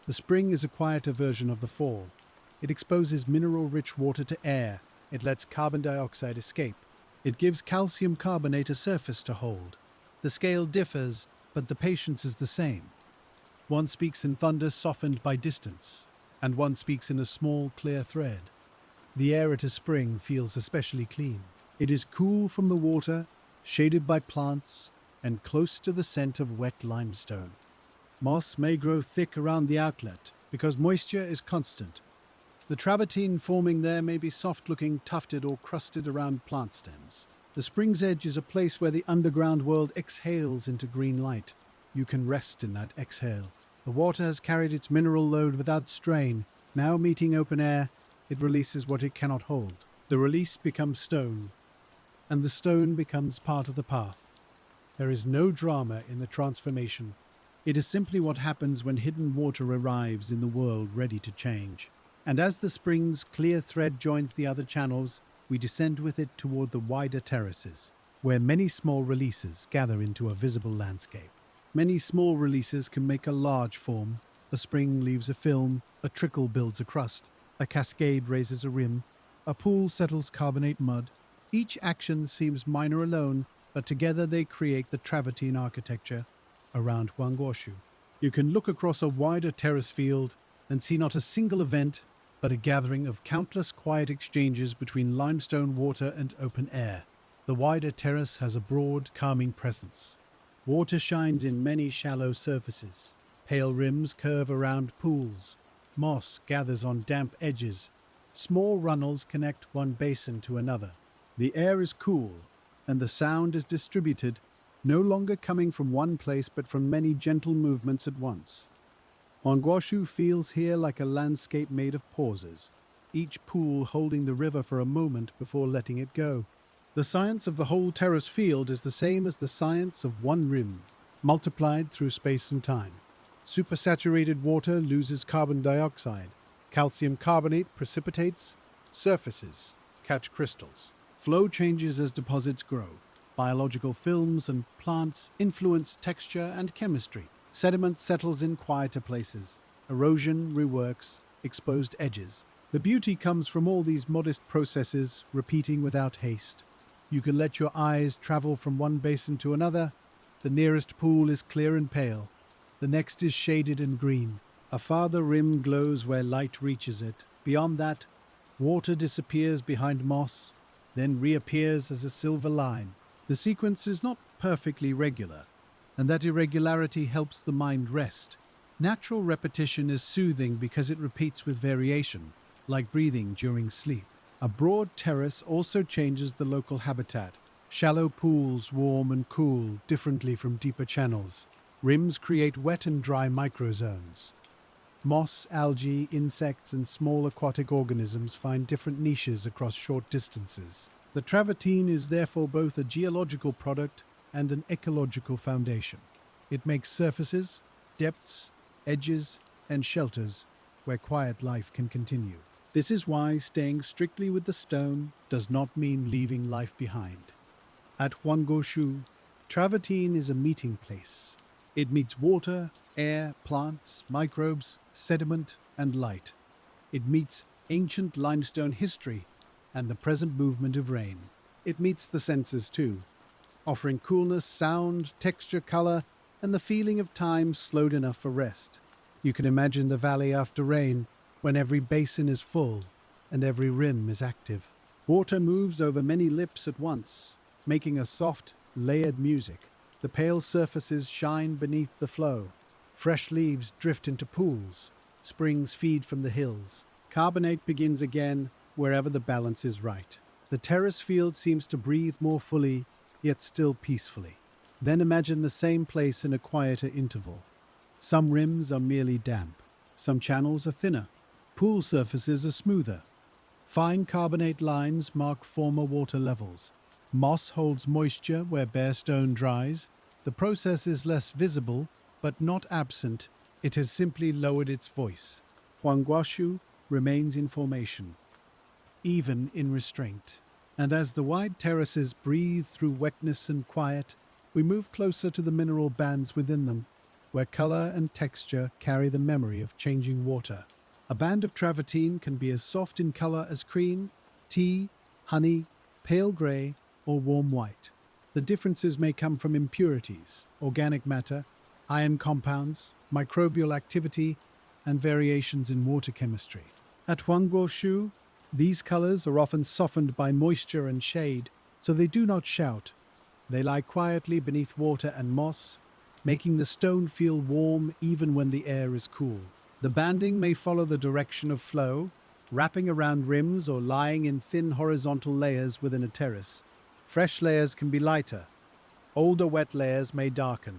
The spring is a quieter version of the fall. It exposes mineral-rich water to air. It lets carbon dioxide escape. It gives calcium carbonate a surface to hold. The scale differs, but the patience is the same. One speaks in thunder softened by distance, and one speaks in a small, clear thread. The air at a spring feels especially clean. It is cool from the water, shaded by plants, and close to the scent of wet limestone. Moss may grow thick around the outlet because moisture is constant. The travertine forming there may be soft-looking, tufted, or crusted around plant stems. The spring's edge is a place where the underground world exhales into green light. You can rest in that exhale. The water has carried its mineral load without strain. Now meeting open air, it releases what it cannot hold. The release becomes stone, and the stone becomes part of the path. There is no drama in the transformation. It is simply what happens when hidden water arrives in the world ready to change. And as the spring's clear thread joins the other channels, we descend with it toward the wider terraces, where many small releases gather into a visible landscape. Many small releases can make a large form. A spring leaves a film, a trickle builds a crust, a cascade raises a rim, a pool settles carbonate mud. Each action seems minor alone, but together they create the travertine architecture around Huangguoshu. You can look across a wider terrace field and see not a single event, but a gathering of countless quiet exchanges between limestone water and open air. The wider terrace has a broad, calming presence. Water shines in many shallow surfaces. Pale rims curve around pools. Moss gathers on damp edges. Small runnels connect one basin to another. The air is cool, and the sound is distributed, no longer coming from one place but from many gentle movements at once. Huangguoshu feels here like a landscape made of pauses, each pool holding the river for a moment before letting it go. The science of the whole terrace field is the same as the science of one rim, multiplied through space and time. Supersaturated water loses carbon dioxide. Calcium carbonate precipitates, surfaces catch crystals. Flow changes as deposits grow. Biological films and plants influence texture and chemistry. Sediment settles in quieter places. Erosion reworks exposed edges. The beauty comes from all these modest processes, repeating without haste. You can let your eyes travel from one basin to another. The nearest pool is clear and pale. The next is shaded and green. A farther rim glows where light reaches it. Beyond that, water disappears behind moss, then reappears as a silver line. The sequence is not perfectly regular, and that irregularity helps the mind rest. Natural repetition is soothing because it repeats with variation, like breathing during sleep. A broad terrace also changes the local habitat. Shallow pools warm and cool differently from deeper channels. Rims create wet and dry microzones. Moss, algae, insects, and small aquatic organisms find different niches across short distances. The travertine is therefore both a geological product and an ecological foundation. It makes surfaces, depths, edges, and shelters where quiet life can continue. This is why staying strictly with the stone does not mean leaving life behind. At Huangguoshu, travertine is a meeting place. It meets water, air, plants, microbes, sediment, and light. It meets ancient limestone history and the present movement of rain. It meets the senses too, offering coolness, sound, texture, color, and the feeling of time slowed enough for rest. You can imagine the valley after rain, when every basin is full and every rim is active. Water moves over many lips at once, making a soft, layered music. The pale surfaces shine beneath the flow. Fresh leaves drift into pools. Springs feed from the hills. Carbonate begins again wherever the balance is right. The terrace field seems to breathe more fully, yet still peacefully. Then imagine the same place in a quieter interval. Some rims are merely damp. Some channels are thinner. Pool surfaces are smoother. Fine carbonate lines mark former water levels. Moss holds moisture where bare stone dries. The process is less visible, but not absent. It has simply lowered its voice. Huangguoshu remains in formation, even in restraint. And as the wide terraces breathe through wetness and quiet, we move closer to the mineral bands within them, where color and texture carry the memory of changing water. A band of travertine can be as soft in color as cream, tea, honey, pale gray, or warm white. The differences may come from impurities, organic matter, ion compounds, microbial activity, and variations in water chemistry. At Huangguoshu, these colors are often softened by moisture and shade, so they do not shout. They lie quietly beneath water and moss, making the stone feel warm even when the air is cool. The banding may follow the direction of flow, wrapping around rims or lying in thin horizontal layers within a terrace. Fresh layers can be lighter. Older wet layers may darken.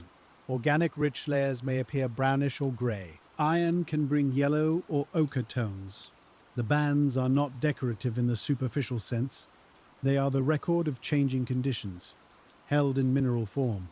Organic rich layers may appear brownish or gray. Iron can bring yellow or ochre tones. The bands are not decorative in the superficial sense. They are the record of changing conditions, held in mineral form.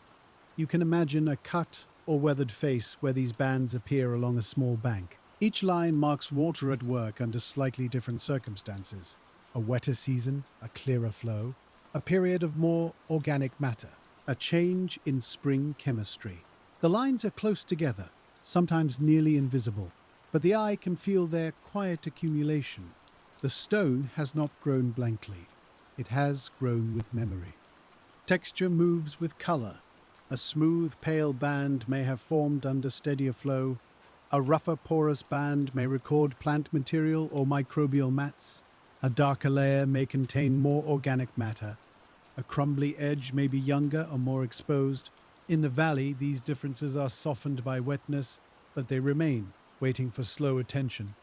You can imagine a cut or weathered face where these bands appear along a small bank. Each line marks water at work under slightly different circumstances. A wetter season, a clearer flow, a period of more organic matter, a change in spring chemistry. The lines are close together, sometimes nearly invisible, but the eye can feel their quiet accumulation. The stone has not grown blankly. It has grown with memory. Texture moves with color. A smooth, pale band may have formed under steadier flow. A rougher, porous band may record plant material or microbial mats. A darker layer may contain more organic matter. A crumbly edge may be younger or more exposed. In the valley, these differences are softened by wetness, but they remain, waiting for slow attention.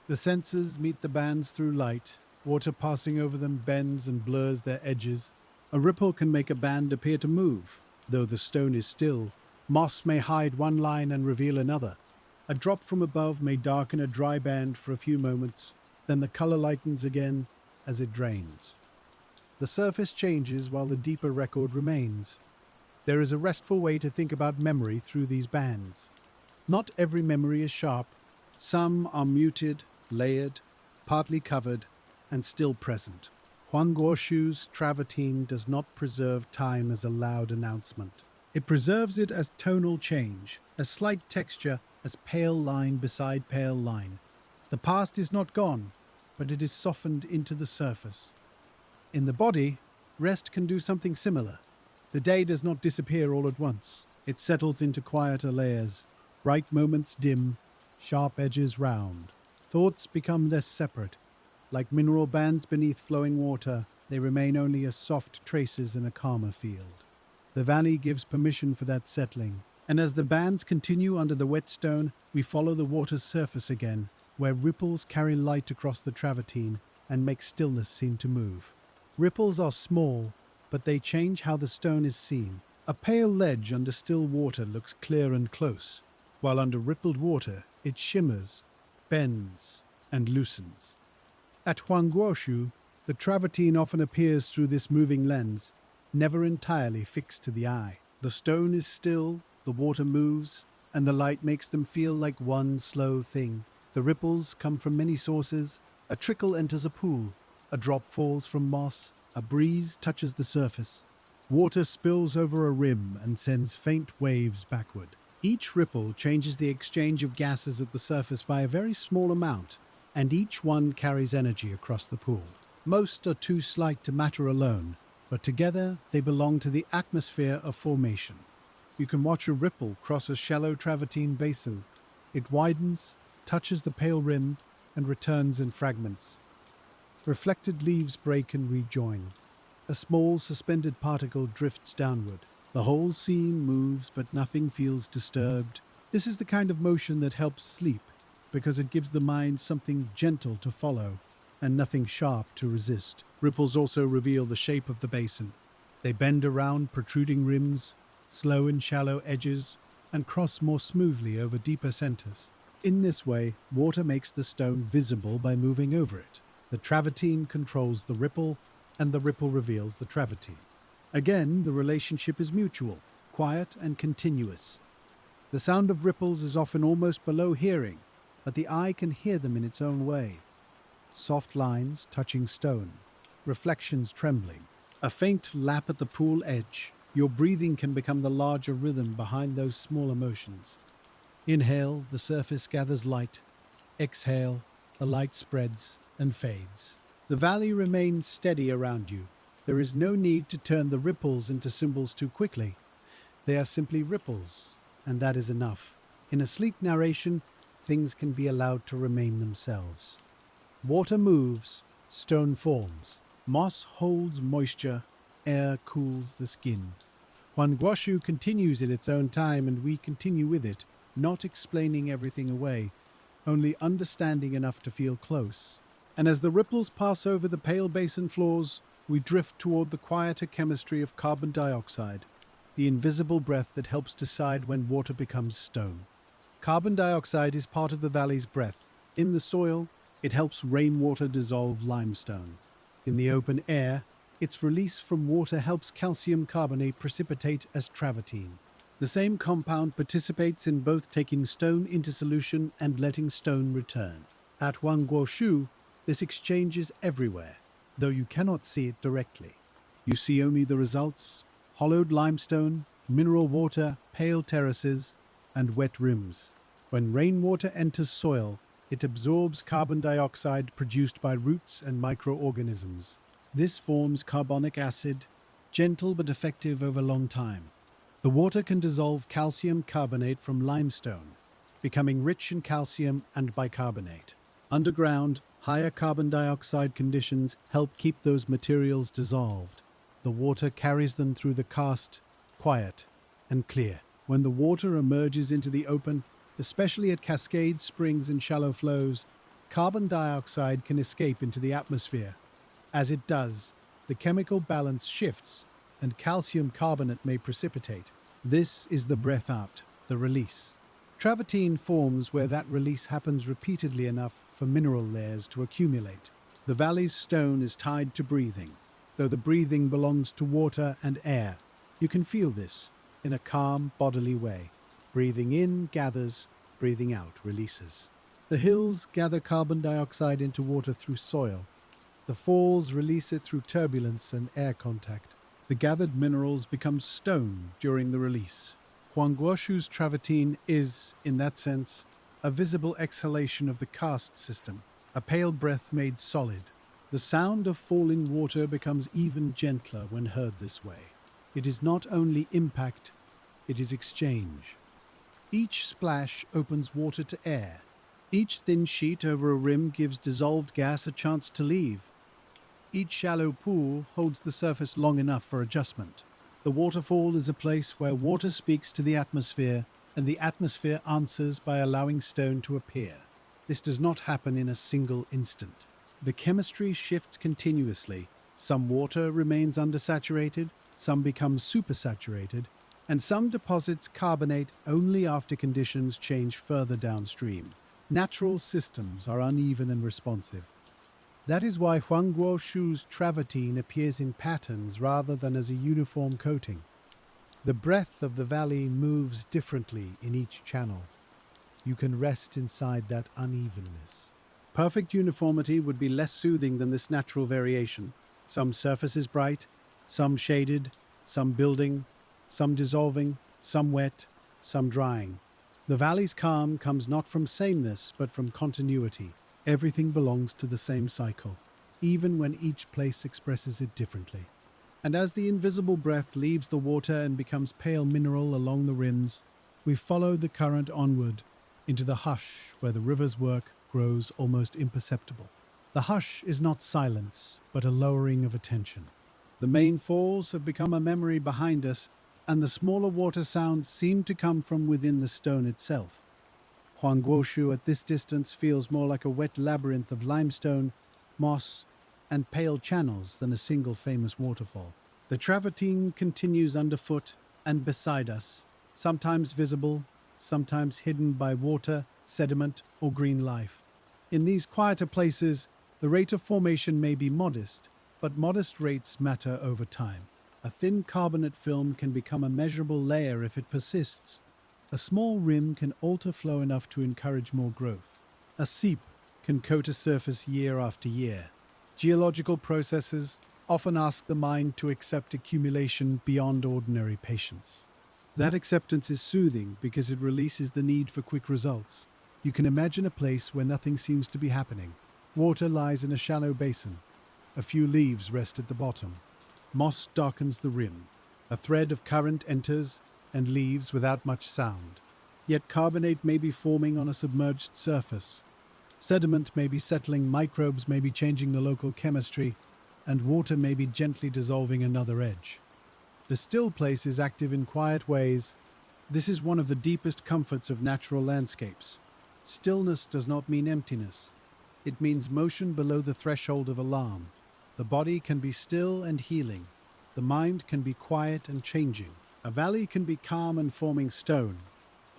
The senses meet the bands through light. Water passing over them bends and blurs their edges. A ripple can make a band appear to move, though the stone is still. Moss may hide one line and reveal another. A drop from above may darken a dry band for a few moments, then the color lightens again as it drains. The surface changes while the deeper record remains. There is a restful way to think about memory through these bands. Not every memory is sharp. Some are muted, layered, partly covered, and still present. Huangguoshu's travertine does not preserve time as a loud announcement. It preserves it as tonal change, as slight texture, as pale line beside pale line. The past is not gone, but it is softened into the surface. In the body, rest can do something similar. The day does not disappear all at once. It settles into quieter layers. Bright moments dim, sharp edges round. Thoughts become less separate. Like mineral bands beneath flowing water, they remain only as soft traces in a calmer field. The valley gives permission for that settling, and as the bands continue under the wet stone, we follow the water's surface again, where ripples carry light across the travertine and make stillness seem to move. Ripples are small, but they change how the stone is seen. A pale ledge under still water looks clear and close, while under rippled water it shimmers, bends, and loosens. At Huangguoshu, the travertine often appears through this moving lens, never entirely fixed to the eye. The stone is still, the water moves, and the light makes them feel like one slow thing. The ripples come from many sources. A trickle enters a pool, a drop falls from moss, a breeze touches the surface. Water spills over a rim and sends faint waves backward. Each ripple changes the exchange of gases at the surface by a very small amount, and each one carries energy across the pool. Most are too slight to matter alone, but together they belong to the atmosphere of formation. You can watch a ripple cross a shallow travertine basin. It widens, touches the pale rim, and returns in fragments. Reflected leaves break and rejoin. A small suspended particle drifts downward. The whole scene moves, but nothing feels disturbed. This is the kind of motion that helps sleep, because it gives the mind something gentle to follow and nothing sharp to resist. Ripples also reveal the shape of the basin. They bend around protruding rims, slow and shallow edges, and cross more smoothly over deeper centers. In this way, water makes the stone visible by moving over it. The travertine controls the ripple, and the ripple reveals the travertine. Again, the relationship is mutual, quiet and continuous. The sound of ripples is often almost below hearing, but the eye can hear them in its own way. Soft lines touching stone, reflections trembling, a faint lap at the pool edge. Your breathing can become the larger rhythm behind those small emotions. Inhale, the surface gathers light. Exhale, the light spreads and fades. The valley remains steady around you. There is no need to turn the ripples into symbols too quickly. They are simply ripples, and that is enough. In a sleek narration, things can be allowed to remain themselves. Water moves, stone forms. Moss holds moisture, air cools the skin. Huangguoshu continues in its own time, and we continue with it, not explaining everything away, only understanding enough to feel close. And as the ripples pass over the pale basin floors, we drift toward the quieter chemistry of carbon dioxide, the invisible breath that helps decide when water becomes stone. Carbon dioxide is part of the valley's breath. In the soil, it helps rainwater dissolve limestone. In the open air, its release from water helps calcium carbonate precipitate as travertine. The same compound participates in both taking stone into solution and letting stone return. At Huangguoshu, this exchange is everywhere, though you cannot see it directly. You see only the results: hollowed limestone, mineral water, pale terraces, and wet rims. When rainwater enters soil, it absorbs carbon dioxide produced by roots and microorganisms. This forms carbonic acid, gentle but effective over long time. The water can dissolve calcium carbonate from limestone, becoming rich in calcium and bicarbonate. Underground, higher carbon dioxide conditions help keep those materials dissolved. The water carries them through the karst, quiet and clear. When the water emerges into the open, especially at cascades, springs, and shallow flows, carbon dioxide can escape into the atmosphere. As it does, the chemical balance shifts, and calcium carbonate may precipitate. This is the breath out, the release. Travertine forms where that release happens repeatedly enough for mineral layers to accumulate. The valley's stone is tied to breathing, though the breathing belongs to water and air. You can feel this in a calm, bodily way. Breathing in gathers, breathing out releases. The hills gather carbon dioxide into water through soil. The falls release it through turbulence and air contact. The gathered minerals become stone during the release. Huangguoshu's travertine is, in that sense, a visible exhalation of the karst system, a pale breath made solid. The sound of falling water becomes even gentler when heard this way. It is not only impact, it is exchange. Each splash opens water to air. Each thin sheet over a rim gives dissolved gas a chance to leave. Each shallow pool holds the surface long enough for adjustment. The waterfall is a place where water speaks to the atmosphere, and the atmosphere answers by allowing stone to appear. This does not happen in a single instant. The chemistry shifts continuously. Some water remains undersaturated, some becomes supersaturated, and some deposits carbonate only after conditions change further downstream. Natural systems are uneven and responsive. That is why Huangguoshu's travertine appears in patterns rather than as a uniform coating. The breath of the valley moves differently in each channel. You can rest inside that unevenness. Perfect uniformity would be less soothing than this natural variation. Some surfaces bright, some shaded, some building, some dissolving, some wet, some drying. The valley's calm comes not from sameness, but from continuity. Everything belongs to the same cycle, even when each place expresses it differently. And as the invisible breath leaves the water and becomes pale mineral along the rims, we follow the current onward into the hush where the rivers work, grows almost imperceptible. The hush is not silence, but a lowering of attention. The main falls have become a memory behind us, and the smaller water sounds seem to come from within the stone itself. Huangguoshu at this distance feels more like a wet labyrinth of limestone, moss, and pale channels than a single famous waterfall. The Travertine continues underfoot and beside us, sometimes visible, sometimes hidden by water, sediment, or green life. In these quieter places, the rate of formation may be modest, but modest rates matter over time. A thin carbonate film can become a measurable layer if it persists. A small rim can alter flow enough to encourage more growth. A seep can coat a surface year after year. Geological processes often ask the mind to accept accumulation beyond ordinary patience. That acceptance is soothing because it releases the need for quick results. You can imagine a place where nothing seems to be happening. Water lies in a shallow basin. A few leaves rest at the bottom. Moss darkens the rim. A thread of current enters and leaves without much sound. Yet carbonate may be forming on a submerged surface. Sediment may be settling, microbes may be changing the local chemistry, and water may be gently dissolving another edge. The still place is active in quiet ways. This is one of the deepest comforts of natural landscapes. Stillness does not mean emptiness. It means motion below the threshold of alarm. The body can be still and healing. The mind can be quiet and changing. A valley can be calm and forming stone.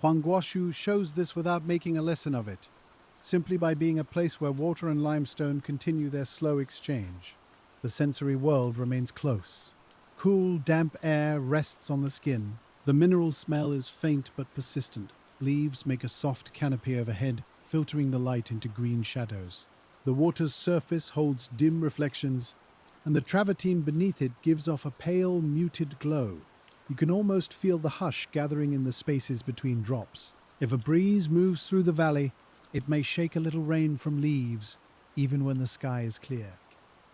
Huangguoshu shows this without making a lesson of it, simply by being a place where water and limestone continue their slow exchange. The sensory world remains close. Cool, damp air rests on the skin. The mineral smell is faint but persistent. Leaves make a soft canopy overhead, filtering the light into green shadows. The water's surface holds dim reflections, and the travertine beneath it gives off a pale, muted glow. You can almost feel the hush gathering in the spaces between drops. If a breeze moves through the valley, it may shake a little rain from leaves, even when the sky is clear.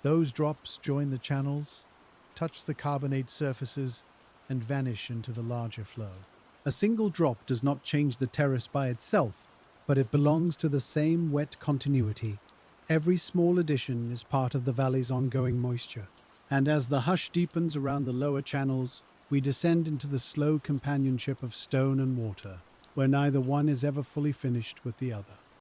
Those drops join the channels, touch the carbonate surfaces, and vanish into the larger flow. A single drop does not change the terrace by itself, but it belongs to the same wet continuity. Every small addition is part of the valley's ongoing moisture. And as the hush deepens around the lower channels, we descend into the slow companionship of stone and water, where neither one is ever fully finished with the other.